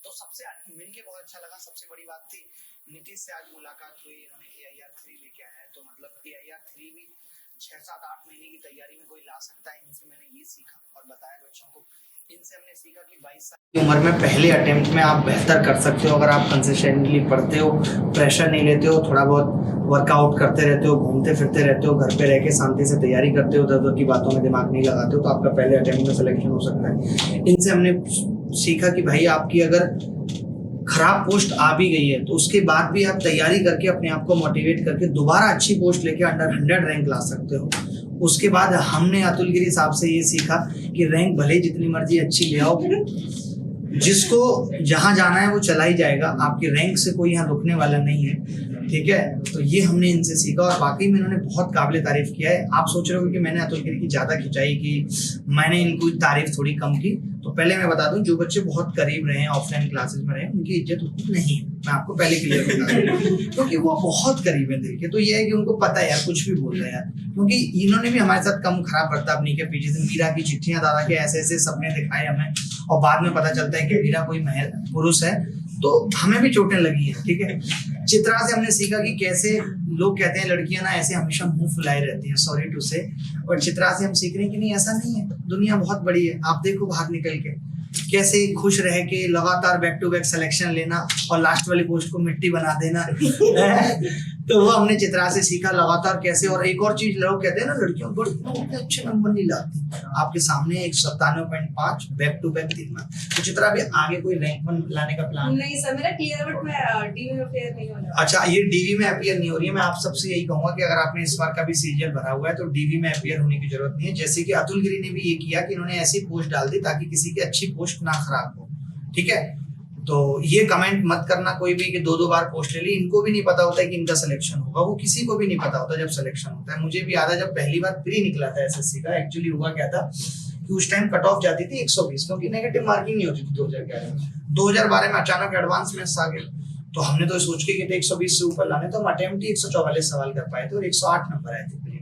तो सबसे मिलके बहुत अच्छा लगा। सबसे बड़ी बात थी नीतीश से आज मुलाकात हुई, हमें AIR 3 लेके आया है, तो मतलब AIR 3 भी 6-7-8 महीने की तैयारी में कोई ला सकता है। इनसे मैंने ये सीखा और बताया बच्चों को, इनसे हमने सीखा कि 22 साल की उम्र में पहले अटेम्प्ट में आप बेहतर कर सकते हो अगर आप कंसिस्टेंटली पढ़ते हो, प्रेशर नहीं लेते हो, थोड़ा बहुत वर्कआउट करते रहते हो, घूमते फिरते रहते हो, घर पे रह के शांति से तैयारी करते हो, उधर की बातों में दिमाग नहीं लगाते हो, तो आपका पहले अटेम्प्ट में सिलेक्शन हो सकता है। इनसे हमने सीखा कि भाई आपकी अगर खराब पोस्ट आ भी गई है तो उसके बाद भी आप तैयारी करके अपने आप को मोटिवेट करके दोबारा अच्छी पोस्ट लेके अंडर 100 रैंक ला सकते हो। उसके बाद हमने अतुल गिरी साहब से ये सीखा कि रैंक भले जितनी मर्जी अच्छी ले आओ, जिसको जहां जाना है वो चला ही जाएगा, आपकी रैंक से कोई यहाँ रुकने वाला नहीं है, ठीक है। तो ये हमने इनसे सीखा और वाकई में इन्होंने बहुत काबिल तारीफ किया है। आप सोच रहे हो कि मैंने अतुल गिरी की ज्यादा खिंचाई की, मैंने इनको तारीफ थोड़ी कम की, तो पहले मैं बता दूं जो बच्चे बहुत करीब रहे, ऑफलाइन क्लासेस में रहे, उनकी इज्जत उतनी नहीं है, मैं आपको पहले क्लियर बता दूं, क्योंकि वो बहुत करीब है दिल के। तो ये है कि उनको पता है यार कुछ भी बोल रहे हैं यार, क्योंकि इन्होंने भी हमारे साथ कम खराब बर्ताव नहीं किया। पीछे से मीरा की चिट्ठियां दादा के ऐसे ऐसे सपने दिखाए हमें, और बाद में पता चलता है कि मीरा कोई पुरुष है, तो हमें भी चोटें लगी है, ठीक है। चित्रा से हमने सीखा कि कैसे लोग कहते हैं लड़कियां ना ऐसे हमेशा मुंह फुलाए रहती हैं, सॉरी टू से, और चित्रा से हम सीख रहे हैं कि नहीं ऐसा नहीं है, दुनिया बहुत बड़ी है। आप देखो बाहर निकल के कैसे खुश रह के लगातार बैक टू बैक सिलेक्शन लेना और लास्ट वाली पोस्ट को मिट्टी बना देना तो वो हमने चित्रा से सीखा लगातार कैसे। और एक और चीज लोग कहते हैं ना लड़कियों को इतने अच्छे नंबर नहीं लाती, आपके सामने 197.5 बैक टू बैक 3 मार्क। तो चित्रा भी आगे कोई रैंक 1 लाने का प्लान? नहीं सर, मेरा क्लियर, बट मैं डीवी में अपियर नहीं होने वाला। अच्छा, ये डीवी में अपियर नहीं हो रही है। मैं आप सबसे यही कहूंगा कि अगर आपने इस बार का भी सीरियल भरा हुआ है तो डीवी में अपियर होने की जरूरत नहीं है। जैसे कि अतुल गिरी ने भी ये किया कि इन्होंने ऐसी पोस्ट डाल दी ताकि किसी की अच्छी पोस्ट ना खराब हो, ठीक है। तो ये कमेंट मत करना कोई भी कि 2-2 बार पोस्ट ले ली। इनको भी नहीं पता होता है कि इनका सिलेक्शन होगा, वो किसी को भी नहीं पता होता जब सिलेक्शन होता है। मुझे भी याद है जब पहली बार प्री निकला था एसएससी का, एक्चुअली हुआ क्या था कि उस टाइम कट ऑफ जाती थी 120, क्योंकि नेगेटिव मार्किंग नहीं होती थी 2011 में। 2012 में अचानक एडवांस में आ गया, तो हमने तो सोच के कि 120 से ऊपर लाने, तो हम अटेम्प्ट ही 144 सवाल कर पाए थे और 108 नंबर आए थे प्री,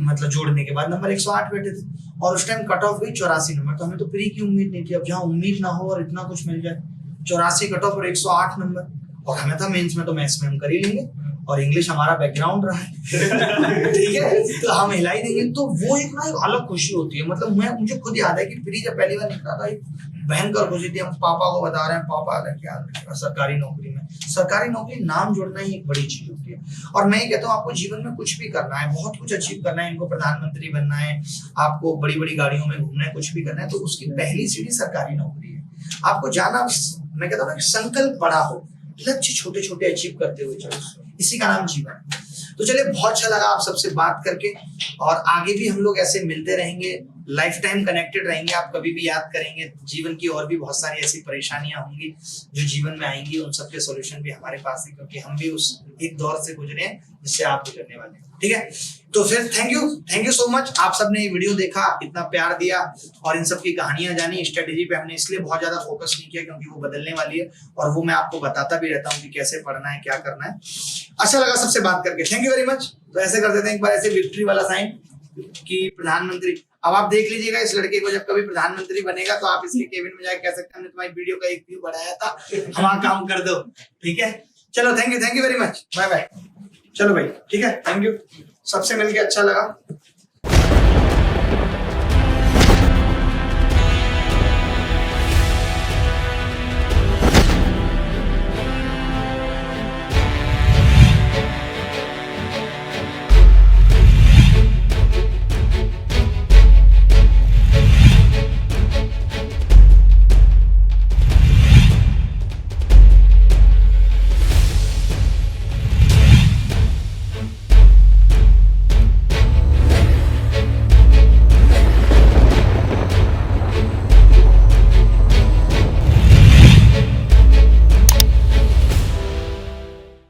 मतलब जोड़ने के बाद नंबर 108 बैठे थे, और उस टाइम कट ऑफ हुई 84 नंबर। तो हमें तो प्री की उम्मीद नहीं थी, अब जहाँ उम्मीद ना हो और इतना कुछ मिल जाए, 84 कट ऑफ और 108 नंबर, और हमें था मेंस में तो मैथ्स में हम कर ही लेंगे और इंग्लिश हमारा बैकग्राउंड रहा है ठीक है, तो हम हिला ही देंगे। तो वो एक ना एक अलग खुशी होती है। मतलब मुझे खुद याद है कि प्री जब पहली बार निकला था एक भयंकर खुशी थी। हम पापा को बता रहे हैं, पापा क्या सरकारी नौकरी में, सरकारी नौकरी नाम जोड़ना ही एक बड़ी चीज होती है। और मैं ये कहता हूँ आपको जीवन में कुछ भी करना है, बहुत कुछ अचीव करना है, इनको प्रधानमंत्री बनना है, आपको बड़ी बड़ी गाड़ियों में घूमना है, कुछ भी करना है, तो उसकी पहली सीढ़ी सरकारी नौकरी है। आपको जाना, मैं कहता हूँ ना संकल्प बड़ा हो, लक्ष्य छोटे छोटे अचीव करते हुए चलो, इसी का नाम जीवन। तो चलिए, बहुत अच्छा लगा आप सबसे बात करके, और आगे भी हम लोग ऐसे मिलते रहेंगे, लाइफ टाइम कनेक्टेड रहेंगे, आप कभी भी याद करेंगे। जीवन की और भी बहुत सारी ऐसी परेशानियां होंगी जो जीवन में आएंगी, उन सबके सॉल्यूशन भी हमारे पास है, क्योंकि हम भी उस एक दौर से गुजरे हैं जिससे आप गुजरने वाले हैं। ठीक है, तो फिर थैंक यू सो मच। आप सबने ये वीडियो देखा, इतना प्यार दिया और इन सब की कहानियां जानी। स्ट्रेटेजी पे हमने इसलिए बहुत ज्यादा फोकस नहीं किया क्योंकि वो बदलने वाली है और वो मैं आपको बताता भी रहता हूँ कि कैसे पढ़ना है, क्या करना है। अच्छा लगा सबसे बात करके, थैंक यू वेरी मच। तो ऐसे कर देते हैं एक बार ऐसे विक्ट्री वाला साइन कि प्रधानमंत्री। अब आप देख लीजिएगा इस लड़के को, जब कभी प्रधानमंत्री बनेगा तो आप इसके केबिन में जाकर कह सकते हैं हमने तुम्हारी वीडियो का एक व्यू बढ़ाया था, हमारा काम कर दो। ठीक है, चलो thank you very much, bye bye. चलो भाई, ठीक है, थैंक यू, सबसे मिलके अच्छा लगा।